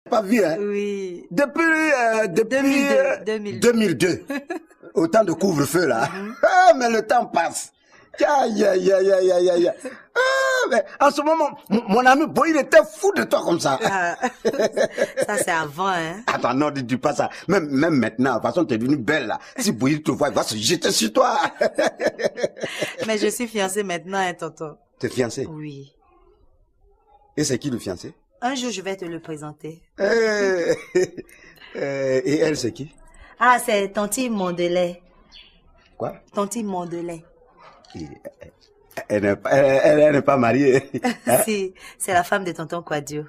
Pas vu, hein? Oui. Depuis 2002. Au temps de couvre-feu, là. Ah, mais le temps passe. Aïe, aïe, aïe, aïe, aïe, aïe. Ah, mais en ce moment, mon ami Boy, il était fou de toi comme ça. Ah, ça, c'est avant, hein. Attends, non, ne dis pas ça. Même maintenant, de toute façon, t'es devenue belle, là. Si Boy te voit, il va se jeter sur toi. Mais je suis fiancée maintenant, hein, tonton. T'es fiancée? Oui. Et c'est qui le fiancé? Un jour, je vais te le présenter. Et elle, c'est qui? Ah, c'est Tanti Mondelais. Quoi? Tanti Mondelais. Elle n'est pas mariée. Hein? Si, c'est la femme de tonton Quadio.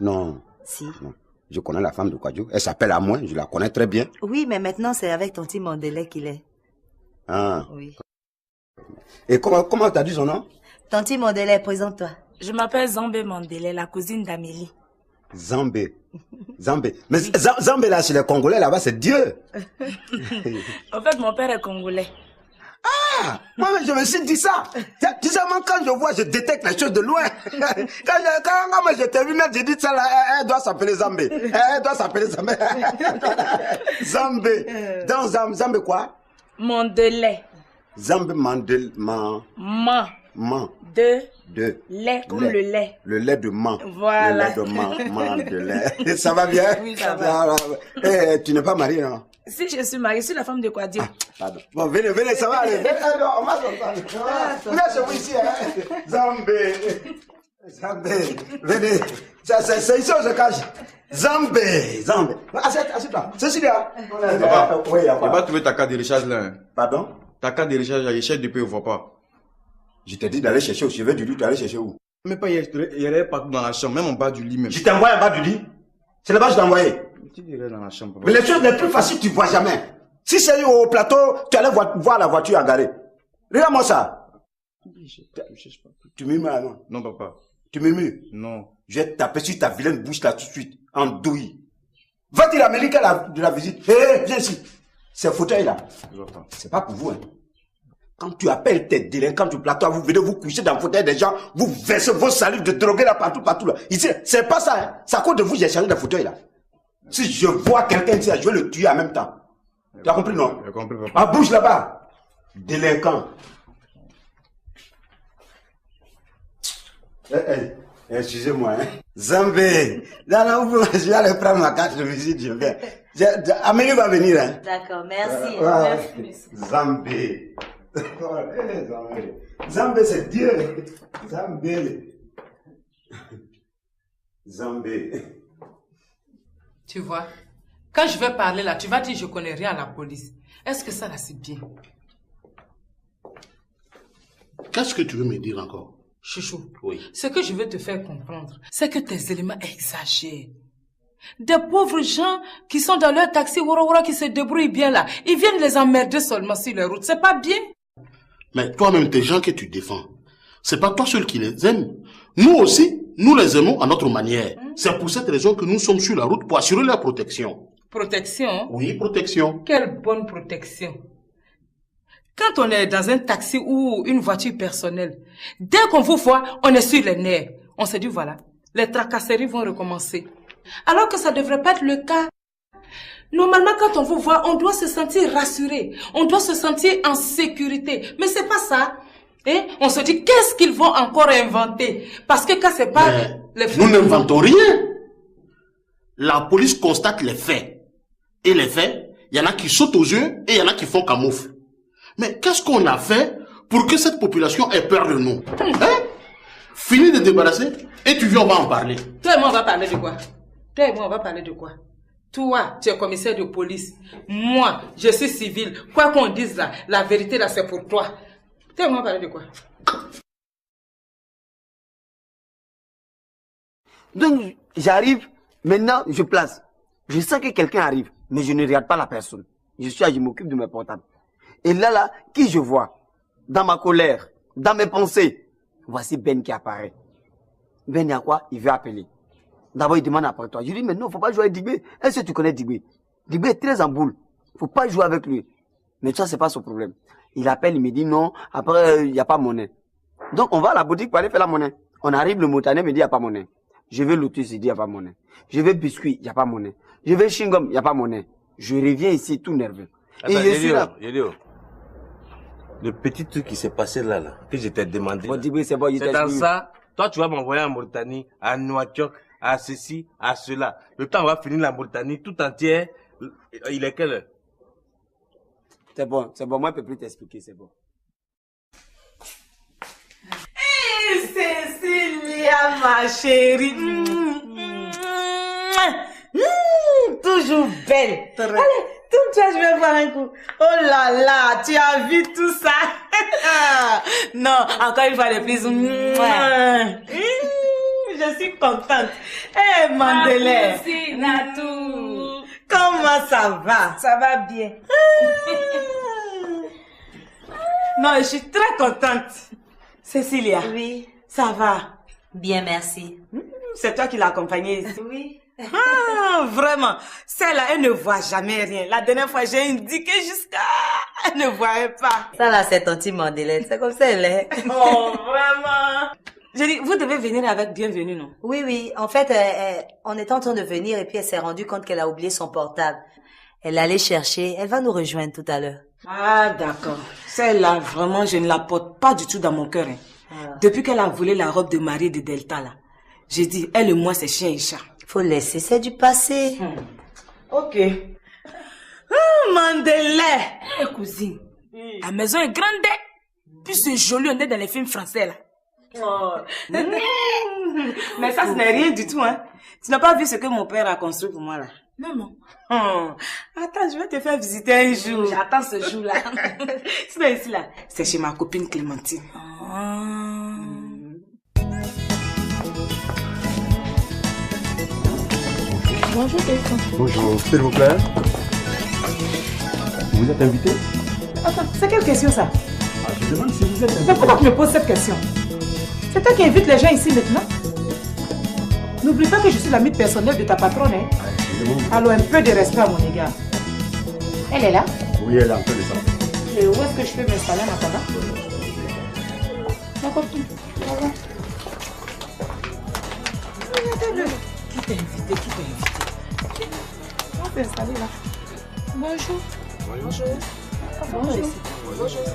Non. Si. Non. Je connais la femme de Quadio. Elle s'appelle Amoin, je la connais très bien. Oui, mais maintenant, c'est avec Tanti Mondelais qu'il est. Ah. Oui. Et comment t'as dit son nom? Tanti Mondelais, présente-toi. Je m'appelle Zambé Mondelais, la cousine d'Amélie. Zambé. Mais Zambé, là, chez les Congolais, là-bas, c'est Dieu. En fait, mon père est congolais. Ah, moi, je me suis dit ça. Tu sais, moi, quand je vois, je détecte les choses de loin. Quand moi, je t'ai vu, j'ai dit ça, là, elle doit s'appeler Zambé. Elle doit s'appeler Zambé. Zambé. Donc, Zambé quoi? Mondelais. Zambé Mandel, De lait, comme le lait. Le lait de man. Voilà. Le lait de man de lait. Ça va bien? Oui, ça va. Tu n'es pas mariée, non? Si je suis mariée, je suis la femme de Quadio. Ah, pardon. Bon, venez, ça va aller. On va s'entendre. Vous êtes chez vous ici, hein? Zambé, venez. C'est ici où je cache. Zambé. Assieds-toi. Cécilia. Papa, oui, il n'y a pas trouvé ta carte de recharge là. Hein. Pardon? Ta carte de recharge, il cherche depuis, on ne voit pas. Je t'ai dit d'aller chercher au chevet du lit, tu allais chercher où? Mais pas, il y avait partout dans la chambre, même en bas du lit même. Je t'ai envoyé en bas du lit? C'est là-bas que je t'ai envoyé. Tu dirais dans la chambre, papa. Mais les choses les plus faciles, tu vois jamais. Si c'est au plateau, tu allais voir la voiture à garer. Regarde-moi ça. Tu murmures, non? Non, papa. Tu murmures? Non. Je vais taper sur ta vilaine bouche là tout de suite, en douille. Va dire à Amélie qu'elle a de la visite. Hé, viens ici. C'est fauteuil là. C'est pas pour vous, hein. Quand tu appelles tes délinquants du plateau, vous venez vous coucher dans le fauteuil des gens, vous versez vos salives de droguer là partout là. Ici, c'est pas ça, hein. C'est à cause de vous, j'ai changé de fauteuil là. Si je vois quelqu'un ici, je vais le tuer en même temps. Tu as compris, non? J'ai compris, papa. Ah, bouge là-bas. Délinquant. Excusez-moi, hein. Zambé. Non, je vais aller prendre ma carte de visite, je viens. Amélie va venir, hein. D'accord, merci. Merci. Zambé. Zambé, c'est Dieu. Zambé. Tu vois, quand je vais parler là, tu vas dire je connais rien à la police. Est-ce que ça là c'est bien? Qu'est-ce que tu veux me dire encore? Chouchou, Oui. Ce que je veux te faire comprendre, c'est que tes éléments exagèrent. Des pauvres gens qui sont dans leur taxi, qui se débrouillent bien là, ils viennent les emmerder seulement sur les routes, c'est pas bien? Mais toi-même, tes gens que tu défends, c'est pas toi seul qui les aime. Nous aussi, nous les aimons à notre manière. C'est pour cette raison que nous sommes sur la route pour assurer leur protection. Protection? Oui, protection. Quelle bonne protection. Quand on est dans un taxi ou une voiture personnelle, dès qu'on vous voit, on est sur les nerfs. On se dit voilà, les tracasseries vont recommencer. Alors que ça devrait pas être le cas. Normalement, quand on vous voit, on doit se sentir rassuré. On doit se sentir en sécurité. Mais c'est pas ça. Hein? On se dit, qu'est-ce qu'ils vont encore inventer? Parce que quand c'est pas... Nous n'inventons rien. La police constate les faits. Et les faits, il y en a qui sautent aux yeux et il y en a qui font camoufle. Mais qu'est-ce qu'on a fait pour que cette population ait peur de nous? Hein? Fini de te débarrasser et tu viens, on va en parler. Toi et moi, on va parler de quoi? Toi et moi, on va parler de quoi? Toi, tu es commissaire de police. Moi, je suis civil. Quoi qu'on dise là, la vérité là, c'est pour toi. Toi et moi, on va parler de quoi? Donc, j'arrive, maintenant, je place. Je sens que quelqu'un arrive, mais je ne regarde pas la personne. Je m'occupe de mes portables. Et là, qui je vois? Dans ma colère, dans mes pensées, voici Ben qui apparaît. Ben, il y a quoi? Il veut appeler. D'abord, il demande après toi. Je dis, mais non, faut pas jouer avec Digbé. Est-ce que tu connais Digbé? Digbé est très en boule. Faut pas jouer avec lui. Mais ça, c'est pas son problème. Il appelle, il me dit non. Après, il n'y a pas monnaie. Donc, on va à la boutique pour aller faire la monnaie. On arrive, le motané me dit, il n'y a pas monnaie. Je veux lotus, il dit, il n'y a pas monnaie. Je veux biscuit, il n'y a pas monnaie. Je veux chewing-gum, il n'y a pas monnaie. Je reviens ici tout nerveux. Attends, et je suis là. Yelio, le petit truc qui s'est passé là, que je t'ai demandé. Bon, Djibril, c'est bon, il c'est dans ça. Toi, tu vas m'envoyer en Mauritanie, à Nouakchott, à ceci, à cela. Le temps, on va finir la Mauritanie tout entière. Il est quelle heure? C'est bon, moi, je ne peux plus t'expliquer, c'est bon. Hey, Cécilia, ma chérie. Toujours belle. Allez, tourne-toi, je vais voir un coup. Oh là là, tu as vu tout ça? Non, encore une fois de plus. Je suis contente. Eh, Mandela. Merci, Natou. Comment ça va? Ça va bien. Non, je suis très contente. Cécilia. Oui. Ça va? Bien, merci. C'est toi qui l'as accompagnée ici? Oui. Ah, vraiment. Celle-là, elle ne voit jamais rien. La dernière fois, j'ai indiqué jusqu'à... Elle ne voyait pas. Ça là, c'est ton petit Mandela. C'est comme ça, elle est. Oh, vraiment. J'ai dit, vous devez venir avec bienvenue, non? Oui, oui. En fait, on était en train de venir et puis elle s'est rendue compte qu'elle a oublié son portable. Elle allait chercher. Elle va nous rejoindre tout à l'heure. Ah, d'accord. Celle-là, vraiment, je ne la porte pas du tout dans mon cœur. Hein. Ah. Depuis qu'elle a volé la robe de Marie de Delta, là, j'ai dit, elle et moi, c'est chien et chat. Faut laisser, c'est du passé. Ok. Ah, Mandela. Hey, cousine, ta maison est grande. Puis c'est joli, on est dans les films français, là. Oh. Mais ça, ce n'est rien du tout, hein. Tu n'as pas vu ce que mon père a construit pour moi, là? Non, non. Oh. Attends, je vais te faire visiter un jour. J'attends ce jour-là. Sinon, ici, là, c'est chez ma copine Clémentine. Bonjour, téléphone. Bonjour, s'il vous plaît. Vous êtes invité? Attends, c'est quelle question, ça? Je demande si vous êtes invité. Mais pourquoi tu me poses cette question? C'est toi qui invites les gens ici maintenant? N'oublie pas que je suis l'amie personnelle de ta patronne, hein? Alors, un peu de respect à mon égard. Elle est là? Oui, elle est en train de sortir. Et où est-ce que je peux m'installer en attendant? Ma copine, voilà. Qui t'a invité? On peut s'installer là. Bonjour. Bonjour. Bonjour. Bonjour.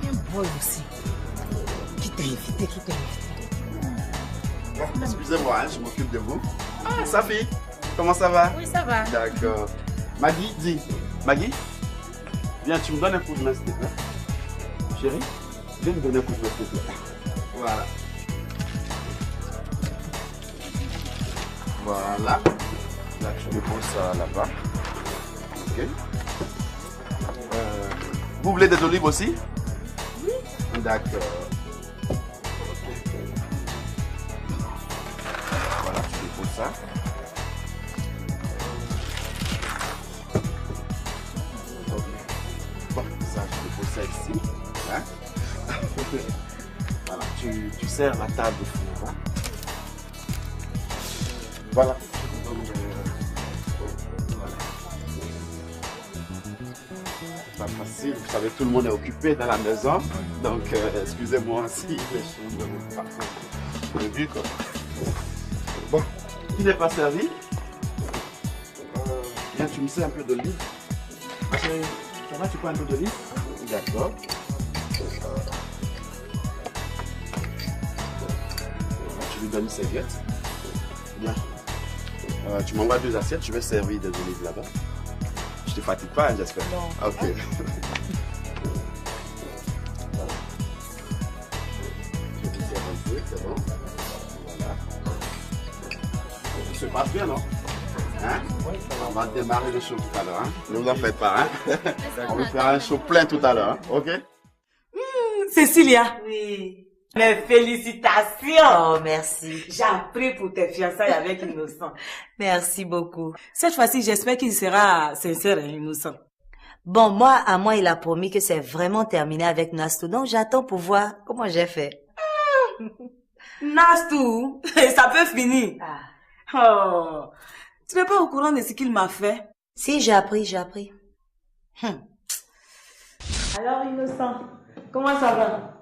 Un boy aussi. Qui t'a invité? Excusez-moi, hein, je m'occupe de vous. Ah, Safi, comment ça va? Oui, ça va. D'accord. Maggie, dis. Maggie, viens, tu me donnes un coup de main, s'il te plaît. Chérie, viens me donner un coup de main, s'il te plaît. Voilà. Voilà. Là, tu déposes ça là-bas. Ok. Vous voulez des olives aussi? Oui. D'accord. Voilà, tu déposes ça. Bon, ça, je dépose ça ici. Hein? Voilà, tu sers la table de four. Hein? Voilà. C'est pas facile, vous savez, tout le monde est occupé dans la maison. Donc, excusez-moi si les choses ne vont pas prévues, quoi. Bon, il n'est pas servi. Viens, tu me sers un peu d'olive. Ça va, tu prends un peu d'olive? D'accord. Tu lui donnes une serviette. Bien. Tu m'envoies 2 assiettes, je vais servir des olives là-bas. Je te fatigue pas, hein, j'espère. Non. Ok. Je vais sers un peu, c'est bon. Voilà. Ça se passe bien, non? Hein? On va démarrer le show tout à l'heure. Hein? Ne vous en faites pas. Hein? On va faire un show plein tout à l'heure. Hein? Ok? Cécilia. Oui. Mes félicitations. Oh, merci. J'ai appris pour tes fiançailles avec Innocent. Merci beaucoup. Cette fois-ci, j'espère qu'il sera sincère et innocent. Bon, moi, il a promis que c'est vraiment terminé avec Nastou. Donc, j'attends pour voir comment j'ai fait. Nastou, ça peut finir. Oh, tu n'es pas au courant de ce qu'il m'a fait? Si, j'ai appris. Alors, Innocent, comment ça va?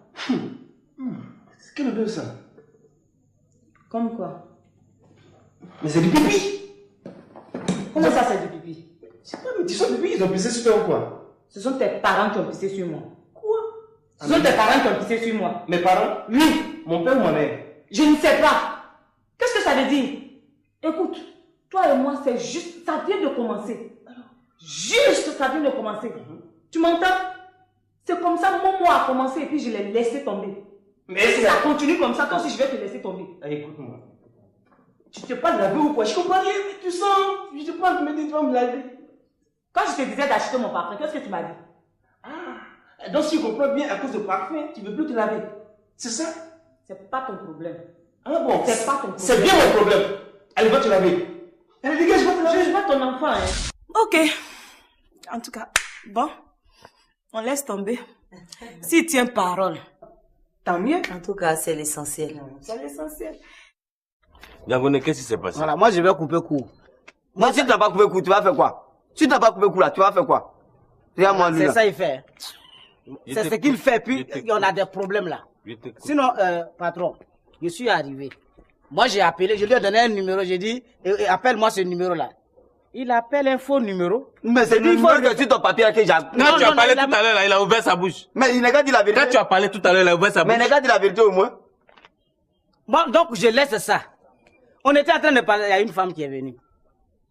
quelle odeur ça? Comme quoi? Mais c'est du pipi. Comment ça, c'est du pipi? C'est pas mes t-shirts pipi, ils ont pissé sur toi ou quoi? Ce sont tes parents qui ont pissé sur moi. Quoi? Ce sont tes parents qui ont pissé sur moi. Mes parents? Oui. Mon père ou ma mère? Je ne sais pas. Qu'est-ce que ça veut dire? Écoute, toi et moi, c'est juste, ça vient de commencer. Juste, ça vient de commencer. Tu m'entends? C'est comme ça, mon mot a commencé et puis je l'ai laissé tomber. Mais si ça continue comme ça, toi aussi je vais te laisser tomber. Écoute-moi. Tu t'es pas lavé ou quoi? Je comprends rien, mais tu sens. Je te parle de me dire, tu vas me laver. Quand je te disais d'acheter mon parfum, qu'est-ce que tu m'as dit? Ah, donc si je comprends bien, à cause de parfum, tu veux plus te laver. C'est ça? C'est pas ton problème. Ah bon? C'est pas ton problème. C'est bien mon problème. Elle va te laver. Elle dégage, je vais te laver. Je vois ton enfant, hein. Ok. En tout cas, bon, on laisse tomber. S'il tient parole, tant mieux. En tout cas, c'est l'essentiel. C'est l'essentiel. Diagoné, qu'est-ce qui s'est passé? Voilà, moi je vais couper court. Moi, si tu n'as pas coupé court, tu vas faire quoi? Si tu n'as pas coupé court là, tu vas faire quoi? Regarde-moi lui C'est là. ça il fait. C'est ce qu'il fait, puis on a des problèmes là. Sinon, patron, je suis arrivé. Moi j'ai appelé, je lui ai donné un numéro, j'ai dit, appelle-moi ce numéro là. Il appelle un faux numéro. Mais c'est lui, il faut que tu ton papier que j'ai. Quand tu as parlé tout à l'heure, là, il a ouvert sa bouche. Mais il n'a qu'à dire la vérité. Quand tu as parlé tout à l'heure, il a ouvert sa bouche. Mais il n'a qu'à dire la vérité au moins. Bon, donc je laisse ça. On était en train de parler, il y a une femme qui est venue.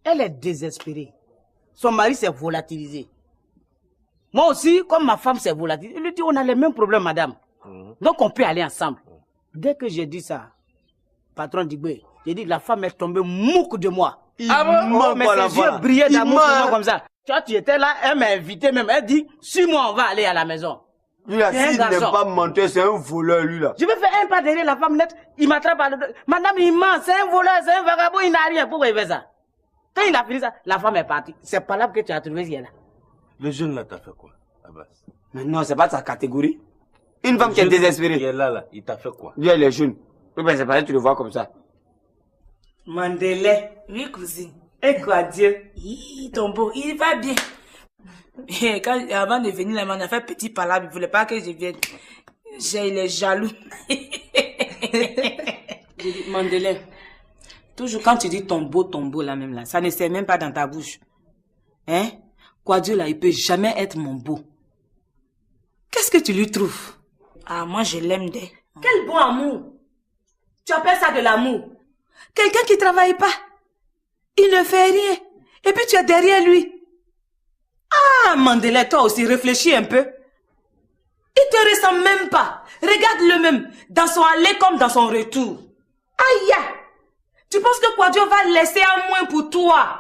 Elle est désespérée. Son mari s'est volatilisé. Moi aussi, comme ma femme s'est volatilisée, il lui dit, on a les mêmes problèmes, madame. Donc on peut aller ensemble. Dès que j'ai dit ça, patron Digbe, j'ai dit, la femme est tombée mouque de moi. Oh, mais ses yeux brillaient d'amour pour moi comme ça. Tu vois, tu étais là, elle m'a invité même. Elle dit, 6 mois, on va aller à la maison. Lui là, s'il n'est pas menteur, c'est un voleur, lui là. Je vais faire un pas derrière la femme nette, il m'attrape à l'autre. Madame, il ment, c'est un voleur, c'est un vagabond, il n'a rien. Pourquoi il fait ça? Quand il a fini ça, la femme est partie. C'est pas là que tu as trouvé ce qu'il y a là. Le jeune là t'a fait quoi, Abbas? Mais non, c'est pas sa catégorie. Une femme qui est désespérée. Il est là, il t'a fait quoi? Lui, elle est jeune. Oui, ben c'est pareil, tu le vois comme ça. Mandela. Oui, cousine. Et quoi, Dieu? Ton beau, il va bien. Et quand, avant de venir là, on a fait petit palabre, il voulait pas que je vienne. Il est jaloux. Mandela, toujours quand tu dis ton beau là même là, ça ne sert même pas dans ta bouche. Hein? Quoi Dieu là, il peut jamais être mon beau. Qu'est-ce que tu lui trouves? Ah, moi je l'aime dès. Quel bon amour! Tu appelles ça de l'amour? Quelqu'un qui travaille pas. Il ne fait rien. Et puis tu es derrière lui. Ah, Mandela, toi aussi, réfléchis un peu. Il te ressemble même pas. Regarde-le même, dans son aller comme dans son retour. Aïe! Tu penses que Quadio va laisser un moins pour toi?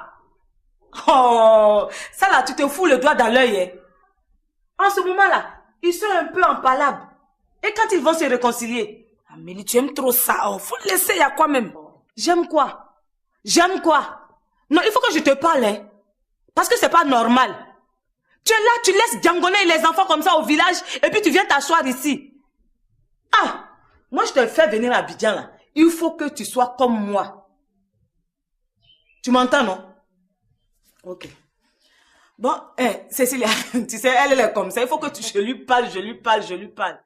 Oh, ça là, tu te fous le doigt dans l'œil. Hein? En ce moment-là, ils sont un peu en palabre. Et quand ils vont se réconcilier? Amélie, tu aimes trop ça. Oh, faut le laisser à quoi même? J'aime quoi? J'aime quoi? Non, il faut que je te parle, hein. Parce que c'est pas normal. Tu es là, tu laisses Diangoné et les enfants comme ça au village, et puis tu viens t'asseoir ici. Ah! Moi, je te fais venir à Abidjan, là. Il faut que tu sois comme moi. Tu m'entends, non? Ok. Bon, Cécilia, tu sais, elle est comme ça. Il faut que je lui parle.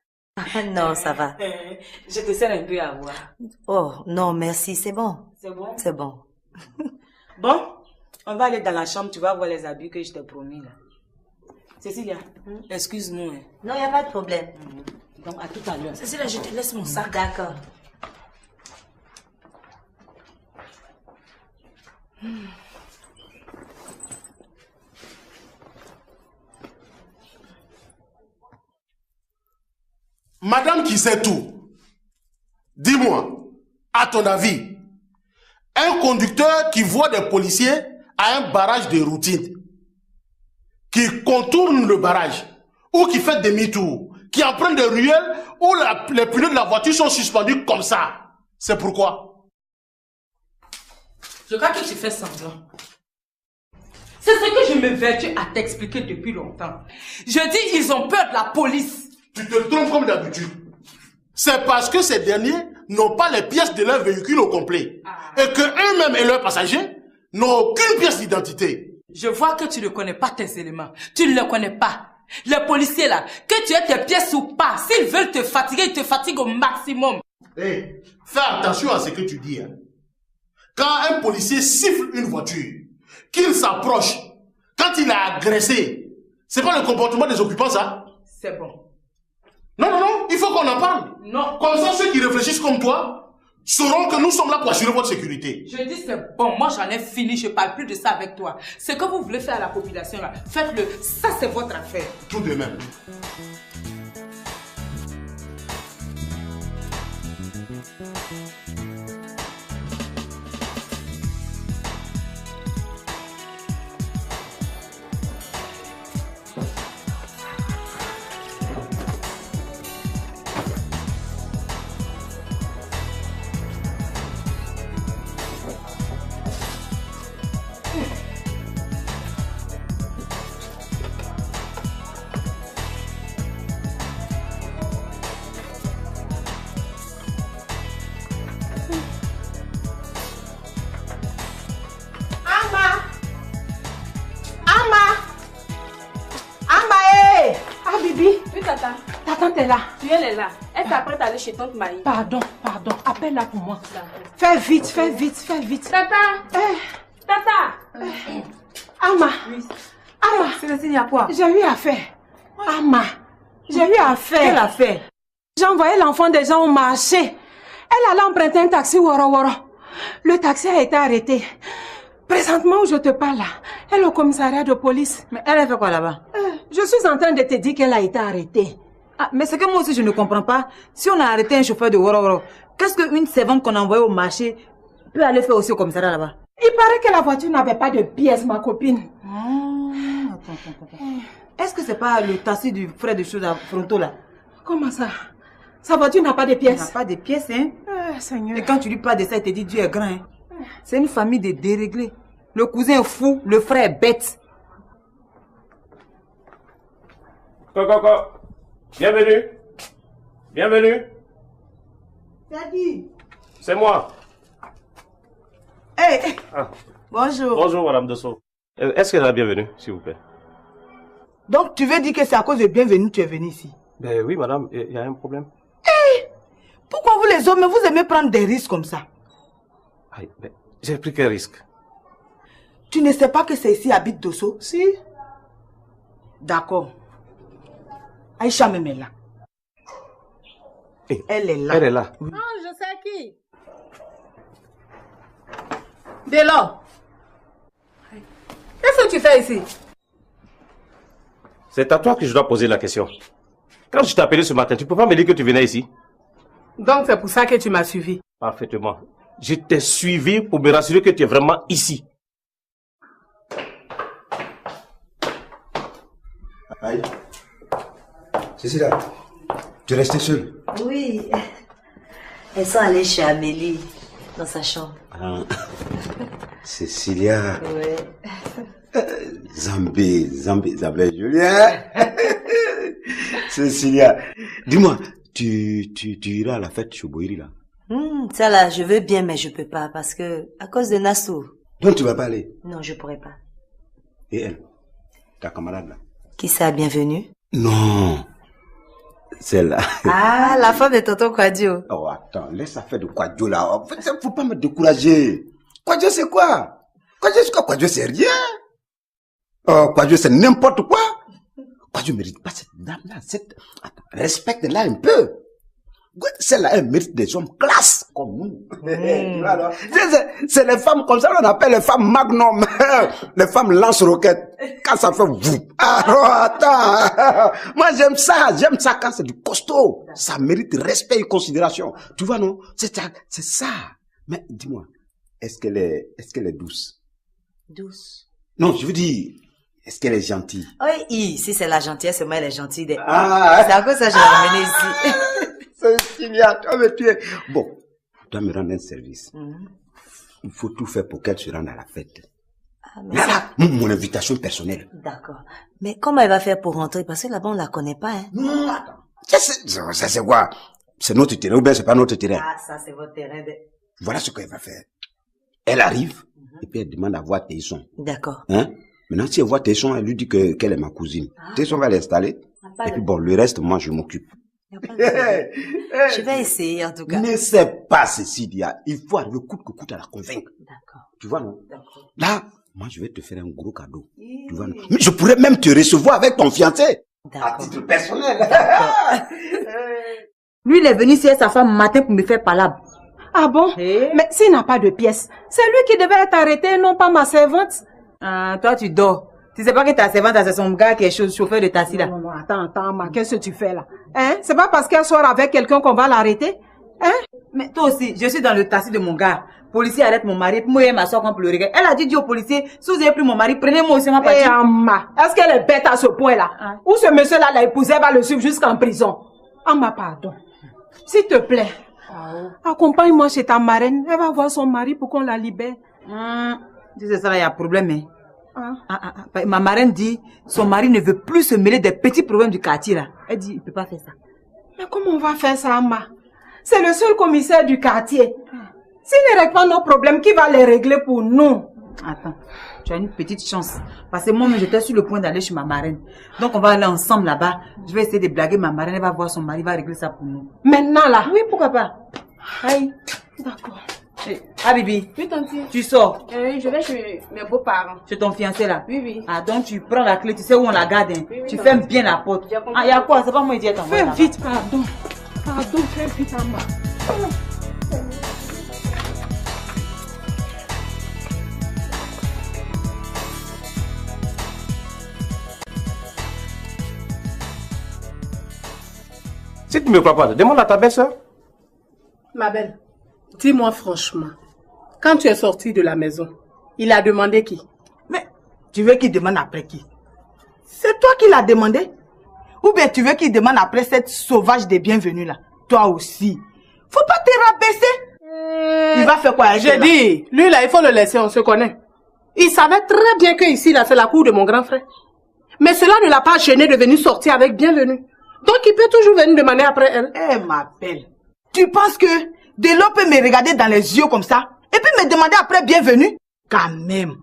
Non, ça va. Je te sers un peu à boire. Oh, non, merci, c'est bon. C'est bon? C'est bon. Bon, on va aller dans la chambre, tu vas voir les habits que je t'ai promis, là. Cécilia, excuse-nous. Hein. Non, il n'y a pas de problème. Donc, à tout à l'heure. Cécilia, je te laisse mon sac. D'accord. Madame qui sait tout, dis-moi, à ton avis, un conducteur qui voit des policiers à un barrage de routine, qui contourne le barrage, ou qui fait demi-tour, qui emprunte des ruelles où les pneus de la voiture sont suspendus comme ça, c'est pourquoi? Je crois que tu fais semblant. C'est ce que je me vertue à t'expliquer depuis longtemps. Je dis, ils ont peur de la police. Tu te trompes comme d'habitude. C'est parce que ces derniers n'ont pas les pièces de leur véhicule au complet. Et que eux-mêmes et leurs passagers n'ont aucune pièce d'identité. Je vois que tu ne connais pas tes éléments. Tu ne les connais pas. Les policiers là, que tu aies tes pièces ou pas, s'ils veulent te fatiguer, fatigué, il te fatigue au maximum. Hey, fais attention à ce que tu dis. Hein. Quand un policier siffle une voiture, qu'il s'approche, quand il a agressé, c'est pas le comportement des occupants, ça? C'est bon. Non, non, non, il faut qu'on en parle. Non. Comme ça, ceux qui réfléchissent comme toi sauront que nous sommes là pour assurer votre sécurité. Je dis c'est bon, moi j'en ai fini, je parle plus de ça avec toi. Ce que vous voulez faire à la population là, faites-le. Ça c'est votre affaire. Tout de même. Ta tante est là. Oui, elle est là. Elle s'apprête à aller chez tante Maï. Pardon, appelle-la pour moi. Fais vite. Tata Tata Ama. Oui. Ama. Célestine, il y a quoi? J'ai eu affaire. Ama. J'ai eu affaire. Quelle affaire? J'ai envoyé l'enfant des gens au marché. Elle allait emprunter un taxi Woro Woro. Le taxi a été arrêté. Présentement où je te parle là, elle est au commissariat de police. Mais elle a fait quoi là-bas? Je suis en train de te dire qu'elle a été arrêtée. Ah, mais c'est que moi aussi je ne comprends pas. Si on a arrêté un chauffeur de Woro Woro, qu'est-ce qu'une servante qu'on a envoyée au marché peut aller faire aussi au commissariat là-bas? Il paraît que la voiture n'avait pas de pièces, ma copine. Attends. Est-ce que c'est pas le taxi du frère de choses à Fronto là? Comment ça? Sa voiture n'a pas de pièces? Elle n'a pas de pièces, hein? Seigneur. Et quand tu lui parles de ça, il te dit Dieu est grand, hein? C'est une famille de déréglés. Le cousin est fou, le frère est bête. Coco, bienvenue. Daddy. C'est moi. Hey. Ah. Bonjour. Bonjour, madame Dosso. Est-ce qu'elle est la bienvenue, s'il vous plaît? Donc, tu veux dire que c'est à cause de bienvenue que tu es venu ici? Ben oui, madame, il y a un problème. Hey. Pourquoi vous les hommes, vous aimez prendre des risques comme ça? Aïe, mais j'ai pris quel risque? Tu ne sais pas que c'est ici habite Dosso? Si. D'accord. Aïcha même est là. Hey, elle est là. Elle est là. Oui. Ah, je sais qui. Délor. Qu'est-ce que tu fais ici? C'est à toi que je dois poser la question. Quand je t'ai appelé ce matin, tu peux pas me dire que tu venais ici? Donc c'est pour ça que tu m'as suivi? Parfaitement. Je t'ai suivi pour me rassurer que tu es vraiment ici. Aïe. Cécilia, tu es restée seule? Oui. Elles sont allées chez Amélie, dans sa chambre. Ah. Cécilia. Oui. Zambé, Julien. Cécilia, dis-moi, tu iras à la fête chez Boiri là? Ça là, je veux bien, mais je peux pas, parce que, à cause de Nassau. Donc tu vas pas aller? Non, je pourrais pas. Et elle, ta camarade là? Qui c'est la bienvenue? Non, celle-là. Ah, la femme de tonton Quadio. Oh, attends, laisse la fête de Quadio là. En fait, faut pas me décourager. Quadio c'est quoi? Quadio c'est rien. Oh, Quadio c'est n'importe quoi. Quadio mérite pas cette dame-là. Attends, respecte-la un peu. Celle-là, elle mérite des hommes classe comme nous. C'est les femmes comme ça, on appelle les femmes magnum. Les femmes lance-roquettes. Quand ça fait vous. Alors, attends. Moi, j'aime ça quand c'est du costaud. Ça mérite respect et considération. Tu vois, non? C'est ça. Mais dis-moi, est-ce qu'elle est douce? Douce? Non, je veux dire, est-ce qu'elle est gentille? Oui, si c'est la gentillesse, moi elle est gentille. C'est Ah. à cause de ça que je l'ai ramenée ici. Cécilia, toi, mais tu es... Bon, tu dois me rendre un service. Il faut tout faire pour qu'elle se rende à la fête. Ah, mais Là, mon invitation personnelle. D'accord. Mais comment elle va faire pour rentrer? Parce que là-bas, on la connaît pas, hein. Non, attends. Ça, c'est quoi? C'est notre terrain ou bien c'est pas notre terrain? Ah, ça, c'est votre terrain de... Voilà ce qu'elle va faire. Elle arrive, et puis elle demande à voir Tesson. D'accord. Hein? Maintenant, si elle voit Tesson, elle lui dit qu'elle est ma cousine. Tesson va l'installer. Et puis bon, le reste, moi, je m'occupe. Je vais essayer en tout cas. N'essaie pas, Cécilia. Il faut arriver coûte que coûte à la convaincre. D'accord. Tu vois, non? Là, moi, je vais te faire un gros cadeau. Tu vois, non? Mais je pourrais même te recevoir avec ton fiancé. À titre personnel. Lui, il est venu ici avec sa femme matin pour me faire palabre. Ah bon? Mais s'il n'a pas de pièces, c'est lui qui devait être arrêté, non pas ma servante. Ah, toi, tu dors. Tu sais pas que ta servante, c'est son gars qui est chauffeur de taxi là. Non, attends, ma, qu'est-ce que tu fais là? Hein? C'est pas parce qu'elle sort avec quelqu'un qu'on va l'arrêter? Hein? Mais toi aussi, je suis dans le taxi de mon gars. Policier arrête mon mari, moi et ma soeur qu'on pleurait. Elle a dit au policier, si vous avez pris mon mari, prenez-moi aussi ma partie. Eh, Amma, est-ce qu'elle est bête à ce point-là? Ah. Ou ce monsieur-là l'a épousé, va le suivre jusqu'en prison? Amma, pardon. S'il te plaît, accompagne-moi chez ta marraine. Elle va voir son mari pour qu'on la libère. Si c'est ça, il y a problème. Hein. Ma marraine dit, son mari ne veut plus se mêler des petits problèmes du quartier là. Elle dit, il ne peut pas faire ça. Mais comment on va faire ça, Amma? C'est le seul commissaire du quartier. S'il ne règle pas nos problèmes, qui va les régler pour nous? Attends, tu as une petite chance. Parce que moi, j'étais sur le point d'aller chez ma marraine. Donc, on va aller ensemble là-bas. Je vais essayer de blaguer ma marraine. Elle va voir son mari, va régler ça pour nous. Maintenant, là? Oui, pourquoi pas? Aïe. D'accord. Ah, Bibi. Oui, tante. Tu sors? Je vais chez mes beaux-parents. Chez ton fiancé là? Oui, oui. Ah, donc tu prends la clé, tu sais où on la garde. Hein. Oui, tu fermes bien la porte. Ah, il y a quoi? C'est pas moi qui ai t'envoyé. Fais vite, pardon. Pardon, fais vite, Amma. Si tu ne me crois pas, demande à ta belle-sœur. Ma belle, dis-moi franchement, quand tu es sortie de la maison, il a demandé qui? Mais tu veux qu'il demande après qui? C'est toi qui l'as demandé? Ou bien tu veux qu'il demande après cette sauvage des bienvenus là? Toi aussi. Faut pas te rabaisser. Il va faire quoi avec J'ai dit, lui là, il faut le laisser, on se connaît. Il savait très bien que ici là, c'est la cour de mon grand frère. Mais cela ne l'a pas gêné de venir sortir avec bienvenue. Donc il peut toujours venir demander après elle. Eh ma belle, tu penses que Delo peut me regarder dans les yeux comme ça et puis me demander après bienvenue? Quand même.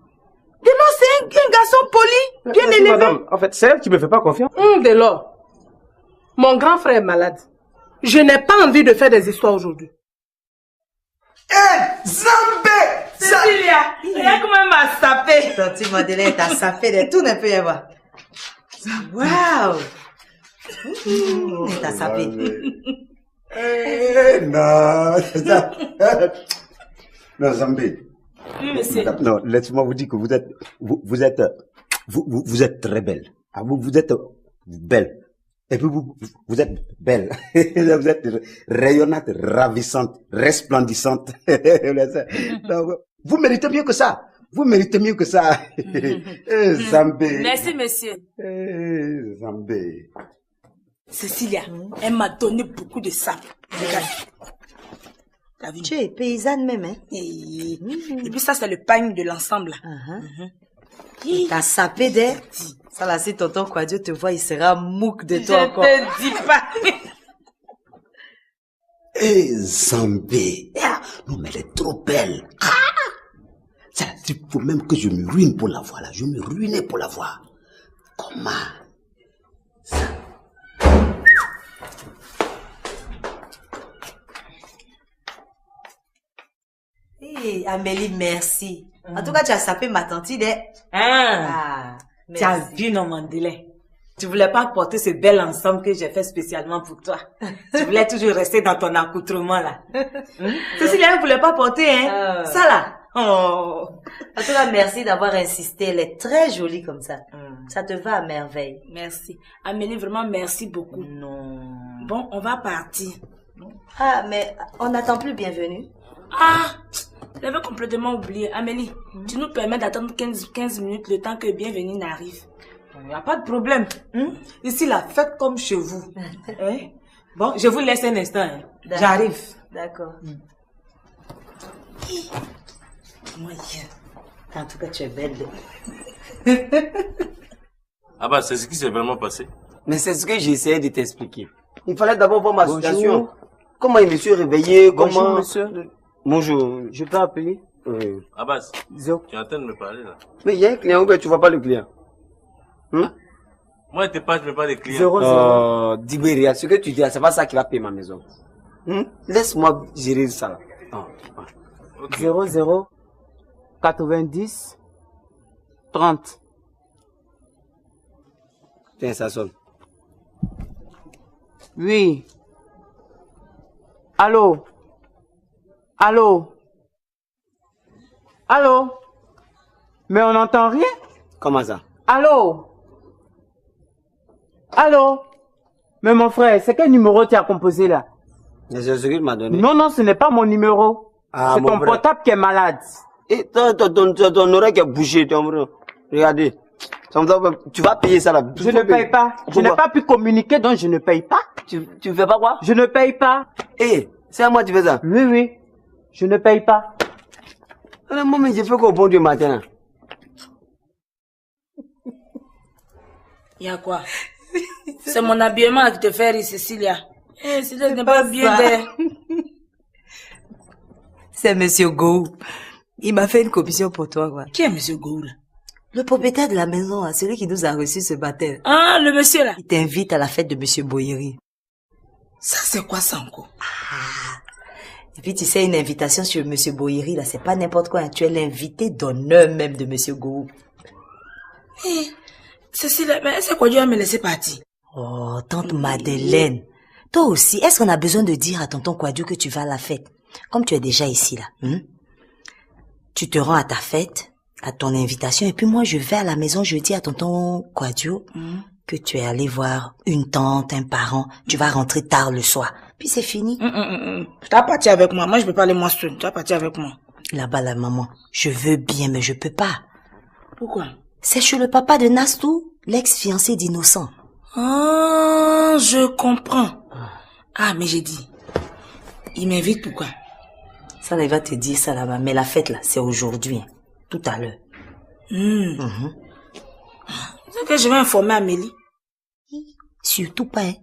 Delo c'est un garçon poli, bien élevé. Madame, en fait, c'est elle qui me fait pas confiance. Delo, mon grand frère est malade. Je n'ai pas envie de faire des histoires aujourd'hui. Zambé! Cécilia, regarde comment elle m'a sapé. Ton petit Madeleine t'a sapé de tout, ne peut y avoir. Waouh! T'as sapé. Non, non, Zambé. Oui, monsieur. Non, laissez-moi vous dire que vous êtes très belle. Ah, vous êtes belle. Et puis vous êtes belle. Vous êtes rayonnante, ravissante, resplendissante. Donc, vous méritez mieux que ça. Vous méritez mieux que ça. Zambé. Merci, monsieur. Zambé. Cécilia, elle m'a donné beaucoup de sable. Regarde. Tu es paysanne même, hein? Et puis ça, c'est le pagne de l'ensemble. T'as sapé d'air. Ça là, si tonton Quadio te voit, il sera mouk de toi encore. Je te dis pas. Zambé. Non, mais elle est trop belle. Il faut même que je me ruine pour la voir là. Je me ruinais pour la voir. Comment? Amélie, merci. En tout cas, tu as sapé ma tante. Tu as vu non, Mandelain. Tu voulais pas porter ce bel ensemble que j'ai fait spécialement pour toi. Tu voulais toujours rester dans ton accoutrement là. Cécilia ne voulait pas porter, hein. Ça là. Oh. En tout cas, merci d'avoir insisté. Elle est très jolie comme ça. Ça te va à merveille. Merci. Amélie, vraiment, merci beaucoup. Non. Bon, on va partir. Ah, mais on n'attend plus bienvenue. Ah, j'avais complètement oublié. Amélie, tu nous permets d'attendre 15 minutes le temps que bienvenue n'arrive. Il n'y a pas de problème. Ici, la fête comme chez vous. Bon, je vous laisse un instant. J'arrive. D'accord. En tout cas, tu es belle. Ah bah, c'est ce qui s'est vraiment passé. Mais c'est ce que j'ai essayé de t'expliquer. Il fallait d'abord voir ma situation. Comment il me suis réveillé, Bonjour, monsieur. Bonjour, je peux appeler? Abbas, tu es en train de me parler là. Mais il y a un client ou bien tu vois pas le client? Moi, Moi, je te parle, je ne veux pas les clients. 0, Dibéria, ce que tu dis, c'est pas ça qui va payer ma maison. Laisse-moi gérer ça là. 00 90 30. Tiens, ça sonne. Oui. Allô? Allô? Allô? Mais on n'entend rien? Comment ça? Allô? Allô? Mais mon frère, c'est quel numéro tu as composé là? C'est ce qu'il m'a donné. Non, non, ce n'est pas mon numéro. C'est ton portable qui est malade. Et ton oreille qui est bouchée, regardez. Tu vas payer ça là. Je ne paye pas. Je n'ai pas pu communiquer, donc je ne paye pas. Tu fais pas quoi? Je ne paye pas. Eh, c'est à moi que tu fais ça? Oui, oui. Je ne paye pas. Moi, mais j'ai fait qu'au bon Dieu matin. Il y a quoi? C'est mon habillement qui te fait rire, Cécilia. Eh, Cécilia n'est pas bien d'air. C'est Monsieur Gou. Il m'a fait une commission pour toi, quoi. Qui est Monsieur Gou, là? Le propriétaire de la maison, hein, celui qui nous a reçus ce matin. Ah, le monsieur, là. Il t'invite à la fête de Monsieur Boyeri. Ça, c'est quoi ça encore? Et puis, tu sais, une invitation sur Monsieur Boyeri, là, c'est pas n'importe quoi. Hein. Tu es l'invité d'honneur même de Monsieur Gou. Eh, Cécilia, mais c'est quoi Dieu va me laisser partir? Oh, tante Madeleine. Toi aussi, est-ce qu'on a besoin de dire à tonton Kouadio que tu vas à la fête? Comme tu es déjà ici, là. Tu te rends à ta fête, à ton invitation, et puis moi, je vais à la maison, je dis à tonton Kouadio que tu es allé voir une tante, un parent. Tu vas rentrer tard le soir. Puis c'est fini. Tu vas partir avec moi. Moi, je peux pas aller moi seul. Tu vas partir avec moi. Là-bas, la maman, je veux bien, mais je peux pas. Pourquoi? C'est chez le papa de Nastou, l'ex-fiancé d'Innocent. Ah, je comprends. Ah, mais j'ai dit. Il m'invite pourquoi? Ça, il va te dire ça là-bas. Mais la fête, là, c'est aujourd'hui. Hein. Tout à l'heure. C'est que je vais informer Amélie. Surtout pas, hein.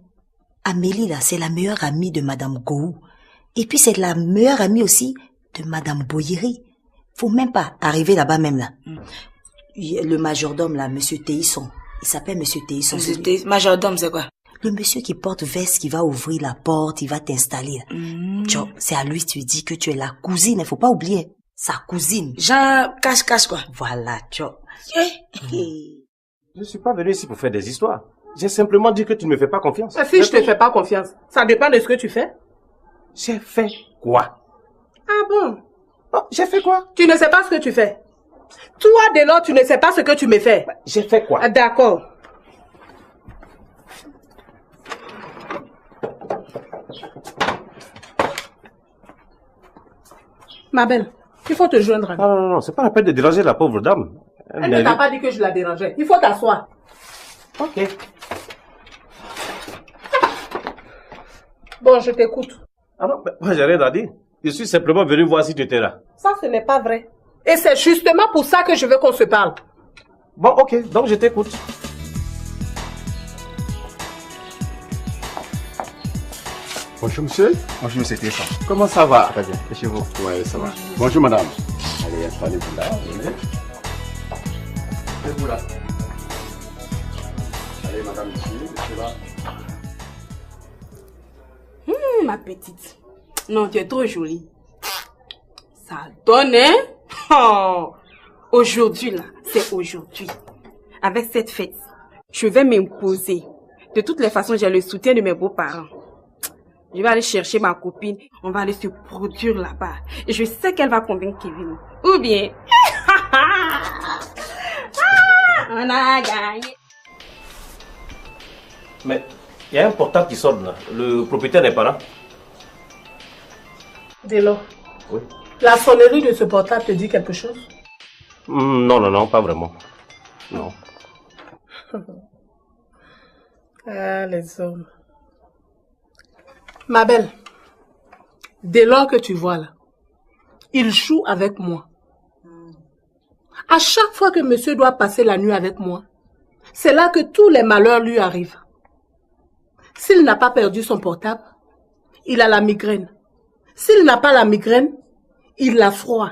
Amélie, là, c'est la meilleure amie de Madame Gou. Et puis, c'est la meilleure amie aussi de Madame Boyeri. Faut même pas arriver là-bas même, là. Le majordome, là, Monsieur Théisson. Il s'appelle Monsieur Théisson. Majordome, c'est quoi? Le monsieur qui porte veste, qui va ouvrir la porte, il va t'installer. C'est à lui que tu dis que tu es la cousine, il faut pas oublier. Sa cousine. Genre, cache-cache, quoi. Voilà, Tcho. Je suis pas venu ici pour faire des histoires. J'ai simplement dit que tu ne me fais pas confiance. Si je te fais pas confiance, ça dépend de ce que tu fais. J'ai fait quoi? Ah bon? Oh, j'ai fait quoi? Tu ne sais pas ce que tu fais. Toi, dès lors, tu ne sais pas ce que tu me fais. J'ai fait quoi? D'accord. Ma belle, il faut te joindre. Non, c'est pas la peine de déranger la pauvre dame. Elle ne t'a pas dit que je la dérangeais. Il faut t'asseoir. Ok. Bon, je t'écoute. Ah non, moi j'ai rien à dire. Je suis simplement venu voir si tu étais là. Ça, ce n'est pas vrai. Et c'est justement pour ça que je veux qu'on se parle. Bon, ok, donc je t'écoute. Bonjour monsieur. Bonjour monsieur Tessa. Comment ça va? Très bien. Et chez vous? Oui, ça va. Bonjour madame. Allez, installez-vous là. Venez. Mettez-vous là. Allez madame ici, monsieur là. Ma petite. Non, tu es trop jolie. Ça donne, hein? Oh. Aujourd'hui, là, c'est aujourd'hui. Avec cette fête, je vais m'imposer. De toutes les façons, j'ai le soutien de mes beaux-parents. Je vais aller chercher ma copine. On va aller se produire là-bas. Et je sais qu'elle va convaincre Kevin. Ou bien... on a gagné. Mais il y a un portable qui sonne là. Le propriétaire n'est pas là. Délo. Oui. La sonnerie de ce portable te dit quelque chose? Non, pas vraiment. Non. Ah, les hommes. Ma belle, dès lors que tu vois là, il joue avec moi. À chaque fois que monsieur doit passer la nuit avec moi, c'est là que tous les malheurs lui arrivent. S'il n'a pas perdu son portable, il a la migraine. S'il n'a pas la migraine, il a froid.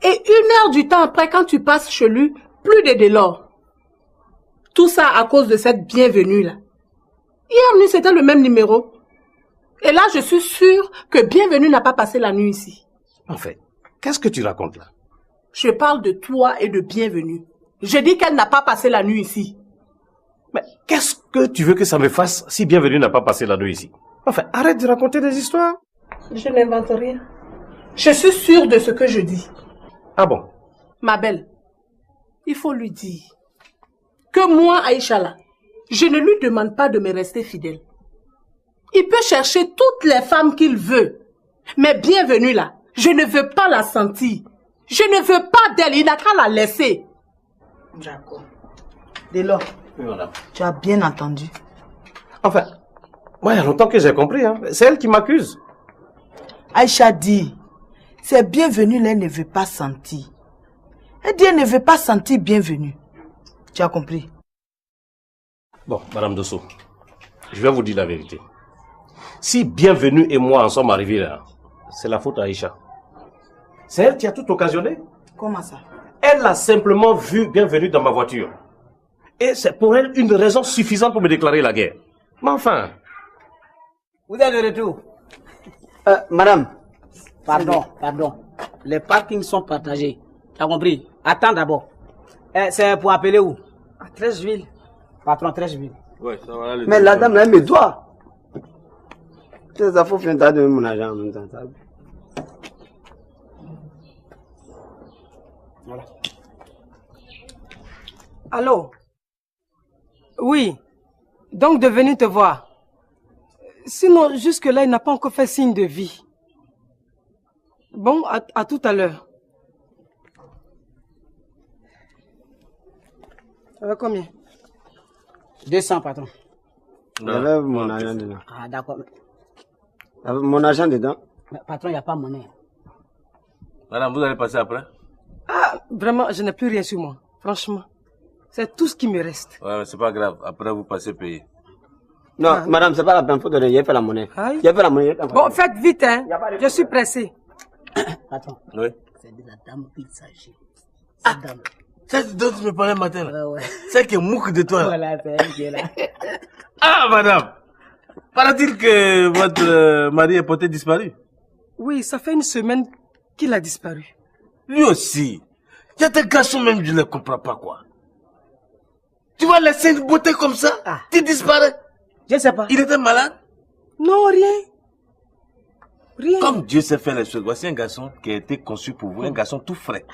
Et 1 heure du temps après, quand tu passes chez lui, plus de délors. Tout ça à cause de cette bienvenue-là. Hier nuit, c'était le même numéro. Et là, je suis sûre que Bienvenue n'a pas passé la nuit ici. En fait, qu'est-ce que tu racontes là? Je parle de toi et de Bienvenue. Je dis qu'elle n'a pas passé la nuit ici. Mais qu'est-ce que tu veux que ça me fasse si Bienvenue n'a pas passé la nuit ici? Enfin, arrête de raconter des histoires. Je n'invente rien. Je suis sûre de ce que je dis. Ah bon? Ma belle, il faut lui dire que moi, Aïcha là, je ne lui demande pas de me rester fidèle. Il peut chercher toutes les femmes qu'il veut. Mais Bienvenue là, je ne veux pas la sentir. Je ne veux pas d'elle, il n'a qu'à la laisser. D'accord. Dès lors, Oui, madame. tu as bien entendu. Enfin, moi, il y a longtemps que j'ai compris. Hein. C'est elle qui m'accuse. Aïcha dit, c'est Bienvenue, elle ne veut pas sentir. Elle dit, elle ne veut pas sentir Bienvenue. Tu as compris? Bon, madame Dosso, je vais vous dire la vérité. Si Bienvenue et moi en sommes arrivés là, c'est la faute à Aïcha. C'est elle qui a tout occasionné. Comment ça? Elle a simplement vu Bienvenue dans ma voiture. Et c'est pour elle une raison suffisante pour me déclarer la guerre. Mais enfin... Vous êtes de retour? Madame. Pardon. Les parkings sont partagés. Tu as compris? Attends d'abord. C'est pour appeler où? À Trècheville. Patron Trècheville. Ouais, ça va aller. Mais la dame là, elle me doit. C'est ça, faut faire de mon agent en même temps. Ça. Voilà. Allô? Oui. Donc de venir te voir. Sinon, jusque-là, il n'a pas encore fait signe de vie. Bon, à tout à l'heure. Ça va combien? 200, patron. J'avais mon agent dedans. Ah, d'accord. Mon agent dedans. Mais patron, il n'y a pas monnaie. Madame, vous allez passer après? Ah, vraiment, je n'ai plus rien sur moi. Franchement. C'est tout ce qui me reste. Ouais, mais c'est pas grave. Après, vous passez payer. Non, madame, c'est pas la peine, faut donner. J'ai fait la monnaie. J'ai fait la monnaie. Bon, faites vite, hein. Je suis pressé. Patron. Oui. C'est de la dame qu'il s'agit. Ah, celle dont tu me parlais matin, là. Ouais. Celle qui est mouque de toi. Voilà, c'est elle qui est là. Ah, madame. Paraît-il que votre mari est porté disparu? Oui, ça fait une semaine qu'il a disparu. Lui aussi. Il y a des garçons même, je ne les comprends pas, quoi. Tu vas laisser une beauté comme ça? Tu disparais? Je sais pas. Il était malade? Non, rien. Rien. Comme Dieu sait faire les choses. Voici un garçon qui a été conçu pour vous, un garçon tout frais.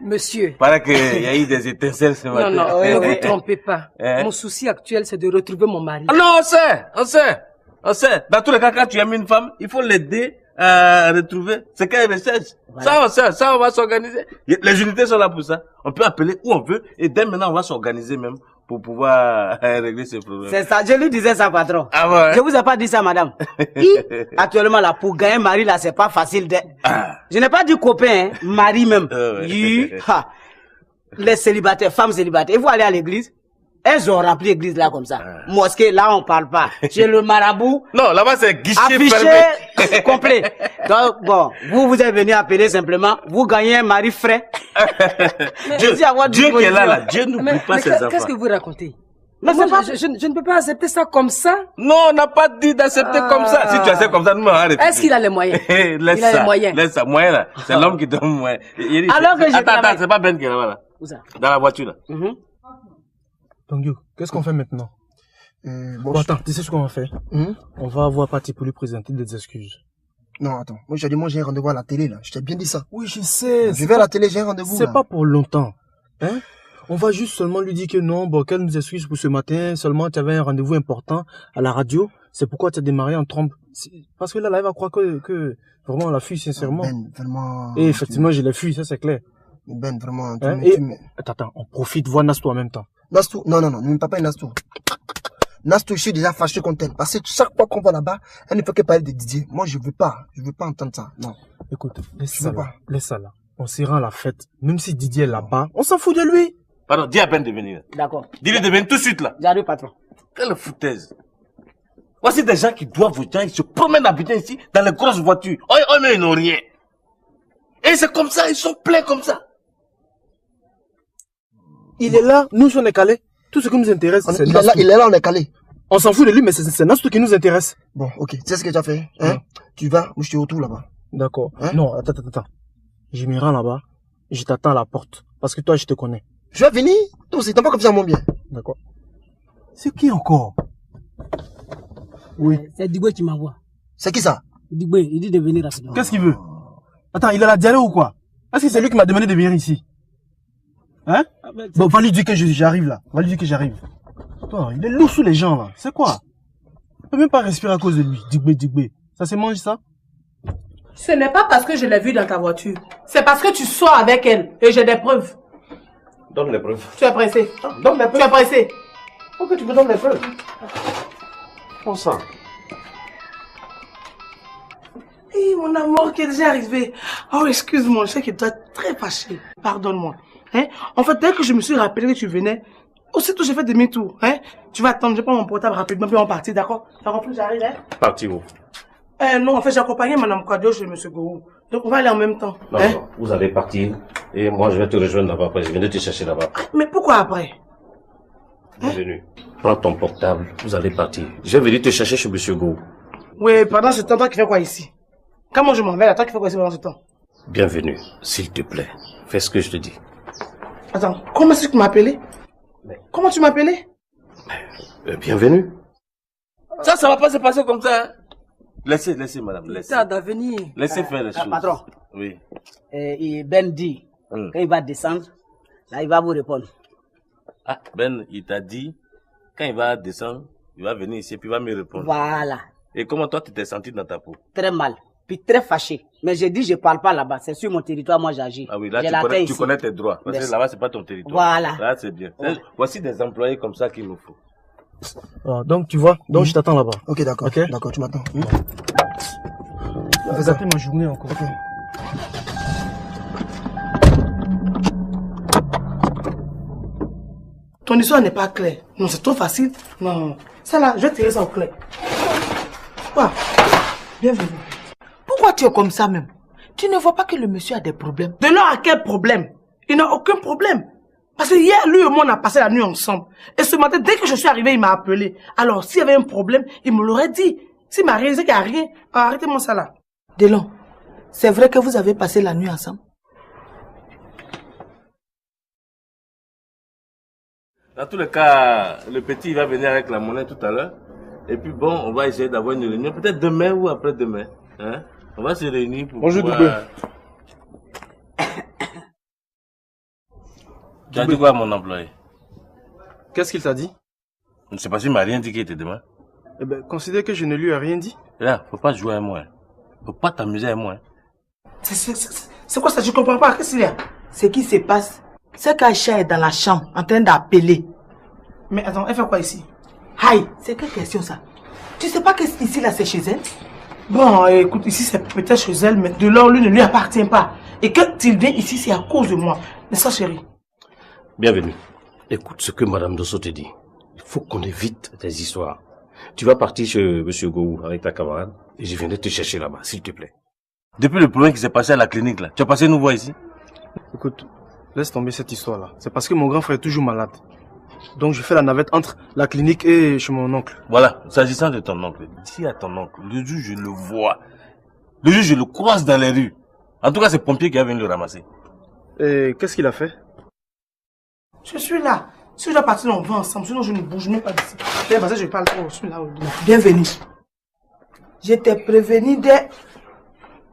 Monsieur. Paraît qu'il y a eu des étincelles ce matin. Non, ne vous trompez pas. Mon souci actuel, c'est de retrouver mon mari. Non, on sait. Dans tous les cas, quand tu aimes une femme, il faut l'aider à retrouver ce qu'elle recherche. Voilà. Ça, on va s'organiser. Les unités sont là pour ça. On peut appeler où on veut et dès maintenant, on va s'organiser même pour pouvoir régler ces problèmes. C'est ça, je lui disais ça, patron. Ah ouais, hein? Je vous ai pas dit ça, madame. Actuellement, là, pour gagner un mari, là, c'est pas facile de... Je n'ai pas dit copain, hein, mari même. Les célibataires, femmes célibataires, ils vont aller à l'église. Elles ont rempli l'église là comme ça. Mosquée, là, on parle pas. Chez le marabout. Non, là-bas, c'est guichet affiché complet. Donc, bon, vous êtes venu appeler simplement, vous gagnez un mari frais. Dieu qui est là, Dieu n'oublie pas ses enfants. Qu'est-ce que vous racontez? Mais moi, je ne peux pas accepter ça comme ça. Non, on n'a pas dit d'accepter comme ça. Si tu acceptes comme ça, nous, on va arrêter. Est-ce qu'il a les moyens? Il a les moyens. Laisse ça, moyen là. C'est l'homme qui donne moyen. Alors que attends, c'est pas Ben qui est là-bas là. Où ça? Dans la voiture là. Tanguy, qu'est-ce qu'on fait maintenant? Bon, attends, tu sais ce qu'on va faire? On va voir Paty pour lui présenter des excuses. Non, attends. Moi, j'ai un rendez-vous à la télé, là. Je t'ai bien dit ça. Oui, je sais. Je vais à la télé, j'ai un rendez-vous. C'est pas pour longtemps. Hein? On va juste seulement lui dire que non, bon, qu'elle nous excuse pour ce matin. Seulement, tu avais un rendez-vous important à la radio. C'est pourquoi tu as démarré en trompe. Parce que là, elle va croire que vraiment, on l'a fui, sincèrement. Ben, vraiment. Et effectivement, je l'ai fui, ça, c'est clair. Ben, vraiment. Hein? Attends, on profite, voir Nastou en même temps. Nastou? Non, ne pas Nastou. Nastou, je suis déjà fâché contre elle. Parce que chaque fois qu'on va là-bas, elle ne fait que parler de Didier. Moi, je veux pas entendre ça. Non. Écoute, laisse ça là. On s'ira à la fête. Même si Didier est là-bas, on s'en fout de lui. Pardon, dis à Ben de venir. D'accord. Dis-lui de venir tout de suite là. J'arrive, patron. Quelle foutaise. Voici des gens qui doivent vous dire, ils se promènent à Abidjan ici, dans les grosses voitures. Oh, mais ils n'ont rien. Et c'est comme ça, ils sont pleins comme ça. Il est là, nous on est calés. Tout ce qui nous intéresse, c'est il est là, on est calé. On s'en fout de lui, mais c'est Nastou qui nous intéresse. Bon, ok. Tu sais ce que tu as fait, hein? Tu vas, moi je te retrouve là-bas. D'accord. Non, attends. Je me rends là-bas, je t'attends à la porte. Parce que toi, je te connais. Je vais venir. Toi aussi, t'as pas confiance en mon bien. D'accord. C'est qui encore? Oui. C'est Digwe qui m'envoie. C'est qui ça? Digwe, il dit de venir rapidement. Qu'est-ce qu'il veut? Attends, il a la diarrhée ou quoi? Est-ce que c'est lui qui m'a demandé de venir ici? Hein? Bon, va lui dire que j'arrive là. Va lui dire que j'arrive. Toi, il est lourd sous les gens là. C'est quoi? On peut même pas respirer à cause de lui. Digbe. Ça se mange ça? Ce n'est pas parce que je l'ai vu dans ta voiture. C'est parce que tu sors avec elle. Et j'ai des preuves. Donne les preuves. Tu es pressé. Donne les preuves. Tu es pressé. Pourquoi tu me donnes les preuves? On sent. Hey, mon amour qui est déjà arrivé. Oh, excuse-moi, je sais que tu es très fâché. Pardonne-moi. Hein? En fait, dès que je me suis rappelé que tu venais, aussitôt j'ai fait demi-tour. Hein? Tu vas attendre, je prends mon portable rapidement, puis on partit, d'accord? Ça remplit, j'arrive, hein? Parti où? Non, en fait, j'ai accompagné Madame Kwadio chez Monsieur Gourou. Donc, on va aller en même temps. Non, non, vous allez partir et moi je vais te rejoindre là-bas après. Je viens de te chercher là-bas. Mais pourquoi après? Bienvenue. Prends ton portable, vous allez partir. J'ai venu te chercher chez Monsieur Gourou. Oui, pendant ce temps, toi qui fais quoi ici? Quand moi je m'en vais là, toi qui fais quoi ici pendant ce temps? Bienvenue, s'il te plaît. Fais ce que je te dis. Attends, comment est-ce que tu m'as appelé? Comment tu m'as appelé? Bienvenue. Ça va pas se passer comme ça. Hein? Laissez, madame, laissez. Ça doit venir. Laissez faire les choses. Patron. Oui. Et Ben dit, quand il va descendre, là, il va vous répondre. Ah, Ben, il t'a dit, quand il va descendre, il va venir ici et puis il va me répondre. Voilà. Et comment toi, tu t'es senti dans ta peau? Très mal. Puis très fâché. Mais j'ai dit, je parle pas là-bas. C'est sur mon territoire, moi j'agis. Ah oui, là, tu connais tes droits. Parce que là-bas, c'est pas ton territoire. Voilà. Là, c'est bien. Ouais. Voici des employés comme ça qu'il nous faut. Ah, donc, tu vois, donc je t'attends là-bas. Ok, d'accord. Ok? D'accord, tu m'attends. Fais ça ma journée encore. Ok. Ton histoire n'est pas claire. Non, c'est trop facile. Non. Ça là, je vais tirer ça au clair. Quoi? Bienvenue. Pourquoi tu es comme ça même? Tu ne vois pas que le monsieur a des problèmes? De là à quel problème? Il n'a aucun problème. Parce que hier, lui et moi, on a passé la nuit ensemble. Et ce matin, dès que je suis arrivé, il m'a appelé. Alors, s'il y avait un problème, il me l'aurait dit. S'il m'a réalisé qu'il n'y a rien, arrêtez-moi ça là. Delon, c'est vrai que vous avez passé la nuit ensemble? Dans tous les cas, le petit il va venir avec la monnaie tout à l'heure. Et puis bon, on va essayer d'avoir une réunion, peut-être demain ou après-demain. Hein? On va se réunir pour Bonjour, pouvoir... Tu as dit quoi à mon employé? Qu'est-ce qu'il t'a dit? Je ne sais pas s'il m'a rien dit qu'il était demain. Eh ben, considère que je ne lui ai rien dit. Là, faut pas jouer à moi. Faut pas t'amuser à moi. C'est quoi ça? Je comprends pas. Qu'est-ce qu'il y a? Ce qui se passe, c'est qu'Aïcha est dans la chambre, en train d'appeler. Mais attends, elle fait quoi ici? Aïe, c'est quelle question ça? Tu sais pas que ici là c'est chez elle? Bon, écoute, ici c'est peut-être chez elle, mais de là, lui ne lui appartient pas. Et quand il vient ici, c'est à cause de moi. N'est-ce pas, chérie? Bienvenue. Écoute ce que Madame Dosso te dit. Il faut qu'on évite des histoires. Tu vas partir chez Monsieur Gourou avec ta camarade et je viendrai te chercher là-bas, s'il te plaît. Depuis le problème qui s'est passé à la clinique là, tu as passé nous voir ici? Écoute, laisse tomber cette histoire-là. C'est parce que mon grand frère est toujours malade. Donc je fais la navette entre la clinique et chez mon oncle. Voilà, s'agissant de ton oncle, dis à ton oncle, le jour je le vois, le jour je le croise dans les rues. En tout cas, c'est le pompier qui a venu le ramasser. Et qu'est-ce qu'il a fait? Je suis là. Si je dois partir, on va ensemble. Sinon, je ne bouge même pas d'ici. Parce que je parle trop. Je suis là. Bienvenue. Je t'ai prévenu dès...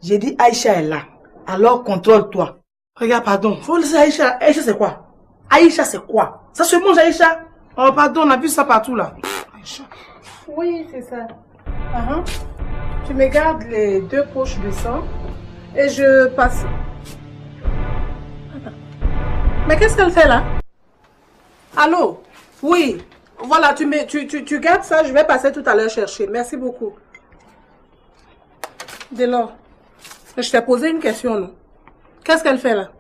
J'ai dit Aïcha est là. Alors contrôle-toi. Regarde, pardon. Faut laisser Aïcha. Aïcha, c'est quoi? Aïcha, c'est quoi? Ça se mange, Aïcha? Oh, pardon, on a vu ça partout là. Aïcha. Oui, c'est ça. Tu me gardes les 2 poches de sang et je passe. Attends. Mais qu'est-ce qu'elle fait là? Allô? Oui. Voilà, tu gardes ça, je vais passer tout à l'heure chercher. Merci beaucoup. Delors, je t'ai posé une question, non? Qu'est-ce qu'elle fait là?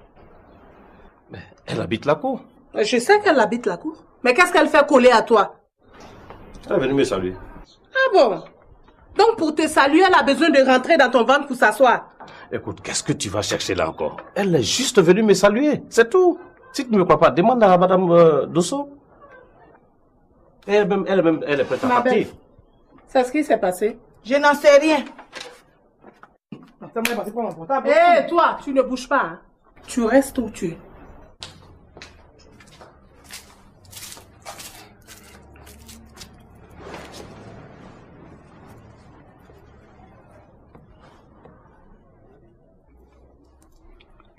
Elle habite la cour. Je sais qu'elle habite la cour. Mais qu'est-ce qu'elle fait coller à toi? Elle est venue me saluer. Ah bon? Donc pour te saluer, elle a besoin de rentrer dans ton ventre pour s'asseoir. Écoute, qu'est-ce que tu vas chercher là encore? Elle est juste venue me saluer, c'est tout. Si tu ne me crois pas, demande à Madame Dosso. Elle-même, elle est prête à Ma partir. belle, c'est ce qui s'est passé. Je n'en sais rien. Attends, moi, c'est pas mon portable. Hé, toi, tu ne bouges pas. Hein. Tu restes où tu es.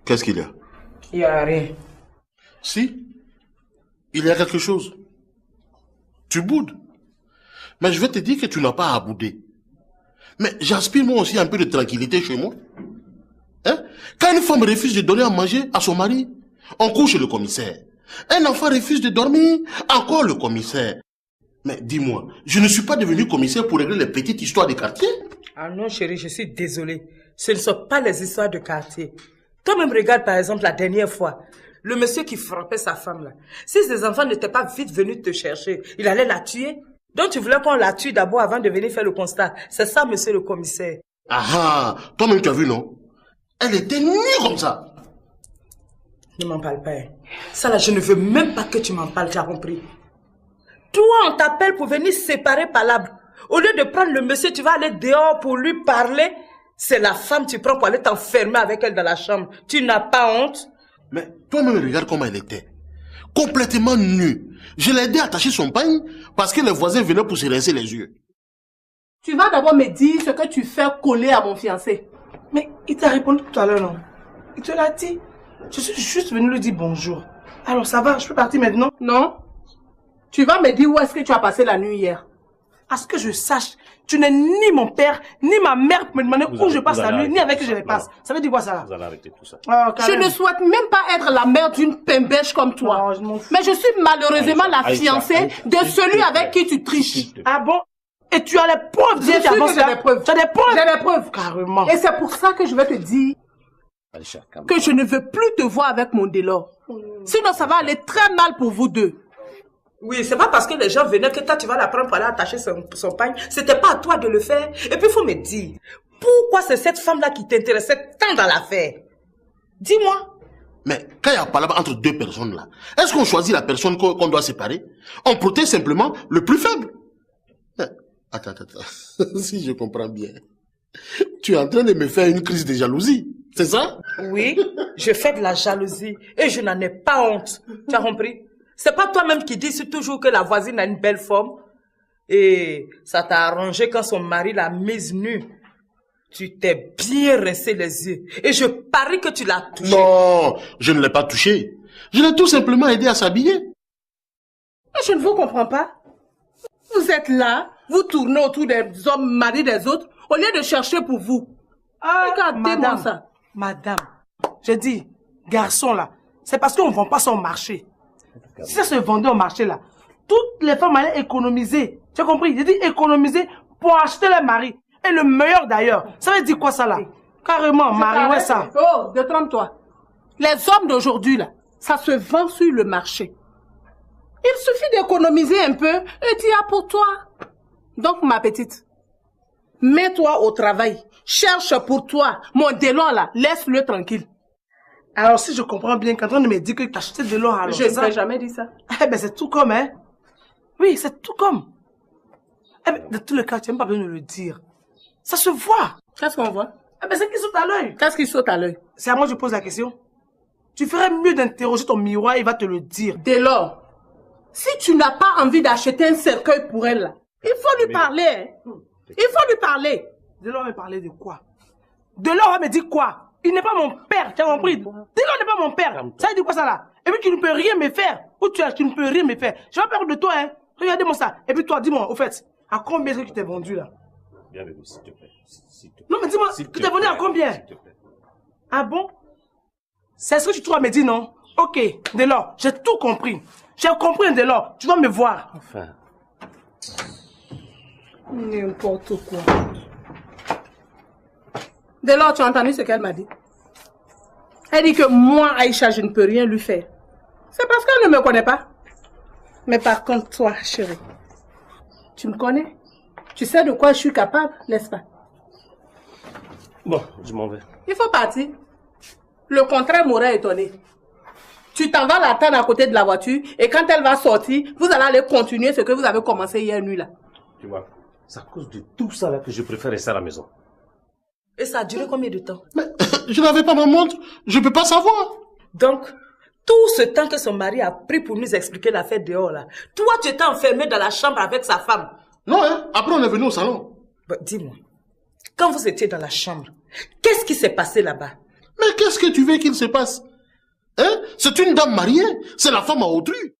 Qu'est-ce qu'il y a? Il n'y a rien. Si, il y a quelque chose. Tu boudes. Mais je vais te dire que tu n'as pas à bouder. Mais j'aspire moi aussi un peu de tranquillité chez moi. Hein? Quand une femme refuse de donner à manger à son mari, on court chez le commissaire. Un enfant refuse de dormir, encore le commissaire. Mais dis-moi, je ne suis pas devenu commissaire pour régler les petites histoires des quartiers. Ah non, chérie, je suis désolée. Ce ne sont pas les histoires de quartier. Toi-même, regarde par exemple la dernière fois, le monsieur qui frappait sa femme là. Si ses enfants n'étaient pas vite venus te chercher, il allait la tuer. Donc tu voulais qu'on la tue d'abord avant de venir faire le constat. C'est ça, monsieur le commissaire. Ah ah, toi-même tu as vu, non? Elle était nue comme ça. Ne m'en parle pas. Hein. Ça là, je ne veux même pas que tu m'en parles, tu as compris? Toi, on t'appelle pour venir séparer palabre. Au lieu de prendre le monsieur, tu vas aller dehors pour lui parler. C'est la femme que tu prends pour aller t'enfermer avec elle dans la chambre. Tu n'as pas honte? Mais toi-même, regarde comment elle était. Complètement nue. Je l'ai aidé à attacher son pagne parce que les voisins venaient pour se rincer les yeux. Tu vas d'abord me dire ce que tu fais coller à mon fiancé. Mais il t'a répondu tout à l'heure, non? Il te l'a dit. Je suis juste venu lui dire bonjour. Alors ça va, je peux partir maintenant? Non. Tu vas me dire où est-ce que tu as passé la nuit hier. À ce que je sache, tu n'es ni mon père, ni ma mère pour me demander où je passe la nuit, ni avec qui je les passe. Ça veut dire quoi ça là? Vous allez arrêter tout ça. Je ne souhaite même pas être la mère d'une pimbèche comme toi. Mais je suis malheureusement la fiancée de celui avec qui tu triches. Ah bon? Et tu as les preuves? Bien sûr que j'ai des preuves. Tu as des preuves? J'ai des preuves. Carrément. Et c'est pour ça que je vais te dire que je ne veux plus te voir avec mon Delors. Sinon ça va aller très mal pour vous deux. Oui, c'est pas parce que les gens venaient que toi tu vas la prendre pour aller attacher son pagne. C'était pas à toi de le faire. Et puis il faut me dire, pourquoi c'est cette femme-là qui t'intéressait tant dans l'affaire? Dis-moi. Mais quand il y a palabre entre deux personnes là, est-ce qu'on choisit la personne qu'on doit séparer? On protège simplement le plus faible. Attends. Si je comprends bien, tu es en train de me faire une crise de jalousie, c'est ça? Oui, je fais de la jalousie et je n'en ai pas honte. Tu as compris? C'est pas toi-même qui dis toujours que la voisine a une belle forme et ça t'a arrangé quand son mari l'a mise nue. Tu t'es bien rincé les yeux et je parie que tu l'as touchée. Non, je ne l'ai pas touchée. Je l'ai tout simplement aidé à s'habiller. Je ne vous comprends pas. Vous êtes là, vous tournez autour des hommes maris des autres au lieu de chercher pour vous. Regardez-moi ça. Madame, je dis, garçon là, c'est parce qu'on ne vend pas ça au marché. Si ça se vendait au marché là, toutes les femmes allaient économiser. Tu as compris? J'ai dit économiser pour acheter leur mari. Et le meilleur d'ailleurs. Ça veut dire quoi ça là? Carrément, Marie, ouais ça. Oh, détrompe-toi. Les hommes d'aujourd'hui là, ça se vend sur le marché. Il suffit d'économiser un peu et tu as pour toi. Donc ma petite, mets-toi au travail. Cherche pour toi. Mon Delors là, laisse-le tranquille. Alors si je comprends bien, quand on me dit que tu as acheté de l'or alors, je ne t'ai jamais dit ça. Eh ben c'est tout comme, hein. Oui, c'est tout comme. Eh ben, de tous les cas, tu n'as même pas besoin de le dire. Ça se voit. Qu'est-ce qu'on voit? Eh ben c'est qui saute à l'œil. Qu'est-ce qui saute à l'œil? C'est à moi que je pose la question. Tu ferais mieux d'interroger ton miroir, il va te le dire. Delors, si tu n'as pas envie d'acheter un cercueil pour elle, là, il faut lui parler. Il faut lui parler. Delors va parler de quoi? Delors va me dire quoi? Il n'est pas mon père, tu as compris? Delors n'est pas mon père. Ça veut dire quoi ça là? Et puis tu ne peux rien me faire. Où tu es, tu ne peux rien me faire. Je vais peur de toi, hein. Regardez-moi ça. Et puis toi, dis-moi, au fait, à combien est-ce que tu t'es vendu là? Bienvenue, s'il te plaît. Non mais dis-moi, tu t'es vendu à combien? Ah bon? C'est ce que tu trouves à me dire, non? Ok, Delors, j'ai tout compris. J'ai compris, Delors. Tu vas me voir. Enfin. N'importe quoi. Delors, tu as entendu ce qu'elle m'a dit? Elle dit que moi, Aïcha, je ne peux rien lui faire. C'est parce qu'elle ne me connaît pas. Mais par contre, toi, chérie, tu me connais? Tu sais de quoi je suis capable, n'est-ce pas? Bon, je m'en vais. Il faut partir. Le contraire m'aurait étonné. Tu Tu t'en vas l'attendre à côté de la voiture et quand elle va sortir, vous allez aller continuer ce que vous avez commencé hier nuit là. Tu vois, c'est à cause de tout ça là que je préfère rester à la maison. Et ça a duré combien de temps? Mais je n'avais pas ma montre, je ne peux pas savoir. Donc, tout ce temps que son mari a pris pour nous expliquer l'affaire dehors là, toi tu étais enfermé dans la chambre avec sa femme. Non, hein? Après on est venu au salon. Bah, dis-moi, quand vous étiez dans la chambre, qu'est-ce qui s'est passé là-bas? Mais qu'est-ce que tu veux qu'il se passe? Hein? C'est une dame mariée, c'est la femme à autrui.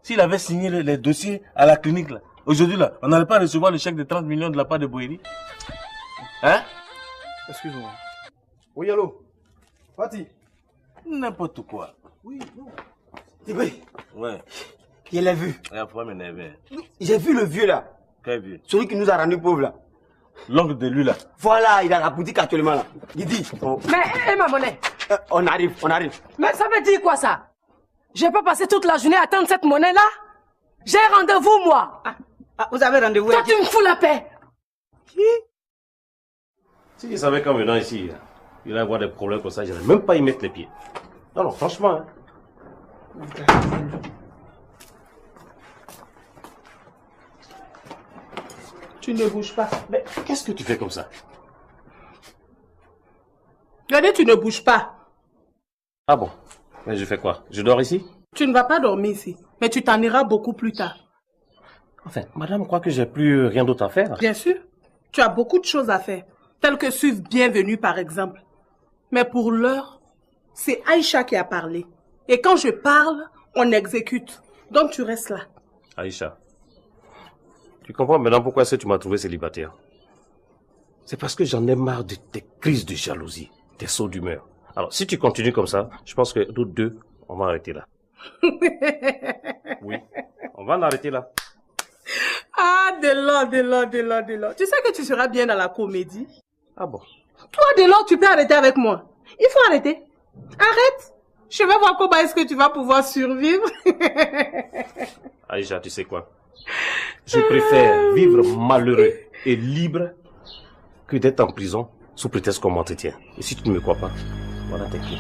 S'il avait signé les dossiers à la clinique là, aujourd'hui là, on n'allait pas recevoir le chèque de 30 millions de la part de Boéry. Hein? Excuse-moi. Oui, allô? Fatih? N'importe quoi. Oui, non. Tibé. Ouais. Je l'ai vu. Il faut pas m'énerver. J'ai vu le vieux là. Quel vieux? Celui qui nous a rendu pauvres là. L'oncle de lui là. Voilà, il a la boutique actuellement là. Il dit. Oh. Mais, ma monnaie. On arrive, on arrive. Mais ça veut dire quoi ça? J'ai pas passé toute la journée à attendre cette monnaie là? J'ai rendez-vous moi. Vous avez rendez-vous? Toi tu me fous la paix. Qui? Si je savais qu'en venant ici, il allait avoir des problèmes comme ça, je n'allais même pas y mettre les pieds. Non, non, franchement. Tu ne bouges pas. Mais qu'est-ce que tu fais comme ça? Regardez, tu ne bouges pas. Ah bon? Mais je fais quoi? Je dors ici? Tu ne vas pas dormir ici, mais tu t'en iras beaucoup plus tard. Enfin, madame croit que j'ai plus rien d'autre à faire. Bien sûr, tu as beaucoup de choses à faire, telles que suivre Bienvenue par exemple. Mais pour l'heure, c'est Aïcha qui a parlé. Et quand je parle, on exécute. Donc tu restes là. Aïcha, tu comprends maintenant pourquoi est-ce que tu m'as trouvé célibataire? C'est parce que j'en ai marre de tes crises de jalousie, tes sauts d'humeur. Alors, si tu continues comme ça, je pense que nous deux, on va arrêter là. Oui, on va en arrêter là. Ah, Delors. Tu sais que tu seras bien dans la comédie. Ah bon? Toi, Delors, tu peux arrêter avec moi. Il faut arrêter. Arrête. Je vais voir comment est-ce que tu vas pouvoir survivre. Aïcha, tu sais quoi? Je préfère vivre malheureux et libre que d'être en prison sous prétexte qu'on m'entretient. Et si tu ne me crois pas, voilà tes clés.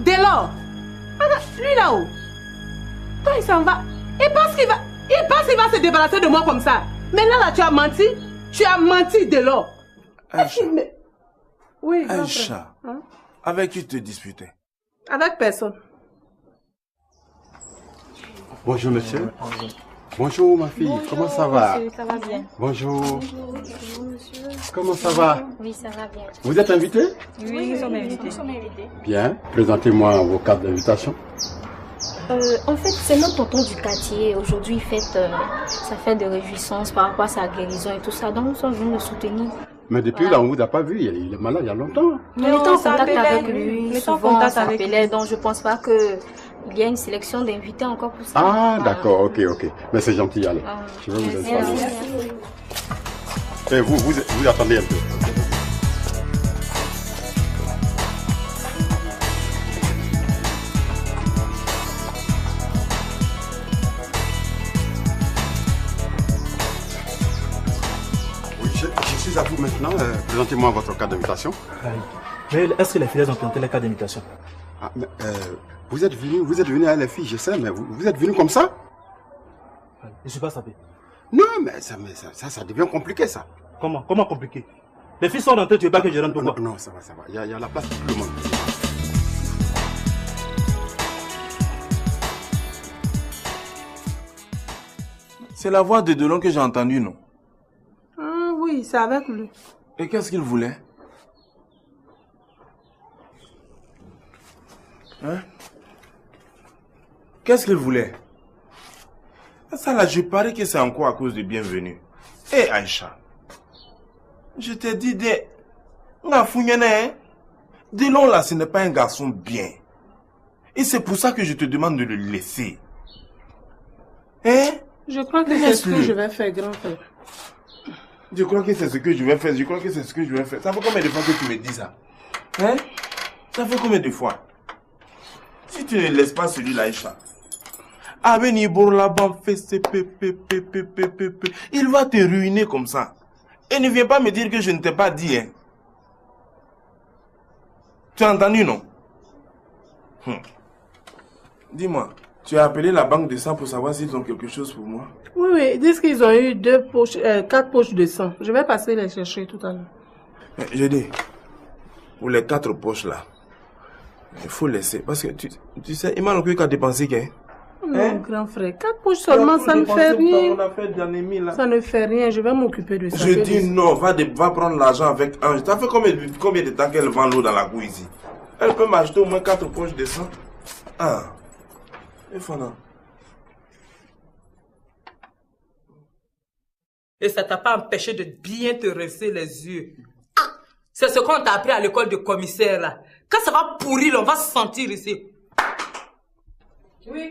Delors. Lui là-haut. Quand il s'en va, il pense qu'il va se débarrasser de moi comme ça. Mais là, tu as menti. Tu as menti, Delors. Aïcha. Oui, Aïcha. Hein? Avec qui tu te disputais? Avec personne. Bonjour monsieur. Bonjour ma fille, Bonjour, comment ça va? monsieur, ça va bien. Bonjour. Bonjour, monsieur. Comment ça va? Oui, ça va bien. Vous êtes invité? Oui, nous sommes invités. Bien, présentez-moi vos cartes d'invitation. En fait, c'est notre tonton du quartier. Aujourd'hui, il fête sa fête de réjouissance par rapport à sa guérison et tout ça. Donc, nous sommes venus le soutenir. Mais depuis là, on ne vous a pas vu, il est malade il y a longtemps. On était en contact avec lui, souvent on s'appelait, donc je pense pas qu'il y a une sélection d'invités encore pour ça. Ah, d'accord, ok. Mais c'est gentil, allez. Je vais vous installer. Et vous attendez un peu. Je suis à vous maintenant. Présentez-moi votre carte d'invitation. Mais est-ce que les filles ont présenté la carte d'invitation? Ah, mais, vous êtes venu à les filles, je sais, mais vous êtes venu comme ça? Je ne suis pas sapé. Non, mais ça devient compliqué, ça. Comment compliqué? Les filles sont rentrées, tu veux pas que je rentre pourquoi? Non, ça va. Il y a la place pour tout le monde. C'est la voix de Delon que j'ai entendue, non? Ah oui, c'est avec lui. Et qu'est-ce qu'il voulait? Hein? Qu'est-ce qu'il voulait? Ça là, je parie que c'est encore à cause de Bienvenue. Hé Aïcha, je t'ai dit Delon là, ce n'est pas un garçon bien. Et c'est pour ça que je te demande de le laisser. Hein? Je crois que c'est ce que je vais faire, grand frère. Je crois que c'est ce que je vais faire. Je crois que c'est ce que je vais faire. Ça fait combien de fois que tu me dis ça? Hein? Ça fait combien de fois? Si tu ne laisses pas celui-là, Aïcha. Abenibor là-bas fait ses pépé. Il va te ruiner comme ça. Et ne viens pas me dire que je ne t'ai pas dit, hein. Tu as entendu, non? Dis-moi, tu as appelé la banque de sang pour savoir s'ils ont quelque chose pour moi? Oui, oui, ils disent qu'ils ont eu 4 poches de sang. Je vais passer les chercher tout à l'heure. Je dis, pour les 4 poches là, il faut laisser. Parce que tu sais, il m'a non plus qu'à dépenser, hein? Non, grand frère, 4 poches seulement, ça ne fait rien. On a fait d'anémie, là. Ça ne fait rien, je vais m'occuper de ça. Je dis non, va prendre l'argent avec Ange. Ça fait combien de temps qu'elle vend l'eau dans la cour ici? Elle peut m'acheter au moins 4 poches de sang. Ah, il faut non. Et ça t'a pas empêché de bien te rincer les yeux. C'est ce qu'on t'a appris à l'école de commissaire, là. Quand ça va pourrir, on va se sentir ici. Oui.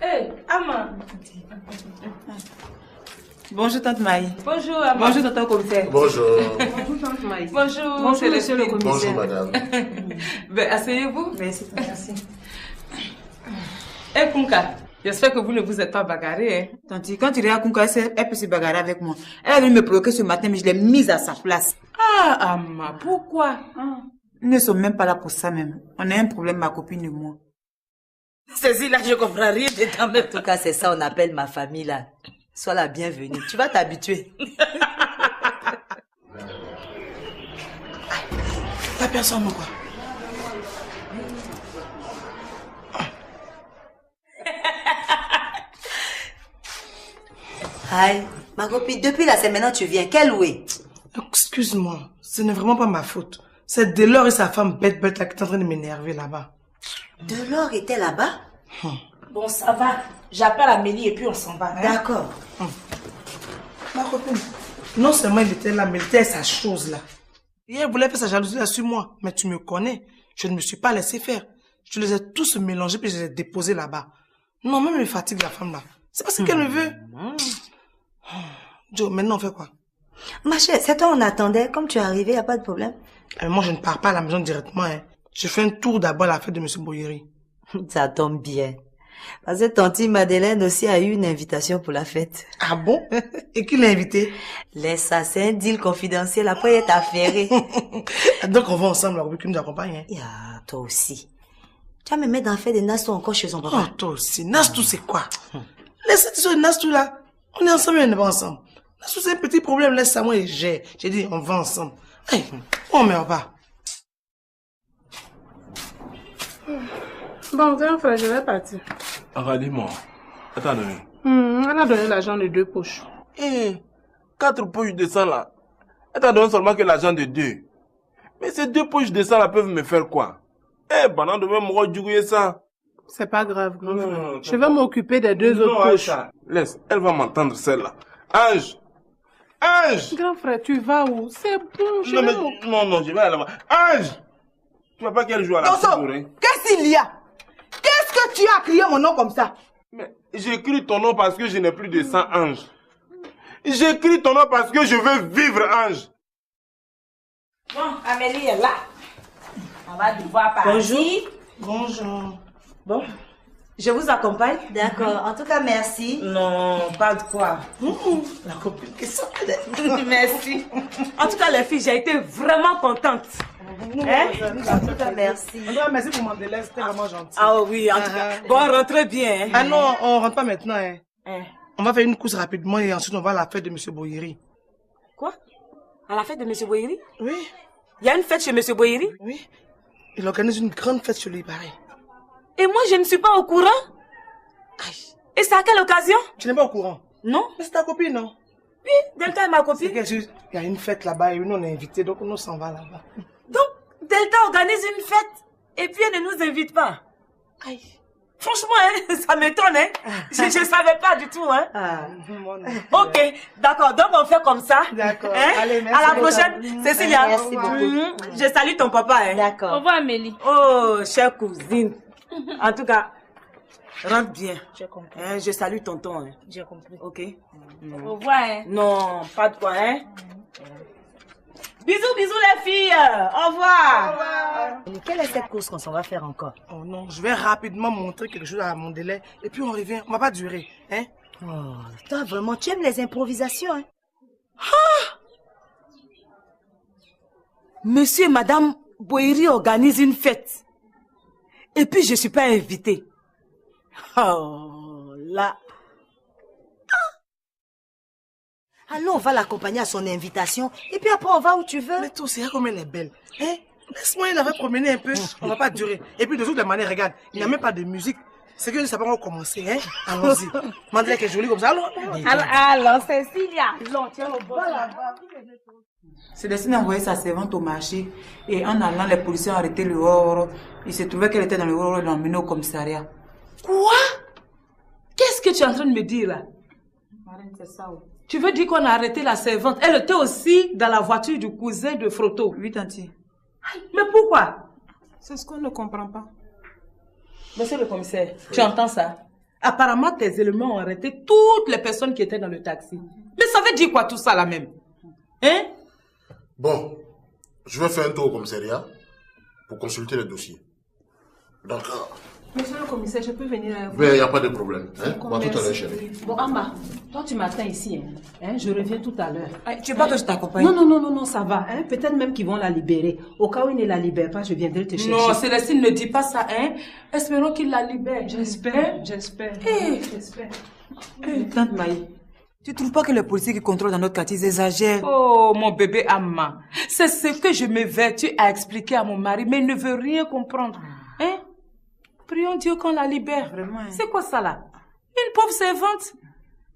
Hé, Ama. Bonjour, tante Maï. Bonjour, Ama. Bonjour, tonton commissaire. Bonjour. Bonjour, tante Maï. Bonjour, Bonjour, monsieur le commissaire. Bonjour, madame. Ben, asseyez-vous. Merci. Hé, Kunka, j'espère que vous ne vous êtes pas bagarré, hein. Tante, quand tu regardes Kunka, elle peut se bagarrer avec moi. Elle est venue me provoquer ce matin, mais je l'ai mise à sa place. Ah, Ama, pourquoi? Nous ne sommes même pas là pour ça même. On a un problème, ma copine et moi. Ceci là, je comprends rien dedans. En tout cas, c'est ça on appelle ma famille là. Sois la bienvenue. Tu vas t'habituer. La personne ou quoi? Aïe, ma copine, depuis là, c'est maintenant tu viens. Quelle oué? Excuse-moi, ce n'est vraiment pas ma faute. C'est Delors et sa femme bête là qui sont en train de m'énerver là-bas. Delors était là-bas? Bon, ça va. J'appelle Amélie et puis on s'en va. Hein? D'accord. Ma copine, non seulement il était là, mais il était sa chose là. Hier, il voulait faire sa jalousie là sur moi. Mais tu me connais, je ne me suis pas laissé faire. Je les ai tous mélangés puis je les ai déposés là-bas. Non, même elle me fatigue la femme là. C'est pas ce qu'elle me veut. Joe, maintenant on fait quoi? Ma chère, c'est toi on attendait. Comme tu es arrivé, y a pas de problème. Moi, je ne pars pas à la maison directement. Hein. Je fais un tour d'abord à la fête de M. Boyeri. Ça tombe bien. Parce que tante Madeleine aussi a eu une invitation pour la fête. Ah bon? Et qui l'a invité? Laisse ça, c'est un deal confidentiel. Après, elle est affairée. Donc, on va ensemble, la qui nous accompagne. Hein? Yeah, toi aussi. Tu vas me mettre dans la fête de Nastou encore chez son papa. Oh, toi aussi. Nastou, c'est quoi? Laisse cette histoire de Nastou là. On est ensemble et on n'est pas ensemble. Nastou, c'est un petit problème. Laisse ça, moi, et j'ai dit, on va ensemble. Hey, on meurt pas. Bon, grand frère, je vais partir. Regardez-moi. Attends, Elle a donné l'argent de 2 poches. 4 poches de sang là. Elle t'a donné seulement que l'argent de 2. Mais ces 2 poches de sang là peuvent me faire quoi? Pendant demain, moi, je ça. C'est pas grave, grand frère. Je vais m'occuper des 2 autres poches. Laisse, elle va m'entendre celle-là. Ange! Ange! Grand frère, tu vas où? C'est bon, je vais m'occuper. Non, je vais aller là-bas. Ange! Tu vois pas qu'elle joue à la Tonso, qu'est-ce qu'il y a? Qu'est-ce que tu as crié mon nom comme ça? Mais j'écris ton nom parce que je n'ai plus de sang, Ange. J'écris ton nom parce que je veux vivre, Ange. Bon, Amélie est là. On va devoir partir. Bonjour. Bonjour. Bon, je vous accompagne. D'accord. En tout cas, merci. Non, pas de quoi. La copine, qu'est-ce que c'est? Merci. En tout cas, les filles, j'ai été vraiment contente. En tout cas, merci. Merci pour Mandela, c'était vraiment gentil. Ah oui, en tout cas. Bon, rentrez bien. Ah non, on rentre pas maintenant. On va faire une course rapidement et ensuite on va à la fête de M. Boyeri. Quoi? À la fête de M. Boyeri? Oui. Il y a une fête chez M. Boyeri? Oui. Il organise une grande fête chez lui, pareil. Et moi, je ne suis pas au courant? Et c'est à quelle occasion? Tu n'es pas au courant? Non. Mais c'est ta copine, non? Oui, Delta est ma copine. Il y a une fête là-bas et nous on est invités, donc nous s'en va là-bas. Donc, Delta organise une fête et puis elle ne nous invite pas. Aïe. Franchement, ça m'étonne, hein. Je ne savais pas du tout, hein. Ok, d'accord. Donc, on fait comme ça. D'accord. Allez, merci. À la prochaine, Cécilia. Merci beaucoup. Je salue ton papa, hein. D'accord. Au revoir, Amélie. Oh, chère cousine. En tout cas, Rentre bien. J'ai compris. Hein, je salue tonton. Hein. J'ai compris. Ok. Au revoir, hein. Non, pas de quoi, hein. Bisous, bisous les filles. Au revoir. Quelle est cette course qu'on s'en va faire encore? Oh non, je vais rapidement montrer quelque chose à mon délai et puis on revient. On va pas durer, hein? Oh, toi vraiment, tu aimes les improvisations, hein? Ah! Monsieur et Madame Boiri organisent une fête. Et puis je suis pas invitée. Oh là. Allons, on va l'accompagner à son invitation et puis après on va où tu veux. Mais toi, c'est comme elle est belle. Hein? Laisse-moi, il avait promené un peu. On va pas durer. Et puis de toutes les manières, regarde, il n'y a même pas de musique. C'est que je ne sais pas comment commencer, hein? Allons-y. Mandela qui est jolie comme ça. Alors, Cécilia. C'est destiné à envoyer sa servante au marché et en allant, les policiers ont arrêté le Oro. Il se trouvait qu'elle était dans le Oro et l'ont emmenée au commissariat. Quoi? Qu'est-ce que tu es en train de me dire là? Marine, c'est ça, oui. Tu veux dire qu'on a arrêté la servante? Elle était aussi dans la voiture du cousin de Frotto. Oui, tanti. Mais pourquoi? C'est ce qu'on ne comprend pas. Monsieur le commissaire, tu entends ça? Apparemment, tes éléments ont arrêté toutes les personnes qui étaient dans le taxi. Mais ça veut dire quoi tout ça là même? Hein? Bon, je vais faire un tour au commissariat pour consulter le dossier. D'accord. Monsieur le commissaire, je peux venir à vous? Mais il n'y a pas de problème. Hein? On va tout à l'heure, chérie. Bon, Amma, toi tu m'attends ici. Hein? Je reviens tout à l'heure. Tu veux pas que je t'accompagne? Non, ça va. Hein? Peut-être même qu'ils vont la libérer. Au cas où ils ne la libèrent pas, je viendrai te chercher. Non, Célestine, ne dis pas ça. Hein? Espérons qu'ils la libèrent. J'espère. J'espère. Tante Maï, tu trouves pas que les policiers qui contrôlent dans notre quartier ils exagèrent? Oh, mon bébé Amma. C'est ce que je m'évertue à expliquer à mon mari, mais il ne veut rien comprendre. Hein? Prions Dieu qu'on la libère. Vraiment, hein? C'est quoi ça là? Une pauvre servante.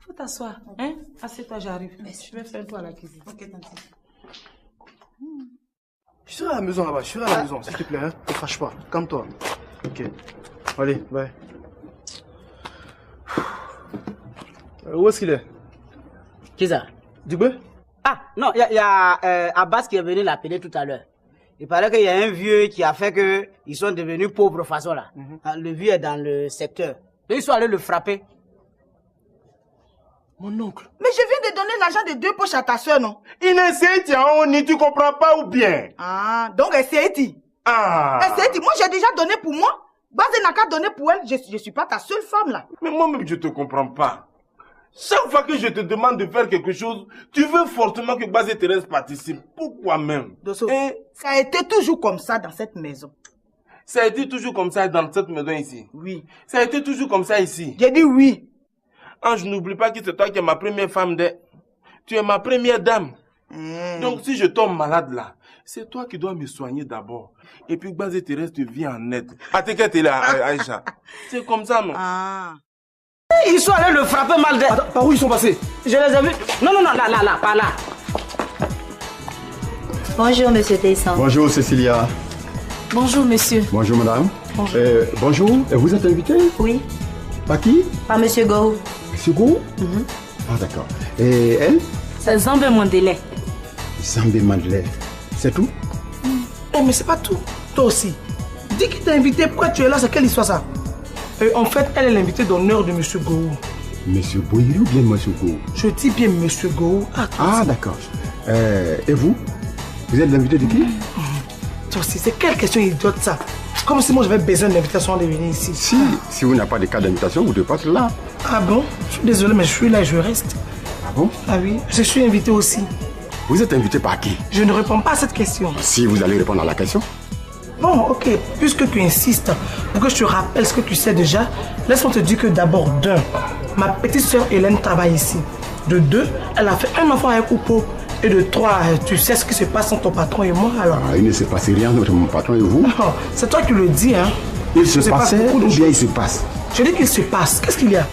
Faut t'asseoir. Hein? Assieds-toi, j'arrive. Je vais faire un tour à la cuisine. Ok, tante. Je serai à la maison là-bas, je serai à la maison, s'il te plaît, hein. Ne te fâche pas, calme-toi. Ok. Allez, bye. Où est-ce qu'il est? Qui ça? Dubé? Ah, non, il y a Abbas qui est venu l'appeler tout à l'heure. Il paraît qu'il y a un vieux qui a fait que ils sont devenus pauvres façon là. Le vieux est dans le secteur. Ils sont allés le frapper. Mon oncle. Mais je viens de donner l'argent de 2 poches à ta soeur, non? Il essaie, tu comprends pas ou bien? Ah, donc essaye-t-il. Ah. Essaye-t-il. Moi, j'ai déjà donné pour moi. Bazé n'a qu'à donner pour elle. Je suis pas ta seule femme là. Mais moi-même, je te comprends pas. Chaque fois que je te demande de faire quelque chose, tu veux fortement que Baz et Thérèse participent. Pourquoi même? Ça a été toujours comme ça dans cette maison. Ça a été toujours comme ça dans cette maison ici? Oui. Ça a été toujours comme ça ici? J'ai dit oui. Je n'oublie pas que c'est toi qui es ma première femme. Tu es ma première dame. Donc si je tombe malade là, c'est toi qui dois me soigner d'abord. Et puis Baz et Thérèse te vient en aide. T'es là, Aïcha. C'est comme ça, non? Ils sont allés le frapper mal de... Par où ils sont passés? Je les ai vus. Non, là, pas là. Bonjour, monsieur Tessan. Bonjour, Cécilia. Bonjour, monsieur. Bonjour, madame. Bonjour. Bonjour, vous êtes invité? Oui. Par qui? Par monsieur Go. Monsieur Go? Ah, d'accord. Et elle? C'est Zambé Mandela. Zambé Mandela. C'est tout? Oh, mais c'est pas tout. Toi aussi. Dis qu'il t'a invité. Pourquoi tu es là? C'est quelle histoire ça? En fait, elle est l'invitée d'honneur de monsieur Go. Monsieur Boiri ou bien monsieur Go? Je dis bien monsieur Go. Ah, d'accord. Et vous? Vous êtes l'invité de qui? Toi aussi, c'est quelle question idiote ça? Comme si moi j'avais besoin d'invitation de venir ici. Si vous n'avez pas de cas d'invitation, vous devez pas être là. Ah bon? Je suis désolé, mais je suis là et je reste. Ah bon? Ah oui, je suis invité aussi. Vous êtes invité par qui? Je ne réponds pas à cette question. Si vous allez répondre à la question. Bon, ok, puisque tu insistes, pour que je te rappelle ce que tu sais déjà, laisse-moi te dire que d'abord, d'un, ma petite soeur Hélène travaille ici. De 2, elle a fait un enfant avec Oupo. Et de 3, tu sais ce qui se passe entre ton patron et moi alors? Il ne se passe rien entre mon patron et vous. Oh, c'est toi qui le dis, hein? Il se passait ou bien il se passe? Je dis qu'il se passe. Qu'est-ce qu'il y a?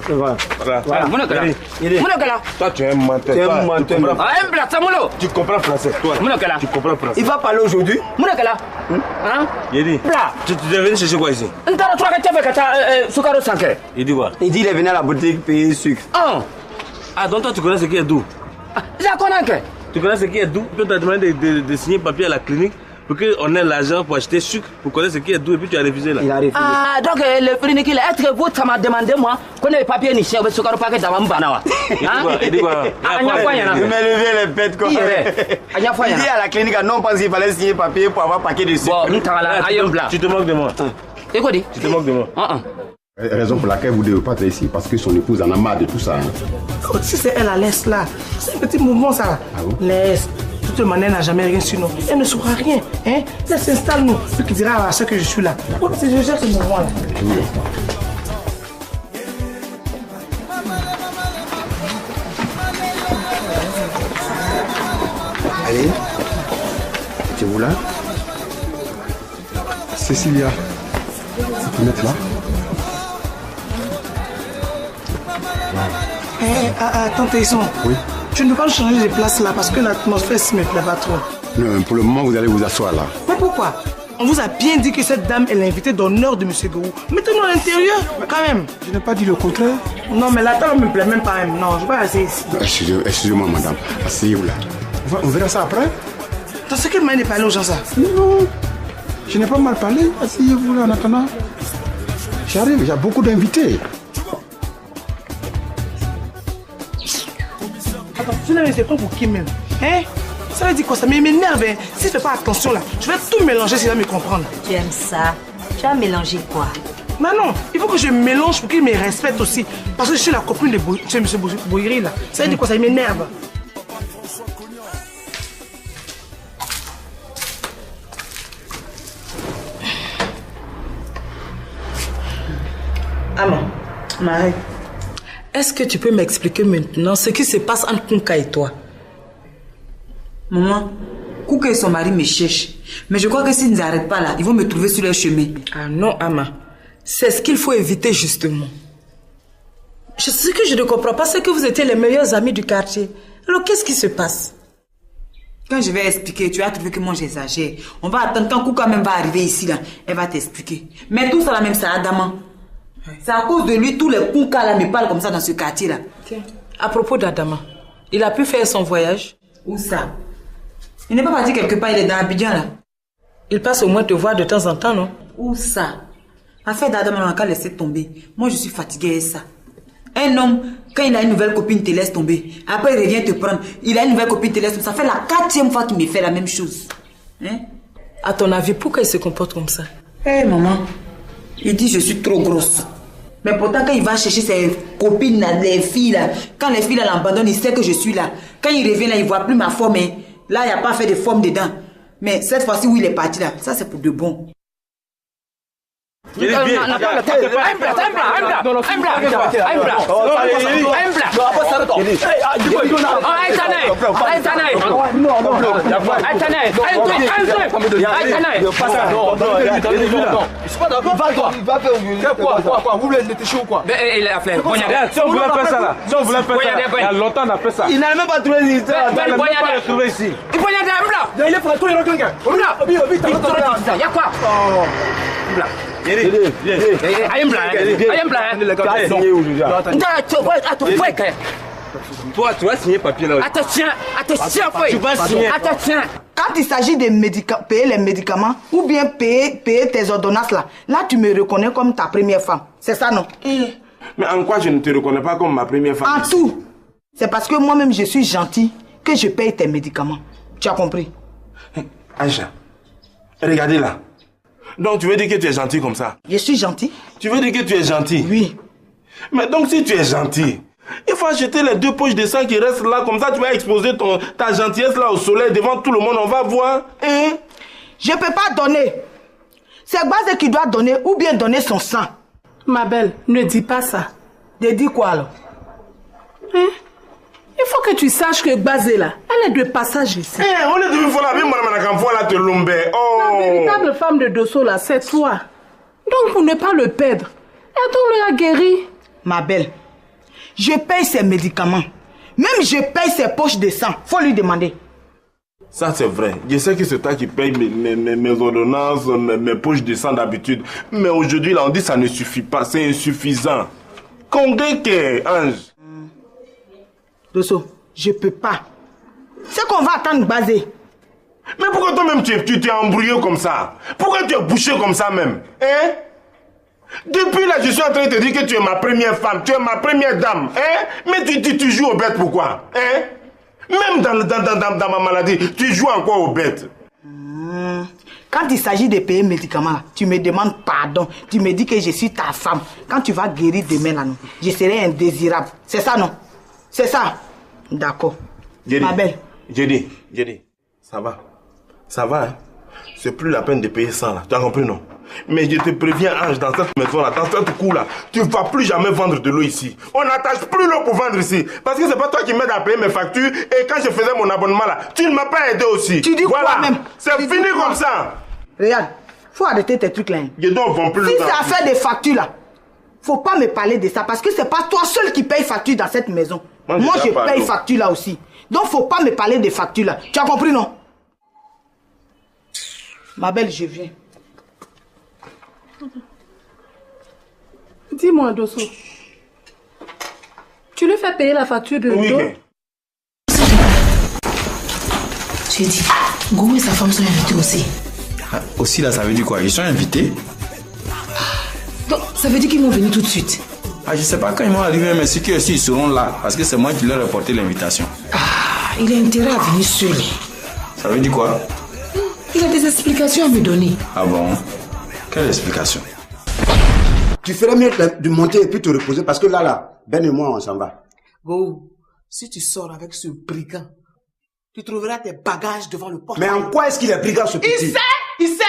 Voilà. Toi, tu es un menteur. Tu comprends français. Toi, tu comprends français. Il va parler aujourd'hui. Yedi, tu es venu chercher quoi ici? Il dit quoi? Il dit qu'il est venu à la boutique payer sucre. Ah, donc toi tu connais ce qui est doux? Je connais. Tu connais ce qui est doux? Puis tu as demandé de signer papier à la clinique pour qu'on ait l'argent pour acheter sucre, pour connaître ce qui est doux, et puis tu as refusé là. Il a refusé. Ah, donc le clinique, est-ce que vous, ça m'a demandé, moi, qu'on ait les papiers ni cher, mais ce qu'on a pas que dans mon banawa. Il dit quoi? Il m'a levé les bêtes quoi. Il dit à la clinique, non, parce qu'il fallait signer papier pour avoir paquet de sucre. Tu te moques de moi. Tu te moques de moi. Raison pour laquelle vous ne devez pas être ici, parce que son épouse en a marre de tout ça. Oh, si c'est elle, laisse là. C'est un petit mouvement ça. Laisse. De toute manière, elle n'a jamais rien sur nous. Elle ne saura rien. Hein? Laisse, installe-nous. Puis qui dira à ça que je suis là. Oh, je gère ce mouvement là. Allez, tu es où là? Cécilia, tu peux mettre là? Attends, Taïson. Oui. Tu ne peux pas changer de place là parce que l'atmosphère ne me plaît pas trop. Non, pour le moment, vous allez vous asseoir là. Mais pourquoi? On vous a bien dit que cette dame est l'invitée d'honneur de M. Gourou. Mettez-nous à l'intérieur, quand même. Je n'ai pas dit le contraire. Non, mais la table ne me plaît même pas même. Non, je vais pas rester ici. Excusez-moi, madame. Asseyez-vous là. On verra ça après. Dans ce qu'elle m'a dit parler aux gens ça? Non, je n'ai pas mal parlé. Asseyez-vous là en attendant. J'arrive, il y a beaucoup d'invités. Attends, tu n'as c'est pas pour qui même? Hein? Ça veut dire quoi ça? Mais il m'énerve, hein? Si je fais pas attention là, je vais tout mélanger s'il va me comprendre. Tu aimes ça? Tu as mélangé quoi? Non, il faut que je mélange pour qu'il me respecte aussi. Parce que je suis la copine de M. Boyri là. Ça veut dire quoi ça? Il m'énerve. Maman, Marie, est-ce que tu peux m'expliquer maintenant ce qui se passe entre Kunka et toi? Maman, Kouka et son mari me cherchent. Mais je crois que s'ils n'arrêtent pas là, ils vont me trouver sur leur chemin. Ah non, Ama. C'est ce qu'il faut éviter justement. Ce que je ne comprends pas, c'est que vous étiez les meilleurs amis du quartier. Alors qu'est-ce qui se passe? Quand je vais expliquer, tu vas trouver que moi j'exagère. On va attendre quand Kouka même va arriver ici là. Elle va t'expliquer. Mais tout ça là même, c'est Adama. C'est à cause de lui, tous les Kouka là me parlent comme ça dans ce quartier là. Tiens, à propos d'Adama, il a pu faire son voyage? Où ça? Il n'est pas parti quelque part, il est dans Abidjan là. Il passe au moins te voir de temps en temps, non? Où ça? Affaire d'Adama, on n'a qu'à laisser tomber. Moi je suis fatiguée de ça. Un homme, quand il a une nouvelle copine, il te laisse tomber. Après il revient te prendre. Il a une nouvelle copine, il te laisse tomber. Ça fait la 4e fois qu'il me fait la même chose. Hein? À ton avis, pourquoi il se comporte comme ça? Eh maman, il dit je suis trop grosse. Mais pourtant quand il va chercher ses copines là, les filles là, quand les filles là l'abandonnent, il sait que je suis là. Quand il revient là, il voit plus ma forme. Hein. Là, il n'y a pas fait de forme dedans. Mais cette fois-ci où il est parti là, ça c'est pour de bon. Il a fait. Si on voulait faire ça là, si on voulait faire ça, il y a longtemps on a fait ça. Il n'a même pas trouvé une histoire. Il n'a même pas trouvé ici. Il faut y aller à Mbla. Il est prêt, tout le monde. Il y a quoi? Mbla. Toi, tu vas signer papier là. Attention, tu vas signer. Attention. Quand il s'agit de payer les médicaments ou bien payer tes ordonnances là tu me reconnais comme ta première femme. C'est ça, non? Mais en quoi je ne te reconnais pas comme ma première femme? En tout. C'est parce que moi-même je suis gentil que je paye tes médicaments. Tu as compris? Aïcha, regardez là. Donc tu veux dire que tu es gentil comme ça? Je suis gentil. Tu veux dire que tu es gentil? Oui. Mais donc si tu es gentil, il faut acheter les 2 poches de sang qui restent là, comme ça tu vas exposer ta gentillesse là au soleil devant tout le monde, on va voir. Hein? Je ne peux pas donner. C'est Gbazé qui doit donner ou bien donner son sang. Ma belle, ne dis pas ça. De dire quoi alors? Hein? Il faut que tu saches que Gbazé là, elle est de passage ici. On est de la vie, la véritable femme de Dosso là, c'est toi. Donc pour ne pas le perdre, aidons-le à guérir. Ma belle, je paye ses médicaments. Même je paye ses poches de sang. Faut lui demander. Ça c'est vrai. Je sais que c'est toi qui paye mes ordonnances, mes poches de sang d'habitude. Mais aujourd'hui là on dit que ça ne suffit pas, c'est insuffisant. Condé que, Ange. Dosso, je peux pas. C'est qu'on va attendre Bazé. Mais pourquoi toi-même tu t'es embrouillé comme ça? Pourquoi tu es bouché comme ça même? Hein? Depuis là, je suis en train de te dire que tu es ma première femme, tu es ma première dame. Hein? Mais tu joues aux bêtes pourquoi? Hein? Même dans ma maladie, tu joues encore aux bêtes. Quand il s'agit de payer médicaments, tu me demandes pardon. Tu me dis que je suis ta femme. Quand tu vas guérir demain, là, non, je serai indésirable. C'est ça, non? C'est ça? D'accord. Ma belle. J'ai dit, ça va. Ça va, hein? C'est plus la peine de payer ça, là. Tu as compris, non? Mais je te préviens, Ange, dans cette maison-là, dans cette cour-là, tu ne vas plus jamais vendre de l'eau ici. On n'attache plus l'eau pour vendre ici. Parce que c'est pas toi qui m'aides à payer mes factures. Et quand je faisais mon abonnement là, tu ne m'as pas aidé aussi. Tu dis voilà. Quoi même? C'est fini comme ça. Regarde, faut arrêter tes trucs là. Je dois vendre plus. Si c'est affaire des factures là, faut pas me parler de ça. Parce que c'est pas toi seul qui paye facture dans cette maison. Moi je paye facture là aussi. Donc faut pas me parler des factures là. Tu as compris, non? Ma belle, je viens. Dis-moi, Dosso. Tu lui fais payer la facture de oui. J'ai dit, Goumou et sa femme sont invités aussi. Ah, aussi là, ça veut dire quoi? Ils sont invités? Donc, ça veut dire qu'ils vont venir tout de suite. Ah, je sais pas quand ils vont arriver, mais ceux qui aussi ils seront là. Parce que c'est moi qui leur ai porté l'invitation. Ah, il a intérêt à venir seul. Ça veut dire quoi? Il a des explications à me donner. Ah bon? Quelle explication? Tu ferais mieux de monter et puis te reposer parce que là, Ben et moi, on s'en va. Go, si tu sors avec ce brigand, tu trouveras tes bagages devant le portail. Mais en quoi est-ce qu'il est brigand, ce petit? Il sait!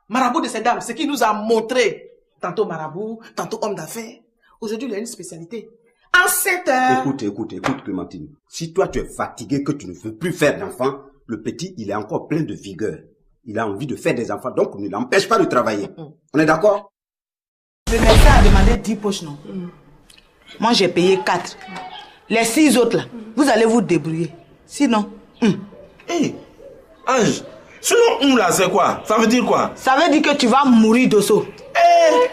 Marabout de ces dames, ce qu'il nous a montré. Tantôt marabout, tantôt homme d'affaires. Aujourd'hui, il a une spécialité. En 7 heures. Écoute, Clémentine. Si toi, tu es fatigué, que tu ne veux plus faire d'enfants, le petit, il est encore plein de vigueur. Il a envie de faire des enfants, donc ne l'empêche pas de travailler. On est d'accord? Le médecin a demandé 10 poches, non? Moi, j'ai payé 4. Les 6 autres, là, vous allez vous débrouiller. Sinon... Hé, Ange, sinon, là, c'est quoi? Ça veut dire quoi? Ça veut dire que tu vas mourir, Dosso. Hé,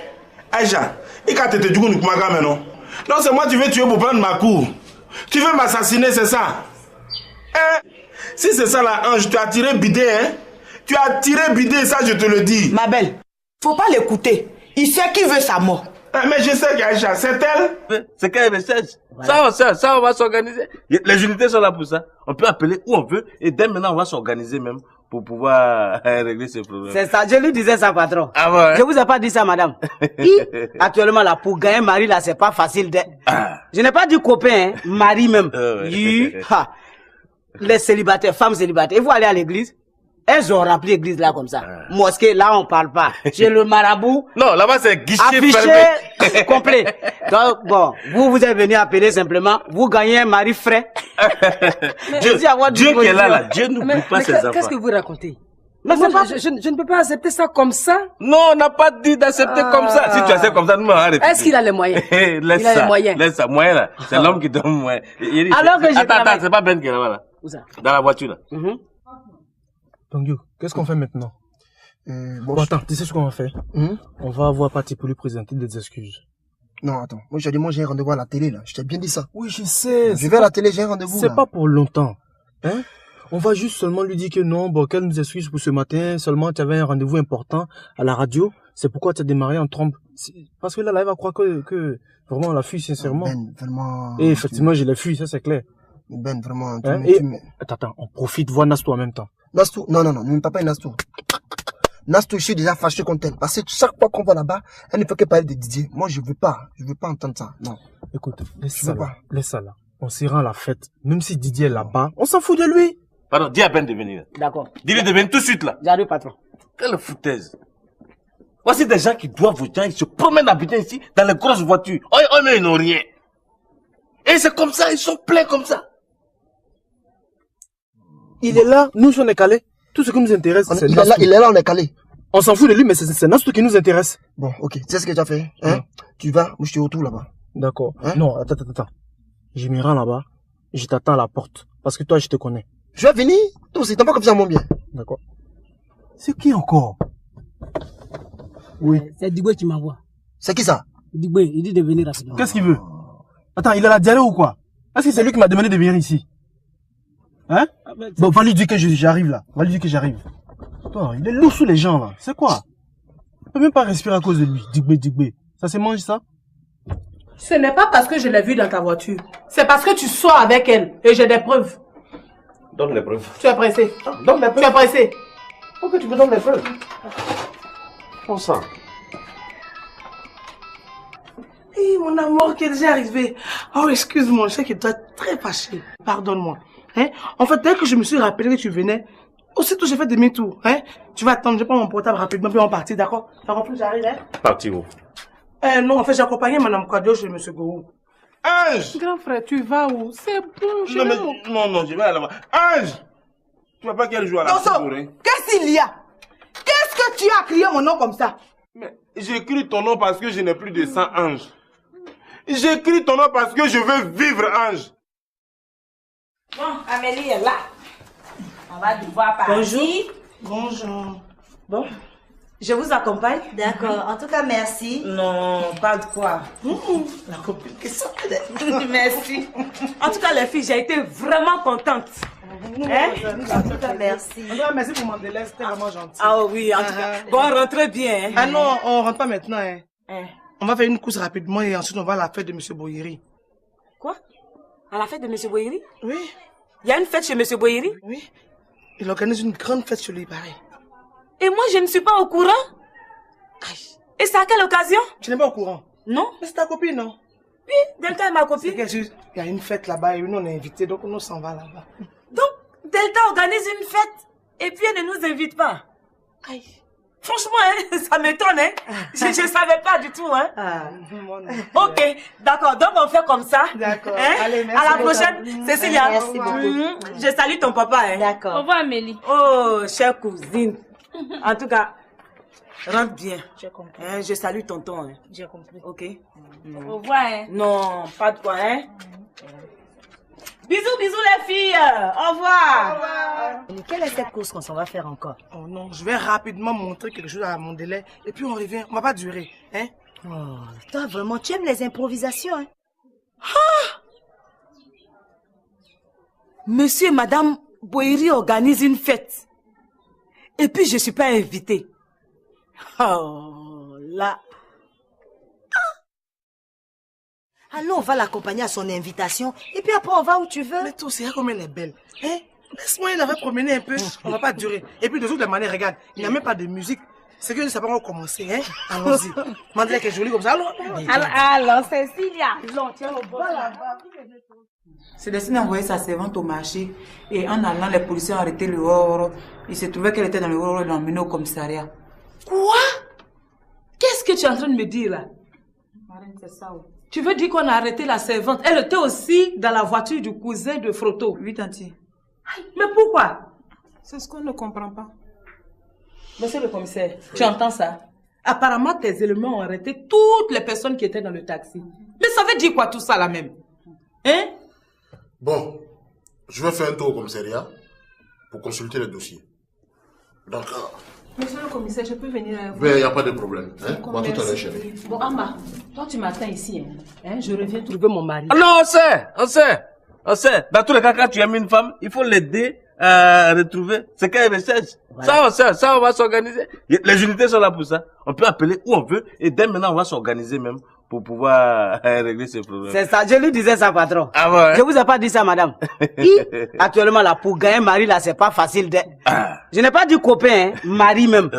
Aïcha, et quand tu es du coup, nous non? Non, c'est moi tu veux tuer pour prendre ma cour. Tu veux m'assassiner, c'est ça? Hein? Si c'est ça, là, Ange, tu as tiré bidé, hein? Tu as tiré bidé, ça, je te le dis. Ma belle, faut pas l'écouter. Il sait qui veut sa mort. Mais je sais qu'Aïcha, c'est elle. C'est qu'elle recherche. Voilà. Ça, on va s'organiser. Les unités sont là pour ça. On peut appeler où on veut. Et dès maintenant, on va s'organiser même pour pouvoir régler ces problèmes. C'est ça, je lui disais ça, patron. Ah bon, hein? Je vous ai pas dit ça, madame. Actuellement, là, pour gagner mari, là, c'est pas facile. Je n'ai pas dit copain, hein, mari même. Les célibataires, femmes célibataires, ils vont aller à l'église. Elles ont rempli l'église là comme ça. Mosquée, là, on parle pas. Chez le marabout. Non, là-bas, c'est guichet affiché complet. Donc, bon, vous êtes venu appeler simplement, vous gagnez un mari frais. Dieu qui est là, Dieu n'oublie pas ses enfants. Qu'est-ce que vous racontez? Mais je ne peux pas accepter ça comme ça. Non, on n'a pas dit d'accepter comme ça. Si tu acceptes comme ça, nous, on va arrêter. Est-ce qu'il a les moyens? Laisse il a les moyens. Laisse ça, moyen là. C'est l'homme qui donne moyen. Alors que attends, c'est pas Ben qui est là-bas là. Où ça? Dans la voiture là. Tanguy, qu'est-ce qu'on fait maintenant? Bon, attends, tu sais ce qu'on va faire? On va voir Paty pour lui présenter des excuses. Non, attends. Moi, j'ai dit, j'ai un rendez-vous à la télé, là. Je t'ai bien dit ça. Oui, je sais. Je vais à la télé, j'ai un rendez-vous. C'est pas pour longtemps. Hein? On va juste seulement lui dire que non, bon, qu'elle nous excuse pour ce matin. Seulement, tu avais un rendez-vous important à la radio. C'est pourquoi tu as démarré en trompe. Parce que là, elle va croire que vraiment, on l'a fui, sincèrement. Ben, vraiment. Et effectivement, je l'ai fui, ça, c'est clair. Ben, vraiment. Hein? Attends, on profite, voir Nastou en même temps. Nastou, non, ne pas Nastou. Nastou, je suis déjà fâché contre elle. Parce que chaque fois qu'on va là-bas, elle ne fait que parler de Didier. Moi, je veux pas entendre ça. Non. Écoute, laisse ça là. On s'ira à la fête. Même si Didier est là-bas, on s'en fout de lui. Pardon, dis à Ben de venir. D'accord. Dis-lui de venir tout de suite là. J'arrive, patron. Quelle foutaise. Voici des gens qui doivent aux gens, ils se promènent à butin ici, dans les grosses voitures. Oh, mais ils n'ont rien. Et c'est comme ça, ils sont pleins comme ça. Il est là, nous on est calés. Tout ce qui nous intéresse, c'est Nastou. Il est là, on est calés. On s'en fout de lui, mais c'est Nastou qui nous intéresse. Bon, ok. Tu sais ce que tu as fait, hein? Tu vas, moi je te retrouve là-bas. D'accord. Non, attends. Je me rends là-bas, je t'attends à la porte. Parce que toi, je te connais. Je vais venir. Toi aussi, t'as pas comme ça, mon bien. D'accord. C'est qui encore? Oui. C'est Digwe qui m'envoie. C'est qui ça? Digwe, il dit de venir rapidement. Qu'est-ce qu'il veut? Attends, il a la diarrhée ou quoi? Est-ce que c'est lui qui m'a demandé de venir ici? Hein? Bon, va lui dire que j'arrive là. Va lui dire que j'arrive. Toi, il est lourd sous les gens là. C'est quoi? Je peux même pas respirer à cause de lui. Digbé. Ça se mange ça? Ce n'est pas parce que je l'ai vu dans ta voiture. C'est parce que tu sors avec elle. Et j'ai des preuves. Donne les preuves. Tu es pressé. Donne les preuves. Tu es pressé. Pourquoi tu me donnes les preuves? On sent. Hé, mon amour, qui est déjà arrivé. Oh, excuse-moi, je sais que tu es très fâché. Pardonne-moi. Hein? En fait, dès que je me suis rappelé que tu venais, aussitôt j'ai fait demi-tour. Hein? Tu vas attendre, je prends mon portable rapidement, puis on partit, d'accord? T'as compris, j'arrive, hein? Parti où? Non, en fait, j'ai accompagné Madame Quadio chez M. Gourou. Ange! Grand frère, tu vas où? C'est bon, je vais où? Non, je vais aller là-bas. Ange! Tu vois pas qu'elle joue à la Tonso, qu'est-ce qu'il y a? Qu'est-ce que tu as crié mon nom comme ça? Mais j'écris ton nom parce que je n'ai plus de sang, Ange. J'écris ton nom parce que je veux vivre, Ange. Bon, Amélie est là. On va devoir partir. Bonjour. Bonjour. Bon, je vous accompagne. D'accord. En tout cas, merci. Non, pas de quoi. La copine, qu'est-ce que c'est? Merci. En tout cas, les filles, j'ai été vraiment contente. Hein? En tout cas, merci. Merci pour mon délai, c'était vraiment gentil. Ah oui, en tout cas. Bon, rentrez bien. Hein? Ah non, on rentre pas maintenant. Hein. On va faire une course rapidement et ensuite on va à la fête de M. Boyeri. Quoi? À la fête de M. Boyeri? Oui. Il y a une fête chez M. Boyeri? Oui. Il organise une grande fête chez lui, pareil. Et moi, je ne suis pas au courant? Et c'est à quelle occasion? Tu n'es pas au courant? Non. Mais c'est ta copine, non? Oui, Delta est ma copine. Il y a une fête là-bas et nous on est invités, donc on s'en va là-bas. Donc, Delta organise une fête et puis elle ne nous invite pas. Aïe. Franchement, hein, ça m'étonne, hein. Je ne savais pas du tout, hein. Ok, d'accord. Donc, on fait comme ça. D'accord. Hein? Allez, merci. À la prochaine, Cécilia. Merci beaucoup. Je salue ton papa, hein. D'accord. Au revoir, Amélie. Oh, chère cousine. En tout cas, rentre bien. J'ai compris. Hein, je salue tonton, hein. J'ai compris. Ok. Au revoir, hein. Non, pas de quoi, hein. Bisous, les filles. Au revoir. Quelle est cette course qu'on s'en va faire encore? Oh non, je vais rapidement montrer quelque chose à mon délai et puis on revient. On va pas durer, hein? Oh, toi vraiment, tu aimes les improvisations, hein? Monsieur et Madame Boyeri organisent une fête. Et puis je suis pas invitée. Oh là. Allons, on va l'accompagner à son invitation et puis après on va où tu veux. Mais toi, c'est comme elle est belle. Hein? Laisse-moi, il avait promener un peu. On va pas durer. Et puis de toutes les manières, regarde, il n'y a même pas de musique. C'est que je ne sais pas comment commencer, hein? Allons-y. Mandela qui est jolie comme ça. Alors, Cécilia. C'est destiné à envoyer sa servante au marché. Et en allant, les policiers ont arrêté le oro. Il se trouvait qu'elle était dans le oro et l'ont emmenée au commissariat. Quoi? Qu'est-ce que tu es en train de me dire là? Marine, c'est ça, oui. Tu veux dire qu'on a arrêté la servante? Elle était aussi dans la voiture du cousin de Frotto. Oui, tanti. Mais pourquoi? C'est ce qu'on ne comprend pas. Monsieur le commissaire, tu entends ça? Apparemment, tes éléments ont arrêté toutes les personnes qui étaient dans le taxi. Mais ça veut dire quoi tout ça là même? Hein? Bon, je vais faire un tour au commissariat pour consulter le dossier. D'accord. Monsieur le commissaire, je peux venir à vous? Mais il n'y a pas de problème. Hein? On va tout à l'heure, chérie. Bon, Amba, toi tu m'attends ici. Hein? Je reviens trouver mon mari. Ah non, on sait. Dans tous les cas, quand tu aimes une femme, il faut l'aider à retrouver ce qu'elle recherche. Voilà. Ça, on va s'organiser. Les unités sont là pour ça. On peut appeler où on veut et dès maintenant, on va s'organiser même pour pouvoir régler ces problèmes. C'est ça, je lui disais ça, patron. Ah bon, hein? Je vous ai pas dit ça, madame. Actuellement, là, pour gagner un mari, là, c'est pas facile de... Je n'ai pas dit copain, hein, mari même.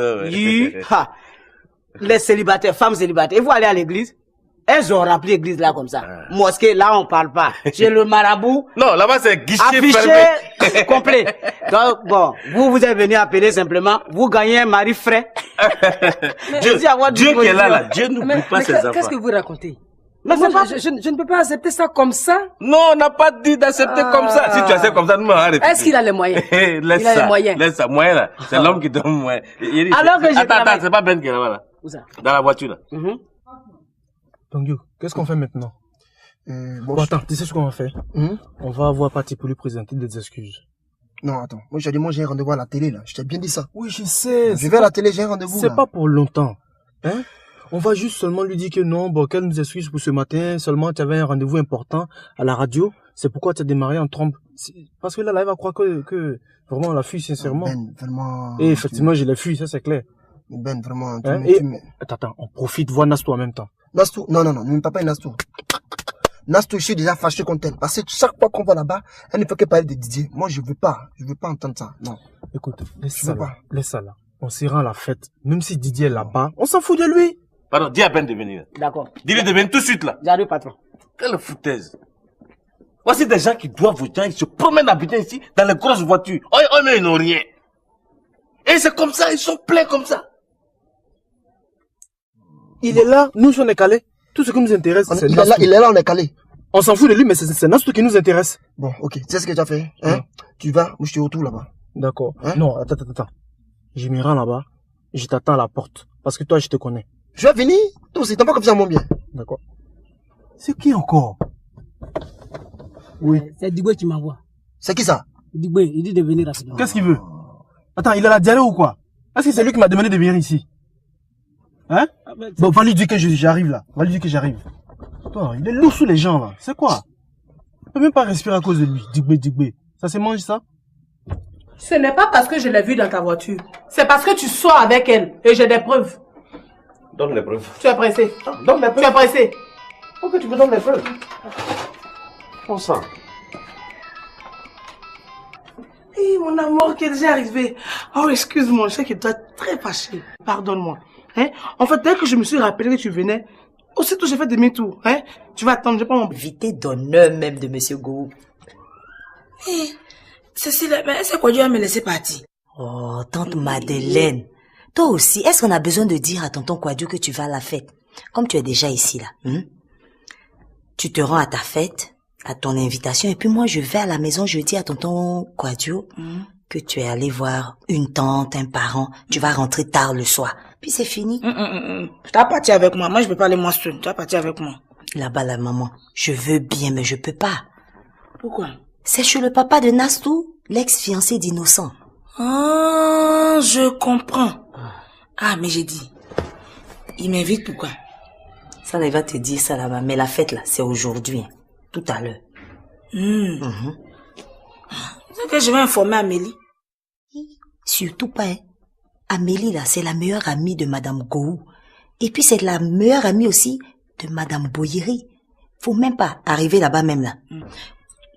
Les célibataires, femmes célibataires, ils vont aller à l'église. Elles ont rempli l'église là comme ça. Mosquée, là, on parle pas. Chez le marabout. Non, là-bas, c'est guichet affiché complet. Donc, bon, vous êtes venu appeler simplement, vous gagnez un mari frais. Dieu qui est là, Dieu n'oublie pas ses enfants. Qu'est-ce que vous racontez? Mais moi, je ne peux pas accepter ça comme ça. Non, on n'a pas dit d'accepter comme ça. Si tu acceptes comme ça, nous, on va arrêter. Est-ce qu'il a les moyens? Laisse ça, moyen là. C'est l'homme qui donne moyen. Alors que attends, c'est pas Ben qui est là-bas là. Où ça? Dans la voiture là. Tanguy, qu'est-ce qu'on fait maintenant? Bon, attends, tu sais ce qu'on va faire? On va voir Paty pour lui présenter des excuses. Non, attends. Moi, j'ai dit, j'ai un rendez-vous à la télé, là. Je t'ai bien dit ça. Oui, je sais. Je vais à la télé, j'ai un rendez-vous. C'est pas pour longtemps. Hein? On va juste seulement lui dire que non, bon, qu'elle nous excuse pour ce matin. Seulement, tu avais un rendez-vous important à la radio. C'est pourquoi tu as démarré en trompe. Parce que là, elle va croire que vraiment on l'a fui sincèrement. Ben, vraiment. Et effectivement, je l'ai fui, ça c'est clair. Ben, vraiment. Hein? Attends, on profite, voir Nastou en même temps. Nastou, non, ne pas Nastou. Nastou, je suis déjà fâché contre elle. Parce que chaque fois qu'on va là-bas, elle ne fait que parler de Didier. Moi, je veux pas entendre ça. Non. Écoute, laisse ça là. On s'ira à la fête. Même si Didier est là-bas, on s'en fout de lui. Pardon, dis à Ben de venir. D'accord. Dis-lui de venir tout de suite là. J'arrive, patron. Quelle foutaise. Voici des gens qui doivent vous dire, ils se promènent habiter ici dans les grosses voitures. Oh, mais ils n'ont rien. Et c'est comme ça, ils sont pleins comme ça. Il est là, nous on est calés. Tout ce qui nous intéresse, c'est Nastou. Il est là, on est calés. On s'en fout de lui, mais c'est Nastou qui nous intéresse. Bon, ok. Tu sais ce que tu as fait, hein? Tu vas, moi je te retrouve là-bas. D'accord. Non, attends. Je me rends là-bas. Je t'attends à la porte. Parce que toi, je te connais. Je vais venir. Toi aussi, t'as pas confiance en mon bien. D'accord. C'est qui encore? Oui. C'est Digwe qui m'envoie. C'est qui ça? Digwe, il dit de venir rapidement. Qu'est-ce qu'il veut? Attends, il a la diarrhée ou quoi? Est-ce que c'est lui qui m'a demandé de venir ici? Hein? Bon, va lui dire que j'arrive là. Va lui dire que j'arrive. Toi, il est lourd sous les gens là. C'est quoi? Je peux même pas respirer à cause de lui. Digbe. Ça se mange ça? Ce n'est pas parce que je l'ai vu dans ta voiture. C'est parce que tu sors avec elle. Et j'ai des preuves. Donne les preuves. Tu es pressé. Donne les preuves. Tu es pressé. Pourquoi tu me donnes les preuves? On sent. Hé, mon amour, qu'est-ce qui est arrivé? Oh, excuse-moi, je sais que tu es très fâché. Pardonne-moi. Hein? En fait, dès que je me suis rappelé que tu venais, aussitôt j'ai fait demi-tour. Hein? Tu vas attendre, je prends mon... Invité d'honneur même de Monsieur Gou. Hé, Cécile, mais c'est quoi Dieu va me laisser partir? Oh, tante Madeleine. Toi aussi, est-ce qu'on a besoin de dire à tonton Kouadio que tu vas à la fête? Comme tu es déjà ici, là. Tu te rends à ta fête, à ton invitation, et puis moi, je vais à la maison, je dis à tonton Kouadio que tu es allé voir une tante, un parent, tu vas rentrer tard le soir. Puis c'est fini. Tu vas partir avec moi. Moi, je peux pas aller moi seul. Tu vas partir avec moi. Là-bas, la maman, je veux bien, mais je peux pas. Pourquoi? C'est chez le papa de Nastou, l'ex-fiancé d'Innocent. Ah, je comprends. Ah, mais j'ai dit. Il m'invite pourquoi? Ça, il va te dire ça là-bas. Mais la fête, là, c'est aujourd'hui. Tout à l'heure. C'est que je vais informer Amélie. Surtout pas, hein. Amélie, là, c'est la meilleure amie de Madame Gou. Et puis, c'est la meilleure amie aussi de Madame Boyeri. Faut même pas arriver là-bas même, là.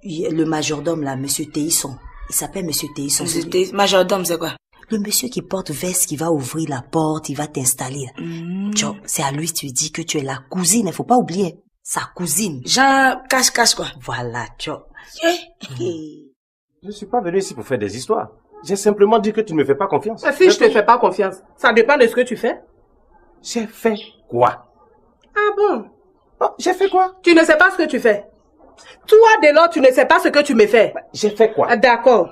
Le majordome, là, Monsieur Théisson. Il s'appelle Monsieur Théisson. Majordome, c'est quoi? Le monsieur qui porte veste, qui va ouvrir la porte, il va t'installer. C'est à lui que tu dis que tu es la cousine, il faut pas oublier. Sa cousine. Genre, cache-cache, quoi. Voilà, Tcho. Je ne suis pas venu ici pour faire des histoires. J'ai simplement dit que tu ne me fais pas confiance. Si je te fais pas confiance, ça dépend de ce que tu fais. J'ai fait quoi? Ah bon? Oh, j'ai fait quoi? Tu ne sais pas ce que tu fais. Toi, dès lors, tu ne sais pas ce que tu me fais. J'ai fait quoi? Ah, d'accord.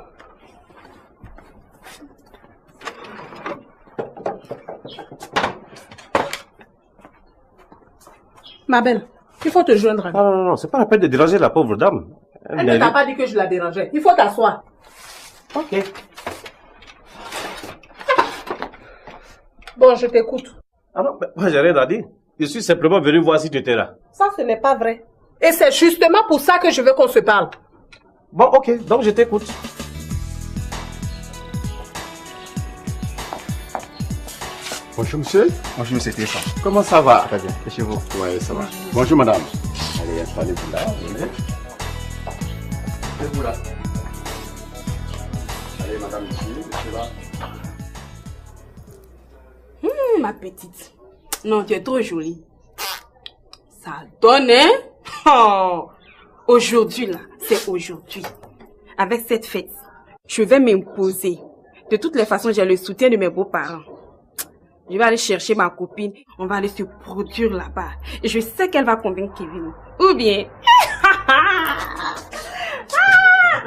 Ma belle, il faut te joindre. Non, c'est pas la peine de déranger la pauvre dame. Elle ne t'a pas dit que je la dérangeais. Il faut t'asseoir. Ok. Bon, je t'écoute. Ah non, moi j'ai rien à dire. Je suis simplement venu voir si tu étais là. Ça, ce n'est pas vrai. Et c'est justement pour ça que je veux qu'on se parle. Bon, ok, donc je t'écoute. Bonjour monsieur. Bonjour monsieur Stéphane. Comment ça va? Très bien. Et chez vous? Oui, ça va. Bonjour madame. Allez, installez-vous là. Venez. Là. Allez madame ici, monsieur là. Ma petite. Non, tu es trop jolie. Ça donne, hein? Oh. Aujourd'hui, là, c'est aujourd'hui. Avec cette fête, je vais m'imposer. De toutes les façons, j'ai le soutien de mes beaux-parents. Je vais aller chercher ma copine. On va aller se produire là-bas. Et je sais qu'elle va convaincre Kevin. Ou bien...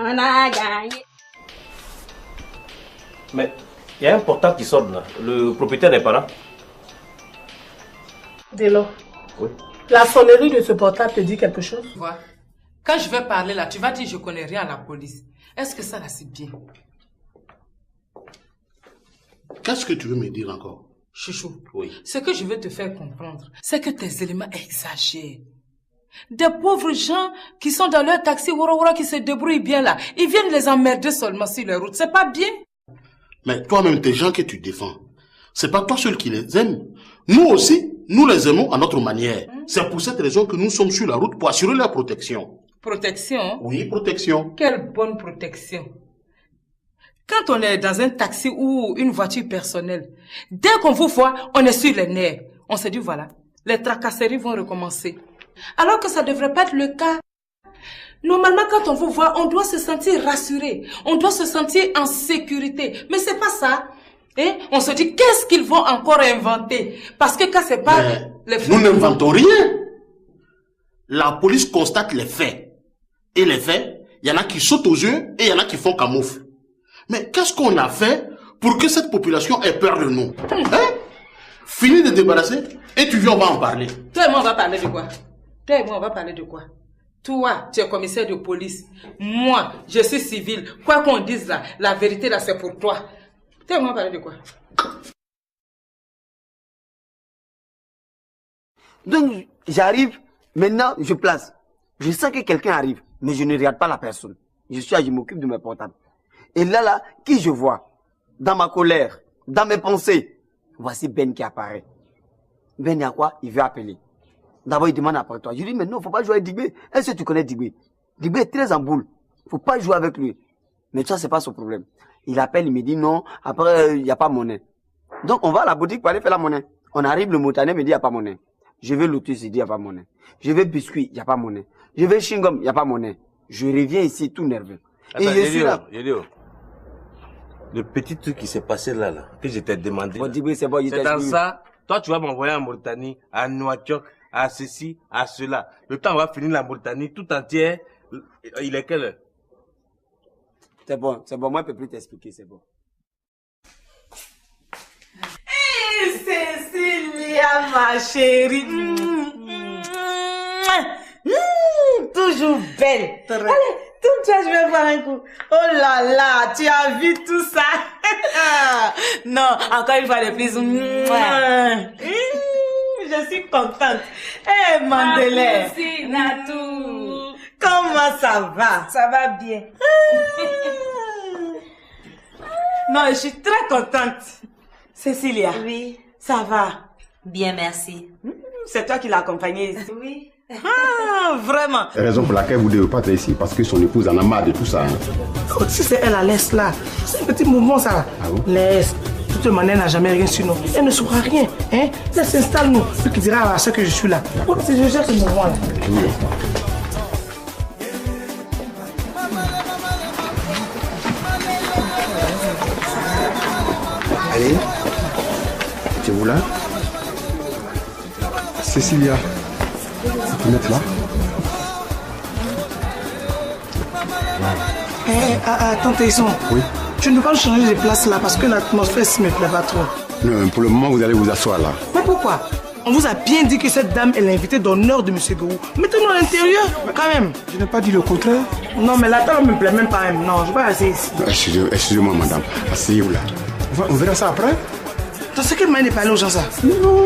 on a gagné. Mais il y a un portable qui sonne là. Le propriétaire n'est pas là. Délo. Oui. La sonnerie de ce portable te dit quelque chose? Vois. Quand je vais parler là, tu vas dire je connais rien à la police. Est-ce que ça là c'est bien? Qu'est-ce que tu veux me dire encore? Chouchou, oui. Ce que je veux te faire comprendre, c'est que tes éléments exagèrent. Des pauvres gens qui sont dans leur taxi, qui se débrouillent bien là. Ils viennent les emmerder seulement sur les routes. C'est pas bien. Mais toi-même, tes gens que tu défends, c'est pas toi seul qui les aime. Nous aussi, nous les aimons à notre manière. C'est pour cette raison que nous sommes sur la route pour assurer leur protection. Protection? Oui, protection. Quelle bonne protection. Quand on est dans un taxi ou une voiture personnelle, dès qu'on vous voit, on est sur les nerfs. On se dit voilà, les tracasseries vont recommencer. Alors que ça ne devrait pas être le cas. Normalement, quand on vous voit, on doit se sentir rassuré. On doit se sentir en sécurité. Mais c'est pas ça. Hein? On se dit, qu'est-ce qu'ils vont encore inventer? Parce que quand c'est pas... Nous n'inventons rien. La police constate les faits. Et les faits, il y en a qui sautent aux yeux et il y en a qui font camoufle. Mais qu'est-ce qu'on a fait pour que cette population ait peur de nous? Hein? Fini de débarrasser et tu viens, on va en parler. Toi et moi, on va parler de quoi? Toi et moi, on va parler de quoi? Toi, tu es commissaire de police. Moi, je suis civil. Quoi qu'on dise là, la vérité là, c'est pour toi. Toi et moi, on va parler de quoi? Donc, j'arrive, maintenant, je place. Je sens que quelqu'un arrive, mais je ne regarde pas la personne. Je m'occupe de mes portables. Et là, qui je vois? Dans ma colère, dans mes pensées, voici Ben qui apparaît. Ben, il y a quoi? Il veut appeler. D'abord, il demande après toi. Je dis, mais non, faut pas jouer avec Digbe. Est-ce que tu connais Digbe? Digbe est très en boule. Faut pas jouer avec lui. Mais ça, c'est pas son problème. Il appelle, il me dit non, après, il n'y a pas monnaie. Donc, on va à la boutique pour aller faire la monnaie. On arrive, le motané me dit, il n'y a pas monnaie. Je vais lotus, il dit, il n'y a pas monnaie. Je vais biscuit, il n'y a pas monnaie. Je vais chewing-gum, il n'y a pas monnaie. Je reviens ici tout nerveux. Attends, et je suis là. Le petit truc qui s'est passé là, que je t'ai demandé. Bon, Digbe, c'est bon, c'est dans ça. Toi, tu vas m'envoyer en Mauritanie, à Nouakchott, à ceci, à cela. Le temps, on va finir la Mauritanie tout entière. Il est quelle heure? C'est bon, moi, je ne peux plus t'expliquer, c'est bon. Hey, Cécilia, ma chérie. Toujours belle. Allez, toi, je vais voir un coup. Oh là là, tu as vu tout ça? Non, encore une fois de plus. Je suis contente. Eh, Mandelaire. Merci, Natou. Comment ça va? Ça va bien. Non, je suis très contente. Cécilia. Oui. Ça va? Bien, merci. C'est toi qui l'as accompagnée ici? Oui. Ah, vraiment. Raison pour laquelle vous ne devez pas être ici, parce que son épouse en a marre de tout ça. Hein. Oh, si c'est elle, laisse là. C'est un petit mouvement, ça. Ah bon? Laisse. De toute manière, elle n'a jamais rien sur nous. Elle ne saura rien. Hein? Elle s'installe, nous. Puis qui dira à ceux que je suis là. Oh, si je gère ce mouvement-là. Oui. Allez, tu es où là? Cécilia, tu peux mettre là? Attends, Taïson. Oui. Tu ne peux pas changer de place là parce que l'atmosphère ne me plaît pas trop. Non, pour le moment, vous allez vous asseoir là. Mais pourquoi? On vous a bien dit que cette dame est l'invitée d'honneur de M. Gourou. Mettez-nous à l'intérieur, quand même. Je n'ai pas dit le contraire. Non, mais la table ne me plaît même pas même. Non, je ne vais pas rester ici. Excusez-moi, madame. Asseyez-vous là. On verra ça après. Dans ce qu'elle m'a parlé aux gens, ça? Non,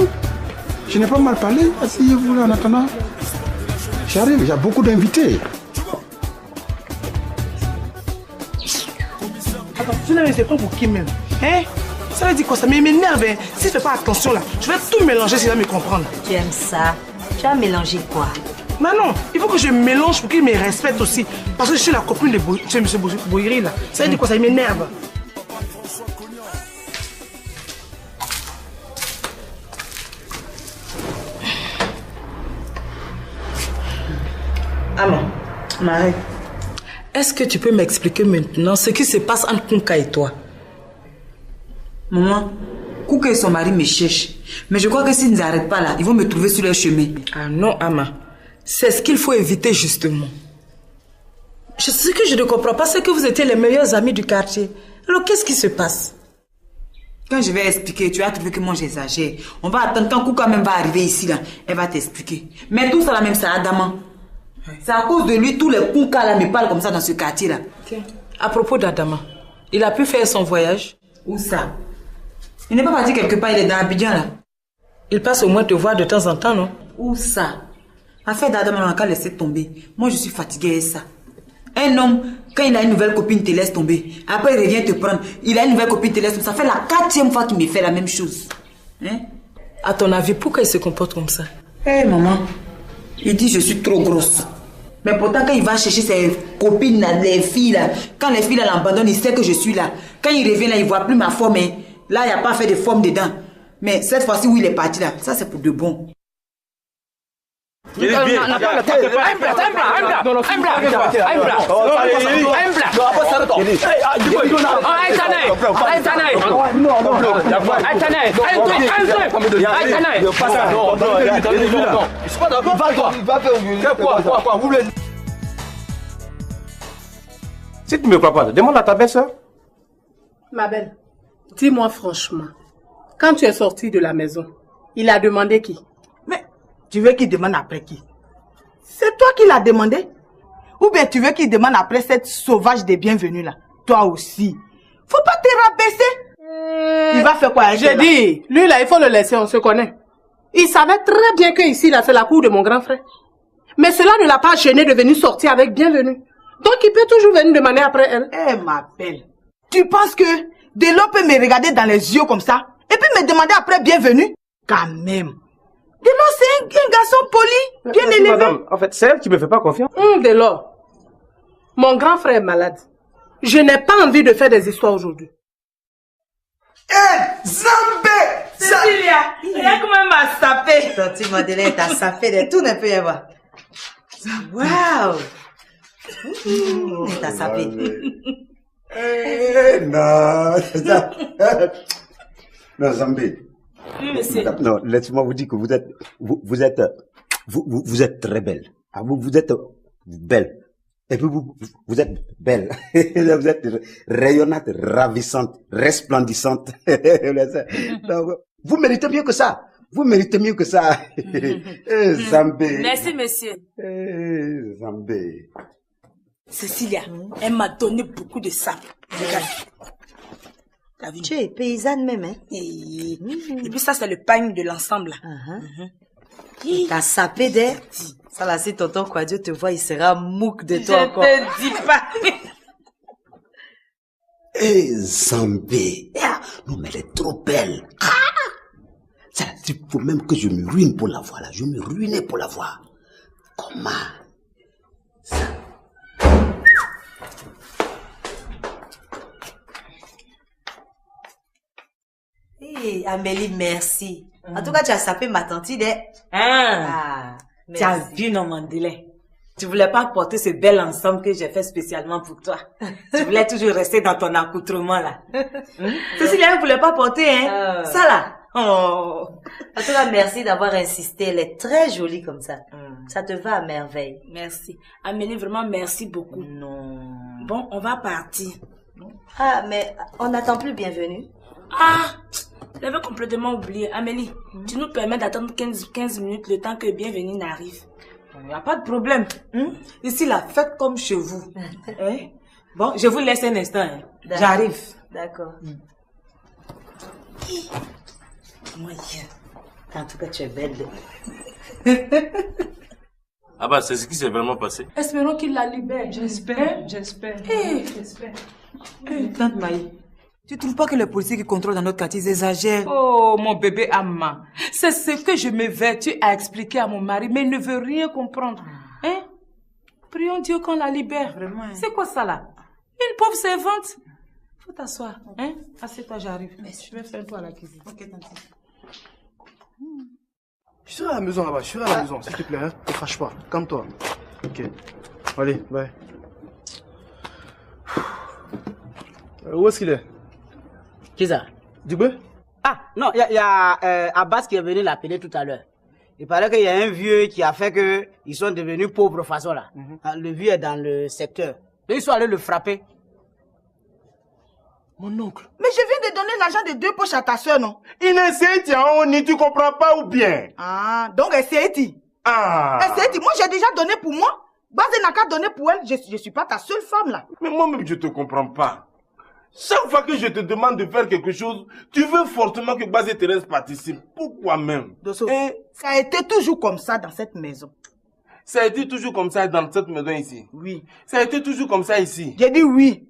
je n'ai pas mal parlé. Asseyez-vous là en attendant. J'arrive, il y a beaucoup d'invités. Attends, tu n'as pas pour qui même? Hein? Ça veut dire quoi ça? Mais il m'énerve, hein? Si je fais pas attention là, je vais tout mélanger s'il va me comprendre. Tu aimes ça? Tu as mélangé quoi? Non, non, il faut que je mélange pour qu'il me respecte aussi. Parce que je suis la copine de M. Bouiri là. Ça veut dire quoi ça? Il m'énerve. Allons, Marie. Est-ce que tu peux m'expliquer maintenant ce qui se passe entre Kouka et toi? Maman, Kouka et son mari me cherchent. Mais je crois que s'ils ne s'arrêtent pas là, ils vont me trouver sur leur chemin. Ah non, Ama. C'est ce qu'il faut éviter justement. Ce que je ne comprends pas, c'est que vous étiez les meilleurs amis du quartier. Alors qu'est-ce qui se passe? Quand je vais expliquer, tu vas trouver que moi j'exagère. On va attendre quand Kouka même va arriver ici là. Elle va t'expliquer. Mais tout ça là même, c'est Adama. C'est à cause de lui, tous les Kouka là me parlent comme ça dans ce quartier là. Okay. À propos d'Adama, il a pu faire son voyage? Où ça? Il n'est pas parti quelque part, il est dans Abidjan là. Il passe au moins te voir de temps en temps, non? Où ça? Affaire d'Adam, on a qu'à laisser tomber. Moi, je suis fatiguée de ça. Un homme, quand il a une nouvelle copine, te laisse tomber. Après, il revient te prendre. Il a une nouvelle copine, te laisse tomber. Ça fait la 4e fois qu'il me fait la même chose. Hein? À ton avis, pourquoi il se comporte comme ça? Eh, maman, il dit je suis trop grosse. Mais pourtant, quand il va chercher ses copines, là, les filles, là, quand les filles l'abandonnent, il sait que je suis là. Quand il revient, là, il ne voit plus ma forme. Hein. Là, il n'y a pas fait de forme dedans. Mais cette fois-ci où il est parti, là, ça, c'est pour de bon. Si tu ne me crois pas, demande à ta belle-sœur. Ma belle, dis-moi franchement, quand tu es sortie de la maison, il a demandé qui? Tu veux qu'il demande après qui? C'est toi qui l'as demandé? Ou bien tu veux qu'il demande après cette sauvage des bienvenus là? Toi aussi. Faut pas te rabaisser. Il va faire quoi? J'ai dit, lui là, il faut le laisser, on se connaît. Il savait très bien que ici là, c'est la cour de mon grand frère. Mais cela ne l'a pas gêné de venir sortir avec bienvenue. Donc il peut toujours venir demander après elle. Eh ma belle, tu penses que Delo peut me regarder dans les yeux comme ça et puis me demander après bienvenue? Quand même. Delo, c'est un garçon poli, bien élevé. Madame, en fait, c'est elle qui me fait pas confiance. Delo, mon grand frère est malade. Je n'ai pas envie de faire des histoires aujourd'hui. Zambé! Cécilia, regarde comment elle m'a sapé. Tante Madeleine t'a sapé de tout, ne peut y avoir. Waouh! Elle t'a sapé. Non, c'est ça. Non, Zambé. Oui, monsieur. Non, laissez-moi vous dire que vous êtes très belle. Ah, vous êtes belle. Et puis vous êtes belle. Vous êtes rayonnante, ravissante, resplendissante. Donc, vous méritez mieux que ça. Vous méritez mieux que ça. Zambé. Merci, monsieur. Zambé. Cécilia, elle m'a donné beaucoup de sang. Regarde. Tu es paysanne même, hein? Et puis ça, c'est le pagne de l'ensemble. T'as sapé d'air. Ça là, si tonton Quadio te voit, il sera mouk de toi encore. Je te dis pas. Zambé. Non, mais elle est trop belle. Il faut même que je me ruine pour la voir là. Je me ruinais pour la voir. Comment? Amélie, merci. En tout cas, tu as sapé ma tante. Tu as vu, non, Mandela? Tu voulais pas porter ce bel ensemble que j'ai fait spécialement pour toi. Tu voulais toujours rester dans ton accoutrement, là. Cécilia ne voulait pas porter, hein? Ça, là. Oh. En tout cas, merci d'avoir insisté. Elle est très jolie comme ça. Ça te va à merveille. Merci. Amélie, vraiment, merci beaucoup. Non. Bon, on va partir. Ah, mais on n'attend plus bienvenue. Ah, j'avais complètement oublié. Amélie, tu nous permets d'attendre 15 minutes le temps que bienvenue n'arrive. Il n'y a pas de problème. Ici, la fête comme chez vous. Bon, je vous laisse un instant. J'arrive. D'accord. En tout cas, tu es belle. Ah bah, c'est ce qui s'est vraiment passé. Espérons qu'il la libère. J'espère. Tante Maï, tu trouves pas que les policiers qui contrôlent dans notre quartier exagèrent? Oh, mon bébé Amma. C'est ce que je m'évertue à expliquer à mon mari, mais il ne veut rien comprendre. Hein? Prions Dieu qu'on la libère. Vraiment, hein? C'est quoi ça là? Une pauvre servante. Faut t'asseoir. Hein? Assieds-toi, j'arrive. Je vais faire un tour à la cuisine. Ok, tante. Je serai à la maison là-bas, je serai à la maison, s'il te plaît, hein. Ne crache pas, calme-toi. Ok. Allez, bye. Où est-ce qu'il est? Qui ça? Dubé? Ah, non, il y a Abbas qui est venu l'appeler tout à l'heure. Il paraît qu'il y a un vieux qui a fait que ils sont devenus pauvres façon là. Le vieux est dans le secteur. Et ils sont allés le frapper. Mon oncle. Mais je viens de donner l'argent de 2 poches à ta soeur, non? Il essaie, tiens, tu comprends pas ou bien? Ah, donc elle s'est dit. Ah. Elle s'est dit, moi j'ai déjà donné pour moi. Bazé n'a qu'à donner pour elle. Je suis pas ta seule femme là. Mais moi-même, je te comprends pas. Chaque fois que je te demande de faire quelque chose, tu veux fortement que Bazé Thérèse participe. Pourquoi même? Ça a été toujours comme ça dans cette maison. Ça a été toujours comme ça dans cette maison ici. Oui. Ça a été toujours comme ça ici. J'ai dit oui.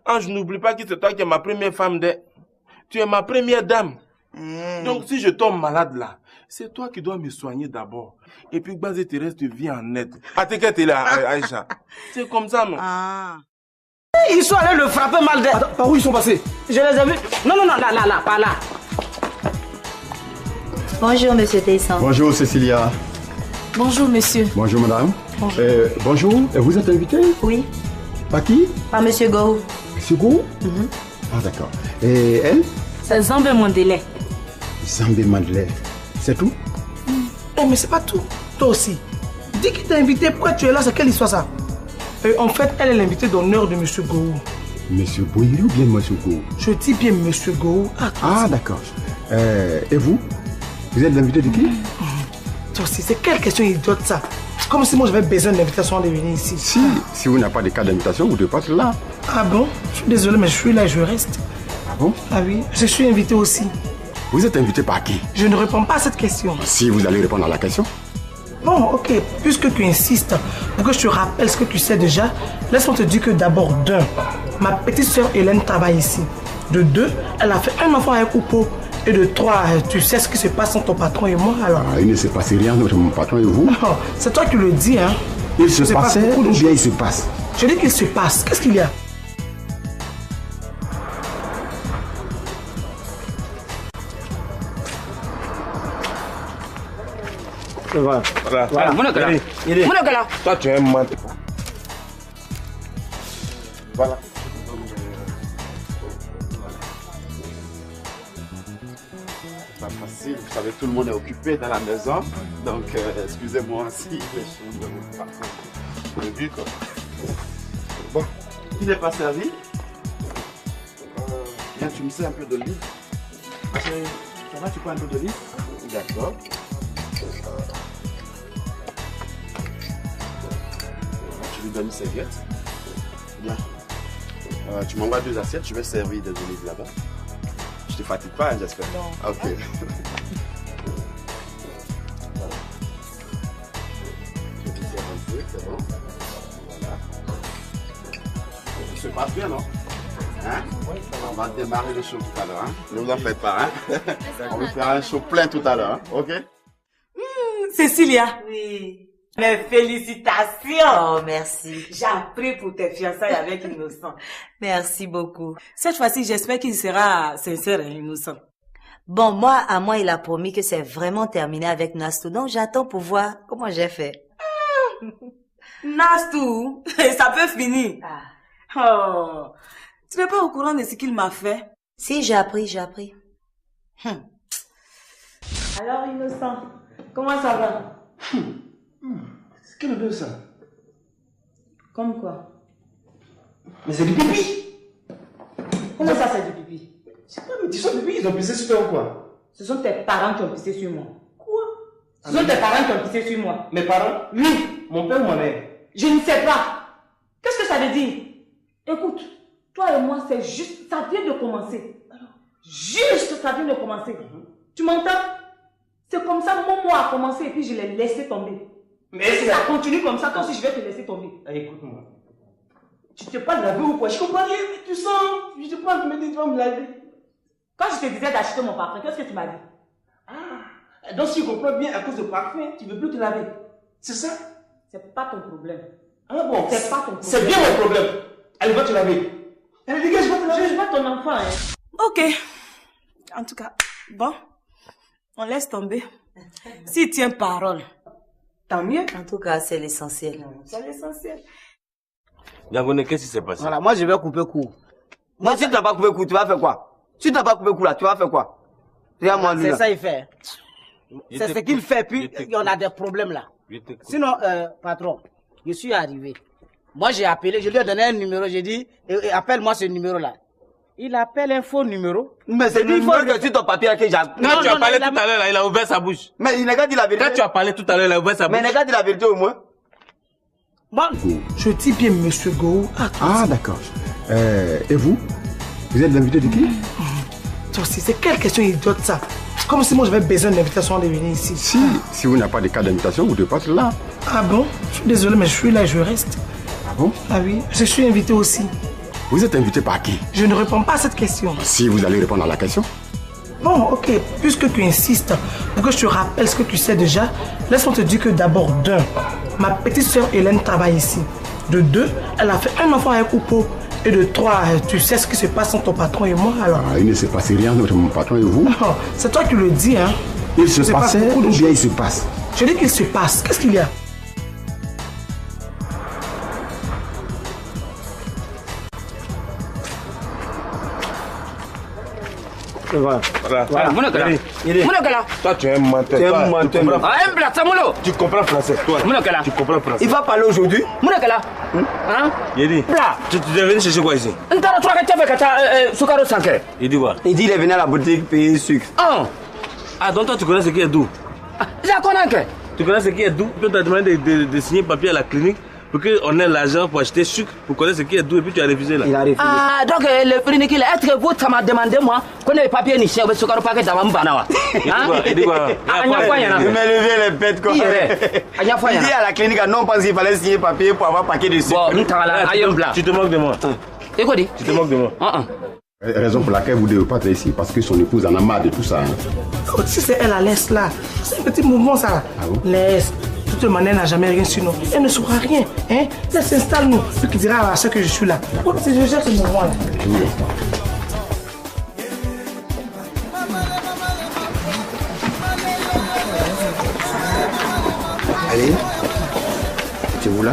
Ange, n'oublie pas que c'est toi qui es ma première femme. Tu es ma première dame. Donc si je tombe malade là, c'est toi qui dois me soigner d'abord. Et puis Bazé Thérèse te vient en aide. Ah, t'es là, Aïcha. C'est comme ça, non? Ils sont allés le frapper mal d'air. Par où ils sont passés? Je les ai vus. Non, là, pas là. Bonjour, monsieur Tessan. Bonjour, Cécilia. Bonjour, monsieur. Bonjour, madame. Bonjour. Bonjour, vous êtes invité? Oui. Par qui? Par monsieur Go. Monsieur Go? Ah, d'accord. Et elle? C'est Zambé Mandele. Zambé Mandele. C'est tout? Oh, mais c'est pas tout. Toi aussi. Dis qu'il t'a invité, pourquoi tu es là? C'est quelle histoire ça? En fait, elle est l'invitée d'honneur de monsieur Go. Monsieur Boiri ou bien monsieur Go? Je dis bien monsieur Go. Ah, d'accord. Et vous? Vous êtes l'invité de qui? Toi aussi, c'est quelle question idiote ça? Comme si moi j'avais besoin d'invitation de venir ici. Si vous n'avez pas de cas d'invitation, vous devez pas être là. Ah bon? Je suis désolé, mais je suis là et je reste. Ah bon? Ah oui, je suis invité aussi. Vous êtes invité par qui? Je ne réponds pas à cette question. Si vous allez répondre à la question. Bon, ok, puisque tu insistes, pour que je te rappelle ce que tu sais déjà, laisse-moi te dire que d'abord, d'un, ma petite soeur Hélène travaille ici. De deux, elle a fait un enfant avec Oupo. Et de trois, tu sais ce qui se passe entre ton patron et moi alors? Il ne se passe rien entre mon patron et vous. Oh, c'est toi qui le dis, hein? Il se passait ou bien il se passe? Je dis qu'il se passe. Qu'est-ce qu'il y a? Voilà. Toi, tu es un menteur. Voilà. Pas facile, vous savez, tout le monde est occupé dans la maison. Donc, excusez-moi si les choses ne vont pas comme prévu, quoi. Bon, il n'est pas servi. Viens, tu me sers un peu d'olive. Ça va, tu prends un peu d'olive? D'accord. Tu lui donnes une serviette. Bien. Tu m'envoies 2 assiettes, je vais servir des olives là-bas. Je te fatigue pas, hein, j'espère. Non. Ok. Je vais faire un peu, c'est bon. Voilà. Ça se passe bien, non? Hein? On va démarrer le show tout à l'heure. Hein? Ne vous en faites pas. Hein? On va faire un show plein tout à l'heure. Hein? Ok? Cécilia. Oui. Mes félicitations. Oh, merci. J'ai appris pour tes fiançailles avec Innocent. Merci beaucoup. Cette fois-ci, j'espère qu'il sera sincère et innocent. Bon, moi, à moi, il a promis que c'est vraiment terminé avec Nastou. Donc, j'attends pour voir comment j'ai fait. Nastou, ça peut finir. Oh, tu n'es pas au courant de ce qu'il m'a fait? Si, j'ai appris. Alors, Innocent, comment ça va? C'est quel odeur ça? Comme quoi? Mais c'est du pipi! Comment ça, c'est du pipi? C'est pas mes tissus de pipi, ils ont pissé sur toi ou quoi? Ce sont tes parents qui ont pissé sur moi. Quoi? Ce sont tes parents qui ont pissé sur moi. Mes parents? Oui. Mon père ou ma mère? Je ne sais pas. Qu'est-ce que ça veut dire? Écoute, toi et moi, c'est juste, ça vient de commencer. Juste, ça vient de commencer. Tu m'entends? C'est comme ça, mon mot a commencé et puis je l'ai laissé tomber. Mais si ça continue comme ça, toi aussi je vais te laisser tomber. Écoute-moi. Tu te pas laver ou quoi? Je comprends rien, mais tu sens. Je te prends, tu me dis, tu vas me laver. Quand je te disais d'acheter mon parfum, qu'est-ce que tu m'as dit? Ah, donc si je comprends bien, à cause de parfum, tu veux plus te laver. C'est ça? C'est pas ton problème. Ah bon? C'est pas ton problème. C'est bien mon problème. Elle va te laver. Elle dit que je vais te laver. Je suis pas ton enfant, hein. Ok. En tout cas, bon. On laisse tomber. S'il tient parole, tant mieux. En tout cas, c'est l'essentiel. C'est l'essentiel. Diagoné, qu'est-ce qui s'est passé? Voilà, moi je vais couper court. Moi, si tu n'as pas coupé court, tu vas faire quoi? Si tu n'as pas coupé court là, tu vas faire quoi? Regarde-moi lui. C'est ça, il fait. C'est ce qu'il fait, puis on a des problèmes là. Sinon, patron, je suis arrivé. Moi, j'ai appelé, je lui ai donné un numéro, j'ai dit, appelle-moi ce numéro-là. Il appelle un faux numéro. Mais c'est le numéro que sur ton papier que j'ai. Quand tu as parlé tout à l'heure, il a ouvert sa bouche. Mais il n'a qu'à dire la vérité. Quand tu as parlé tout à l'heure, il a ouvert sa bouche. Mais il n'a qu'à dire la vérité au moins. Bon, je dis bien monsieur Go. Ah, d'accord. Et vous? Vous êtes l'invité de qui? Toi aussi, c'est quelle question idiote ça? Comme si moi j'avais besoin d'invitation de venir ici. Si vous n'avez pas de cas d'invitation, vous devez pas être là. Ah bon? Je suis désolé, mais je suis là et je reste. Ah bon? Ah oui, je suis invité aussi. Vous êtes invité par qui? Je ne réponds pas à cette question. Si vous allez répondre à la question. Bon, ok, puisque tu insistes, pour que je te rappelle ce que tu sais déjà, laisse-moi te dire que d'abord, d'un, ma petite soeur Hélène travaille ici. De deux, elle a fait un enfant avec Oupo. Et de trois, tu sais ce qui se passe entre ton patron et moi alors? Il ne se passe rien entre mon patron et vous. Oh, c'est toi qui le dis, hein? Il se passe ou bien il se passe? Je dis qu'il se passe. Qu'est-ce qu'il y a? Voilà. Toi, tu es un menteur. Tu es un menteur. Tu comprends français. Toi, tu comprends français. Il va parler aujourd'hui. Yedi, tu es venu chercher quoi ici? Il dit quoi? Il dit qu'il est venu à la boutique payer sucre. Ah, donc toi tu connais ce qui est doux? Tu connais ce qui est doux? Toi tu as demandé de signer papier à la clinique pour qu'on ait l'argent pour acheter sucre, pour connaître ce qui est doux et puis tu as refusé là. Il a refusé. Ah, donc le clinique, est-ce que vous m'avez demandé moi qu'on ait les papiers ni chien, parce que le paquet d'avant Banawa? Il dit quoi? Il m'a levé les bêtes quoi. Il dit à la clinique, non pas qu'il fallait signer papier pour avoir paquet de sucre. Tu te moques de moi. Tu te moques de moi. Raison pour laquelle vous ne devez pas être ici, parce que son épouse en a marre de tout ça. Oh, si c'est elle, laisse là. C'est un petit mouvement ça. Ah bon? Laisse. De toute manière, elle n'a jamais rien sur nous. Elle ne saura rien. Hein? Elle s'installe nous. Puis qui dira à ceux que je suis là. Oh, je gère ce mouvement là. Allez, tu es où là?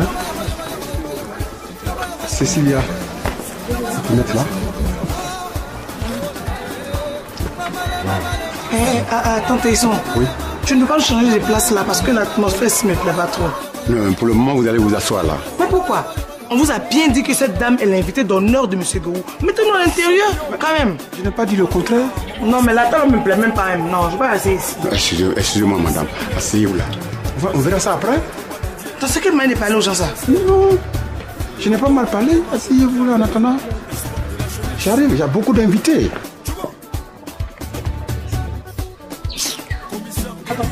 Cécilia, tu peux mettre là? Attends, Taïson. Oui. Tu ne peux pas changer de place là parce que l'atmosphère ne me plaît pas trop. Non, pour le moment, vous allez vous asseoir là. Mais pourquoi? On vous a bien dit que cette dame est l'invitée d'honneur de M. Gourou. Mettez-nous à l'intérieur, quand même. Je n'ai pas dit le contraire. Non, mais la table ne me plaît même pas même. Non, je ne vais pas rester ici. Excusez-moi, madame. Asseyez-vous là. On verra ça après. Dans ce quelle manière de parler aux gens ça? Non, je n'ai pas mal parlé. Asseyez-vous là en attendant. J'arrive, il y a beaucoup d'invités.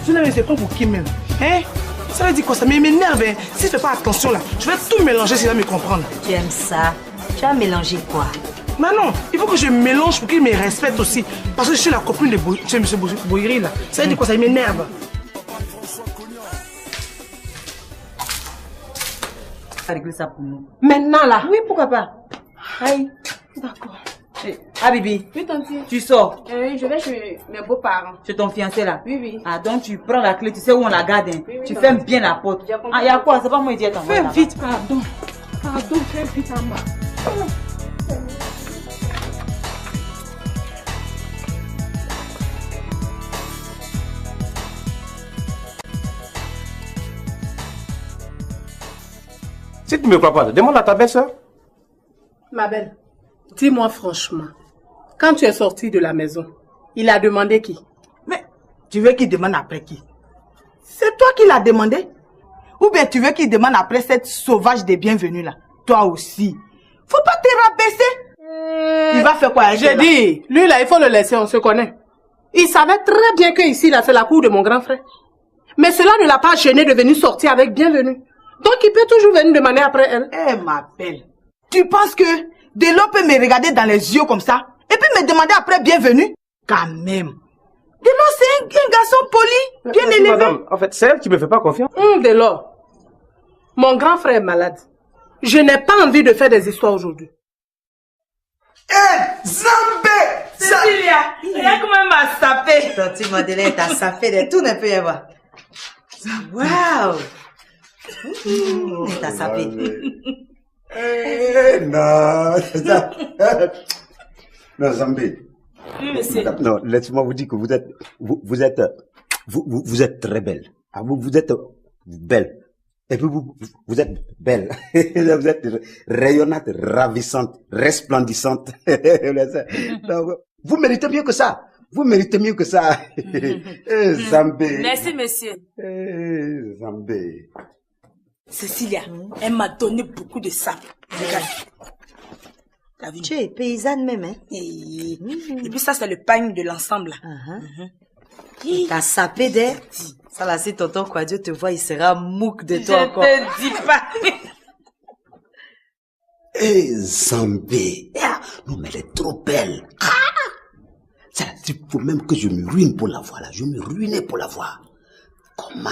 Tu n'as c'est pas pour qui même? Hein? Ça veut dire quoi? Ça m'énerve. Hein? Si je fais pas attention là, je vais tout mélanger s'il va me comprendre. Tu aimes ça? Tu as mélangé quoi? Non, non, il faut que je mélange pour qu'il me respecte aussi. Parce que je suis la copine de M. Bouyri là. Ça veut dire quoi? Ça m'énerve. Régler ça pour nous. Maintenant là? Oui, pourquoi pas? Aïe. D'accord. Ah, Bibi. Oui, tante. Tu sors? Je vais chez mes beaux-parents. Chez ton fiancé là? Oui, oui. Ah, donc tu prends la clé, tu sais où on la garde. Hein? Oui, tu tante. fermes bien la porte. Ah, il y a quoi? C'est pas moi qui ai Fais vite, pardon. Pardon, fais vite en bas. Si tu ne me crois pas, demande à ta belle-sœur. Ma belle, dis-moi franchement, quand tu es sortie de la maison, il a demandé qui? Mais tu veux qu'il demande après qui? C'est toi qui l'as demandé? Ou bien tu veux qu'il demande après cette sauvage des bienvenus là? Toi aussi. Faut pas te rabaisser. Il va faire quoi avec J'ai dit, lui là, il faut le laisser, on se connaît. Il savait très bien que ici là, c'est la cour de mon grand frère. Mais cela ne l'a pas gêné de venir sortir avec bienvenue. Donc il peut toujours venir demander après elle. Eh ma belle, tu penses que Delo peut me regarder dans les yeux comme ça et puis me demander après bienvenue? Quand même. Delo c'est un garçon poli, bien élevé. Madame, en fait, c'est elle qui me fait pas confiance. Delo, mon grand frère est malade. Je n'ai pas envie de faire des histoires aujourd'hui. Zambé! Cécilia, regarde comment elle m'a sapé. Ton petit Madeleine t'a sapé de tout, ne peut y avoir. Waouh! Elle t'a sapé. Non, non, Zambé. Oui, monsieur. Non, laissez-moi vous dire que vous êtes très belle. Ah, vous êtes belle. Et puis vous êtes belle. Vous êtes rayonnante, ravissante, resplendissante. Donc, vous méritez mieux que ça. Vous méritez mieux que ça. Zambé. Merci, monsieur. Zambé. Cécilia, elle m'a donné beaucoup de ça. Regarde. T'as vu? Tu es paysanne même, hein? Et puis ça, c'est le pagne de l'ensemble. T'as sapé d'air. Ça là, si tonton Quadio te voit, il sera mouk de toi Je encore. te dis pas. Eh, Zambé. Non, mais elle est trop belle. Ça, il faut même que je me ruine pour la voir, là. Je me ruinais pour la voir. Comment?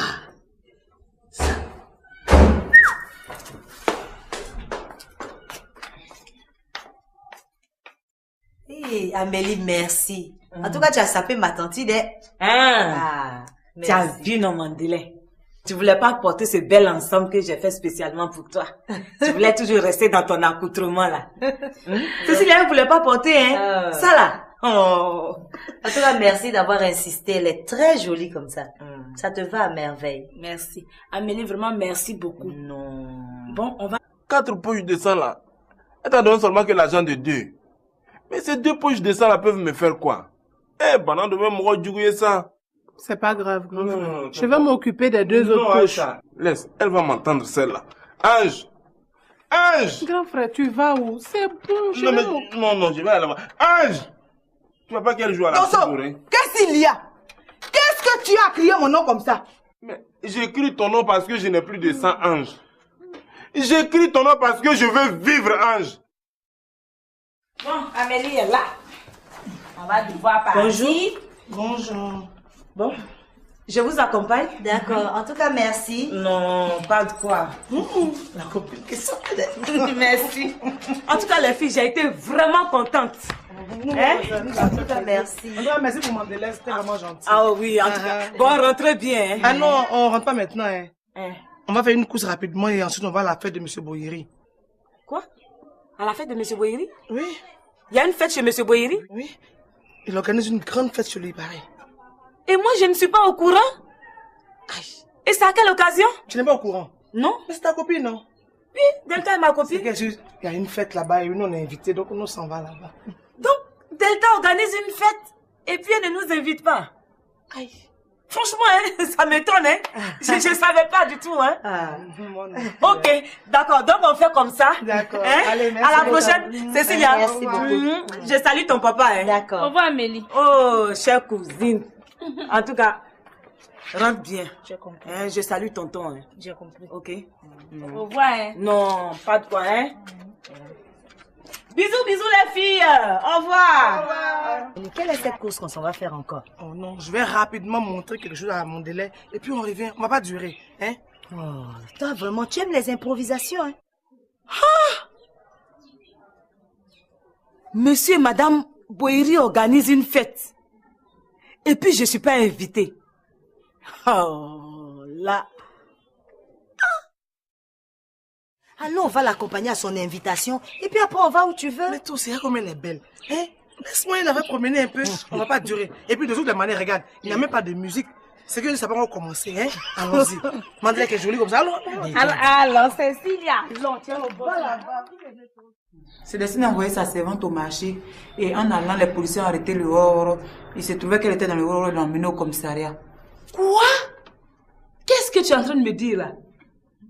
Hey, Amélie, merci. En tout cas, tu as sapé ma tante. Tu as vu non, Mandélé. Tu voulais pas porter ce bel ensemble que j'ai fait spécialement pour toi. Tu voulais toujours rester dans ton accoutrement là. Cécilia ne voulait pas porter, hein. Ça là. Oh. En tout cas, merci d'avoir insisté. Elle est très jolie comme ça. Ça te va à merveille. Merci. Amélie, vraiment, merci beaucoup. Non. Bon, on va... 4 poches de sang là. Elle t'a donné seulement que l'argent de 2. Mais ces 2 poches de sang là peuvent me faire quoi? Eh, pendant demain, moi, je ça. C'est pas grave, grand frère. Je vais m'occuper des 2 autres poches. Laisse, elle va m'entendre celle-là. Ange! Ange! Grand frère, tu vas où? C'est bon, je vais... Non, je vais aller là-bas. Ange! Tu vois pas qu'elle joue à la Tonton, qu'est-ce qu'il y a? Qu'est-ce que tu as crié mon nom comme ça? Mais j'écris ton nom parce que je n'ai plus de sang, Ange. J'écris ton nom parce que je veux vivre, Ange. Bon, Amélie est là. On va devoir partir. Bonjour. Bonjour. Bon, je vous accompagne. D'accord. En tout cas, merci. Non, pas de quoi. La copine qui sort. Merci. En tout cas, les filles, j'ai été vraiment contente. En tout cas, merci. Merci pour Mandela, c'était vraiment gentil. Ah oui, en tout cas. Bon, rentrez bien. Ah non, on rentre pas maintenant. On va faire une course rapidement et ensuite on va à la fête de M. Boyeri. Quoi? À la fête de M. Boyeri? Oui. Il y a une fête chez M. Boyeri? Oui. Il organise une grande fête chez lui, pareil. Et moi, je ne suis pas au courant. Et c'est à quelle occasion? Tu n'es pas au courant? Non. Mais c'est ta copine, non? Oui, Delta est ma copine. Il y a une fête là-bas et nous on est invités, donc on s'en va là-bas. Donc, Delta organise une fête et puis elle ne nous invite pas. Aïe. Franchement, ça m'étonne, hein. Je ne savais pas du tout, hein. Ok, d'accord. Donc, on fait comme ça. D'accord. Allez, merci. À la prochaine, Cécilia. Merci beaucoup. Je salue ton papa, hein. D'accord. Au revoir, Amélie. Oh, chère cousine. En tout cas, rentre bien. J'ai compris. Je salue tonton, hein. J'ai compris. Ok. Au revoir, hein. Non, pas de quoi, hein. Bisous, bisous les filles. Au revoir. Quelle est cette course qu'on s'en va faire encore? Oh non, je vais rapidement montrer quelque chose à mon délai et puis on revient. On va pas durer, hein? Oh, toi vraiment, tu aimes les improvisations, hein? Monsieur et Madame Boyeri organisent une fête. Et puis je suis pas invitée. Oh là. Alors on va l'accompagner à son invitation et puis après on va où tu veux. Mais toi, c'est comme elle est belle. Hein? Laisse-moi, il avait promené un peu. On va pas durer. Et puis de toutes les manières, regarde, il n'y a même pas de musique. C'est que je ne sais pas comment commencer, hein? Allons-y. Mandela qui est jolie comme ça. Alors, Cécilia. C'est destiné à envoyer sa servante au marché. Et en allant, les policiers ont arrêté le Oro. Il se trouvait qu'elle était dans le Oro et l'ont emmenée au commissariat. Quoi? Qu'est-ce que tu es en train de me dire là?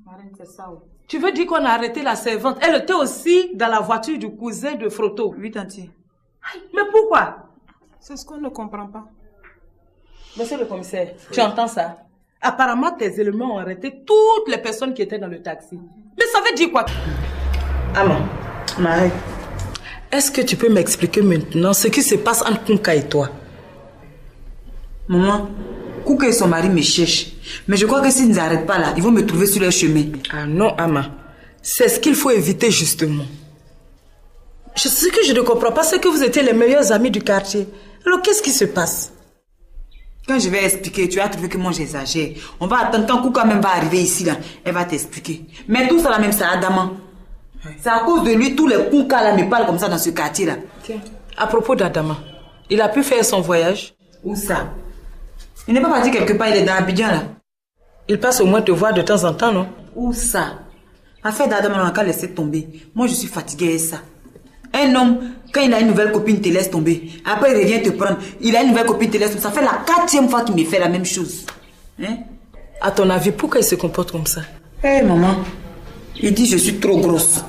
Marine, c'est ça, oui. Tu veux dire qu'on a arrêté la servante? Elle était aussi dans la voiture du cousin de Frotto. Oui, tanti. Mais pourquoi? C'est ce qu'on ne comprend pas. Monsieur le commissaire, tu entends ça? Apparemment, tes éléments ont arrêté toutes les personnes qui étaient dans le taxi. Mais ça veut dire quoi? Maman, Marie. Est-ce que tu peux m'expliquer maintenant ce qui se passe entre Kunka et toi? Maman, Kouka et son mari me cherchent. Mais je crois que s'ils ne s'arrêtent pas là, ils vont me trouver sur leur chemin. Ah non, Ama. C'est ce qu'il faut éviter justement. Ce que je ne comprends pas, c'est que vous étiez les meilleurs amis du quartier. Alors qu'est-ce qui se passe? Quand je vais expliquer, tu vas trouver que moi j'exagère. On va attendre quand Kouka même va arriver ici là. Elle va t'expliquer. Mais tout ça là même, c'est Adama. C'est à cause de lui, tous les Kouka là me parlent comme ça dans ce quartier là. Tiens, à propos d'Adama, il a pu faire son voyage? Où ça? Il n'est pas parti quelque part, il est dans Abidjan là. Il passe au moins te voir de temps en temps, non? Où ça? Affaire d'Adama, on n'a qu'à laisser tomber. Moi je suis fatiguée de ça. Un homme, quand il a une nouvelle copine, te laisse tomber. Après il revient te prendre. Il a une nouvelle copine, te laisse tomber. Ça fait la 4e fois qu'il me fait la même chose. Hein? À ton avis, pourquoi il se comporte comme ça? Maman, il dit je suis trop grosse.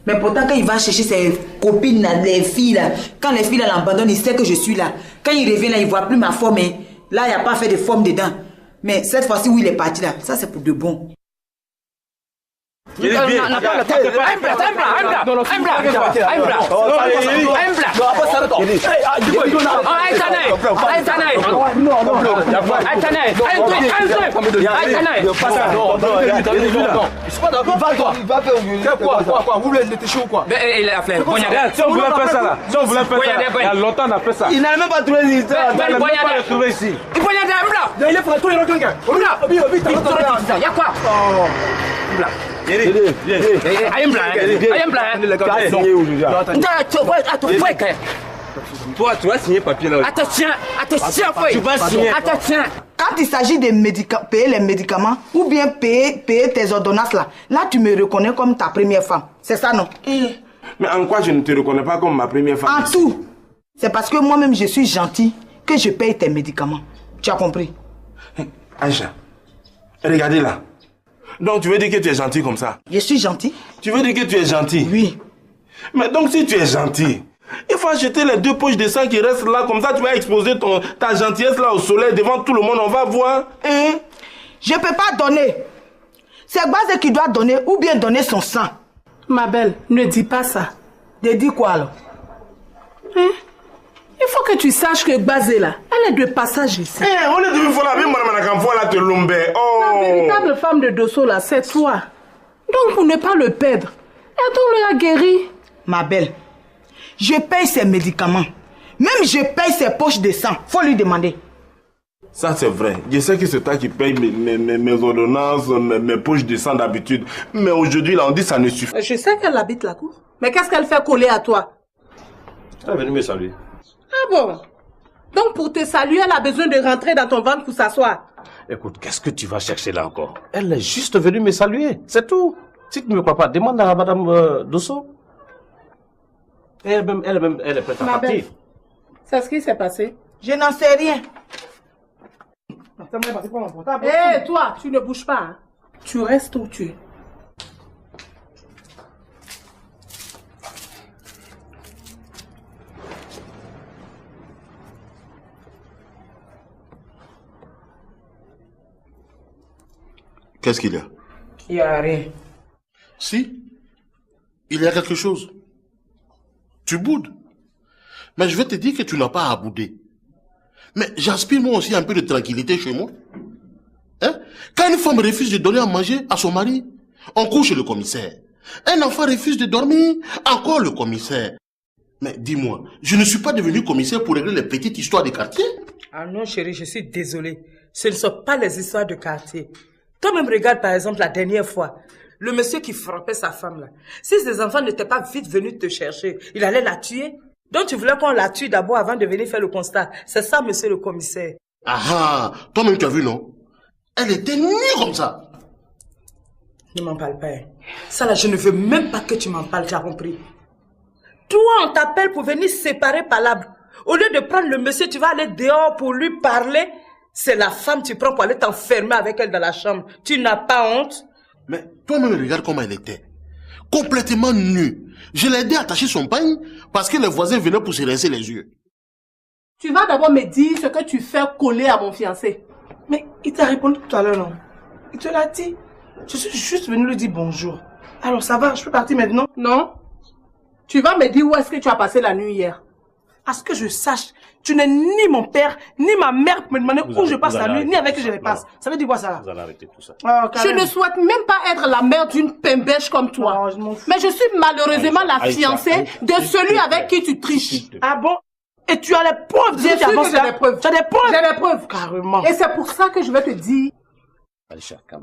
Mais pourtant quand il va chercher ses copines, là, les filles là, quand les filles là l'abandonnent, il sait que je suis là. Quand il revient là, il voit plus ma forme. Hein. Là, il n'y a pas fait de forme dedans. Mais cette fois-ci où il est parti là, ça c'est pour de bon. Vous voulez le chaud ou quoi? Il a fait poignardage. Si on voulait faire ça là, si on voulait faire ça, il y a longtemps on a fait ça. Il n'a même pas trouvé l'histoire. Il n'a même pas trouvé ici. Il faut y aller à Mbla. Il est prêt, tout le monde. Il y a quoi? Mbla. Toi, tu vas signer papier là. Attention, tu vas signer. Attention. Quand il s'agit de payer les médicaments ou bien payer tes ordonnances là tu me reconnais comme ta première femme. C'est ça, non? Mais en quoi je ne te reconnais pas comme ma première femme? En tout. C'est parce que moi-même je suis gentil que je paye tes médicaments. Tu as compris? Aïcha, regardez là. Donc tu veux dire que tu es gentil comme ça? Je suis gentil. Tu veux dire que tu es gentil? Oui. Mais donc si tu es gentil, il faut acheter les 2 poches de sang qui restent là, comme ça tu vas exposer ta gentillesse là au soleil devant tout le monde, on va voir. Je peux pas donner. C'est Gbazé qui doit donner ou bien donner son sang. Ma belle, ne dis pas ça. De dire quoi alors? Il faut que tu saches que Gbazé là, elle est de passage ici. On est devenu folle, La véritable femme de Dosso là, c'est toi. Donc pour ne pas le perdre, aidons-le à guérir. Ma belle, je paye ses médicaments. Même je paye ses poches de sang. Faut lui demander. Ça c'est vrai. Je sais que c'est toi qui paye mes ordonnances, mes poches de sang d'habitude. Mais aujourd'hui là on dit ça ne suffit pas. Je sais qu'elle habite la cour. Mais qu'est-ce qu'elle fait coller à toi? Elle est venue me saluer. Ah bon? Donc pour te saluer, elle a besoin de rentrer dans ton ventre pour s'asseoir. Écoute, qu'est-ce que tu vas chercher là encore? Elle est juste venue me saluer, c'est tout. Si tu ne me crois pas, demande à madame Dosso. Elle est prête à Ma partir. belle, c'est ce qui s'est passé? Je n'en sais rien. Hé, toi, tu ne bouges pas. Hein? Tu restes où tu es. Qu'est-ce qu'il y a? Il n'y a rien. Si, il y a quelque chose. Tu boudes. Mais je vais te dire que tu n'as pas à bouder. Mais j'aspire moi aussi un peu de tranquillité chez moi. Hein? Quand une femme refuse de donner à manger à son mari, on court chez le commissaire. Un enfant refuse de dormir, encore le commissaire. Mais dis-moi, je ne suis pas devenu commissaire pour régler les petites histoires des quartiers. Ah non chérie, je suis désolée. Ce ne sont pas les histoires de quartier. Toi-même regarde par exemple la dernière fois, le monsieur qui frappait sa femme là. Si ses enfants n'étaient pas vite venus te chercher, il allait la tuer. Donc tu voulais qu'on la tue d'abord avant de venir faire le constat. C'est ça monsieur le commissaire. Ah ah, toi-même tu as vu non? Elle était nue comme ça. Ne m'en parle pas. Ça là, je ne veux même pas que tu m'en parles, tu as compris? Toi, on t'appelle pour venir séparer palabres. Au lieu de prendre le monsieur, tu vas aller dehors pour lui parler. C'est la femme que tu prends pour aller t'enfermer avec elle dans la chambre. Tu n'as pas honte? Mais toi-même regarde comment elle était. Complètement nue. Je l'ai aidé à attacher son pagne parce que les voisins venaient pour se rincer les yeux. Tu vas d'abord me dire ce que tu fais coller à mon fiancé. Mais il t'a répondu tout à l'heure, non? Il te l'a dit. Je suis juste venu lui dire bonjour. Alors ça va, je peux partir maintenant? Non. Tu vas me dire où est-ce que tu as passé la nuit hier. À ce que je sache, tu n'es ni mon père, ni ma mère pour me demander où je passe la nuit, ni avec qui je les passe. Ça veut dire quoi ça là? Vous allez arrêter tout ça. Je ne souhaite même pas être la mère d'une pembèche comme toi. Mais je suis malheureusement la fiancée de celui avec qui tu triches. Ah bon? Et tu as les preuves? Bien sûr que j'ai des preuves. Tu as des preuves? J'ai des preuves. Carrément. Et c'est pour ça que je vais te dire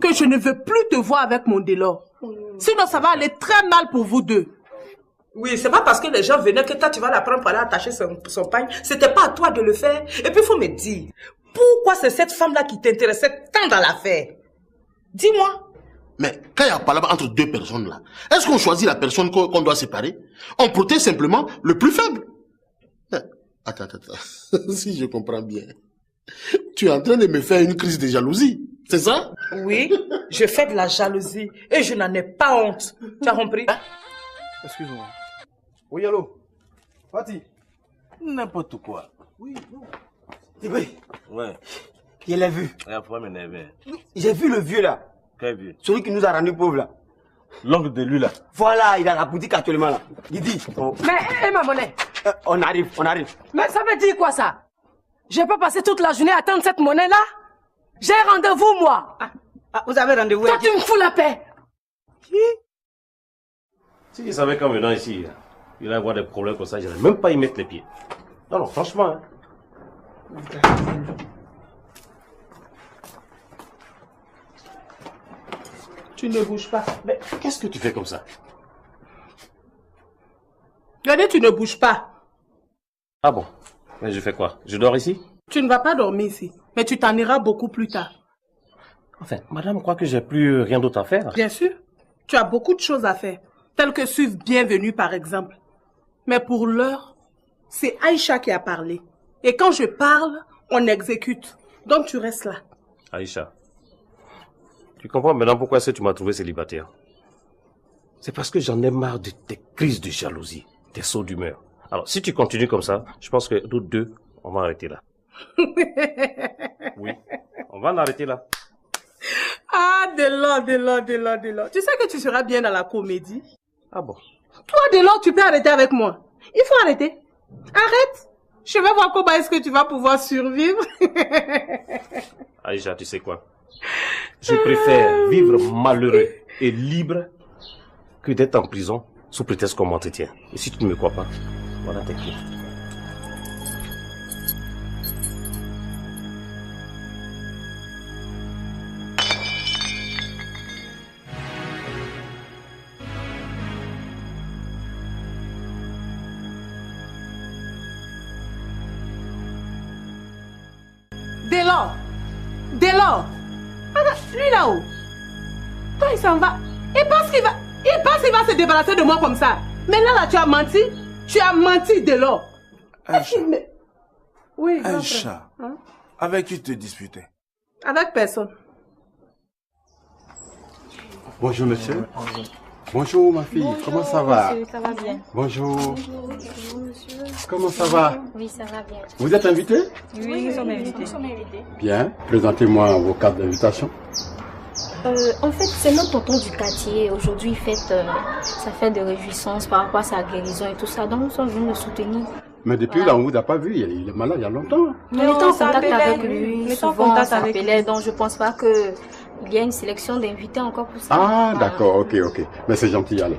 que je ne veux plus te voir avec mon Délor. Sinon ça va aller très mal pour vous deux. Oui, c'est pas parce que les gens venaient que toi tu vas la prendre pour aller attacher son pagne. C'était pas à toi de le faire. Et puis il faut me dire, pourquoi c'est cette femme-là qui t'intéressait tant dans l'affaire? Dis-moi. Mais quand il y a palabre entre deux personnes là, est-ce qu'on choisit la personne qu'on doit séparer? On protège simplement le plus faible. Attends. Si je comprends bien, tu es en train de me faire une crise de jalousie, c'est ça? Oui, je fais de la jalousie et je n'en ai pas honte. Tu as compris? Excuse-moi. Oui, allô? Fatih? N'importe quoi. Oui, non. Tibé, Ouais. je l'ai vu. Pourquoi m'énerver? J'ai vu le vieux là. Quel vieux? Celui qui nous a rendu pauvres là. L'oncle de lui là. Voilà, il a la boutique actuellement là. Il dit. Mais, ma monnaie. On arrive, on arrive. Mais ça veut dire quoi ça? Je peux passer toute la journée à attendre cette monnaie-là? J'ai rendez-vous, moi. Vous avez rendez-vous? Toi, tu me fous la paix. Si il savait qu'en venant ici, il allait avoir des problèmes comme ça, je n'allais même pas y mettre les pieds. Non, non, franchement. Hein. Tu ne bouges pas. Mais qu'est-ce que tu fais comme ça? Regardez, tu ne bouges pas. Ah bon? Mais je fais quoi? Je dors ici? Tu ne vas pas dormir ici, mais tu t'en iras beaucoup plus tard. Enfin, madame croit que j'ai plus rien d'autre à faire. Bien sûr, tu as beaucoup de choses à faire, telles que suivre Bienvenue par exemple. Mais pour l'heure, c'est Aïcha qui a parlé. Et quand je parle, on exécute. Donc tu restes là. Aïcha, tu comprends maintenant pourquoi est-ce que tu m'as trouvé célibataire? C'est parce que j'en ai marre de tes crises de jalousie, tes sauts d'humeur. Alors, si tu continues comme ça, je pense que nous deux, on va arrêter là. Oui, on va en arrêter là. Ah, Delors. Tu sais que tu seras bien dans la comédie. Ah bon? Toi, Delors, tu peux arrêter avec moi. Il faut arrêter. Arrête. Je vais voir comment est-ce que tu vas pouvoir survivre. Aïcha, tu sais quoi? Je préfère vivre malheureux et libre que d'être en prison sous prétexte qu'on m'entretient. Et si tu ne me crois pas, voilà tes clés. Delors. Lui là-haut. Quand il s'en va, il pense qu'il va se débarrasser de moi comme ça. Mais là, tu as menti. Tu as menti, Delors. Aïcha. Oui, Aïcha. Hein? Avec qui tu te disputais? Avec personne. Bonjour monsieur. Bonjour ma fille, Bonjour, comment ça va? monsieur, ça va bien. Bonjour. Bonjour, monsieur. Comment ça va? Oui, ça va bien. Vous êtes invité? Oui, nous sommes invités. Bien, présentez-moi vos cartes d'invitation. En fait, c'est notre tonton du quartier. Aujourd'hui, il fête sa fête de réjouissance par rapport à sa guérison et tout ça. Donc, nous sommes venus le soutenir. Mais depuis là, on ne vous a pas vu, il est malade il y a longtemps. On était en contact avec lui, souvent on s'appelait, donc je pense pas qu'il y a une sélection d'invités encore pour ça. Ah, d'accord, ok. Mais c'est gentil, allez.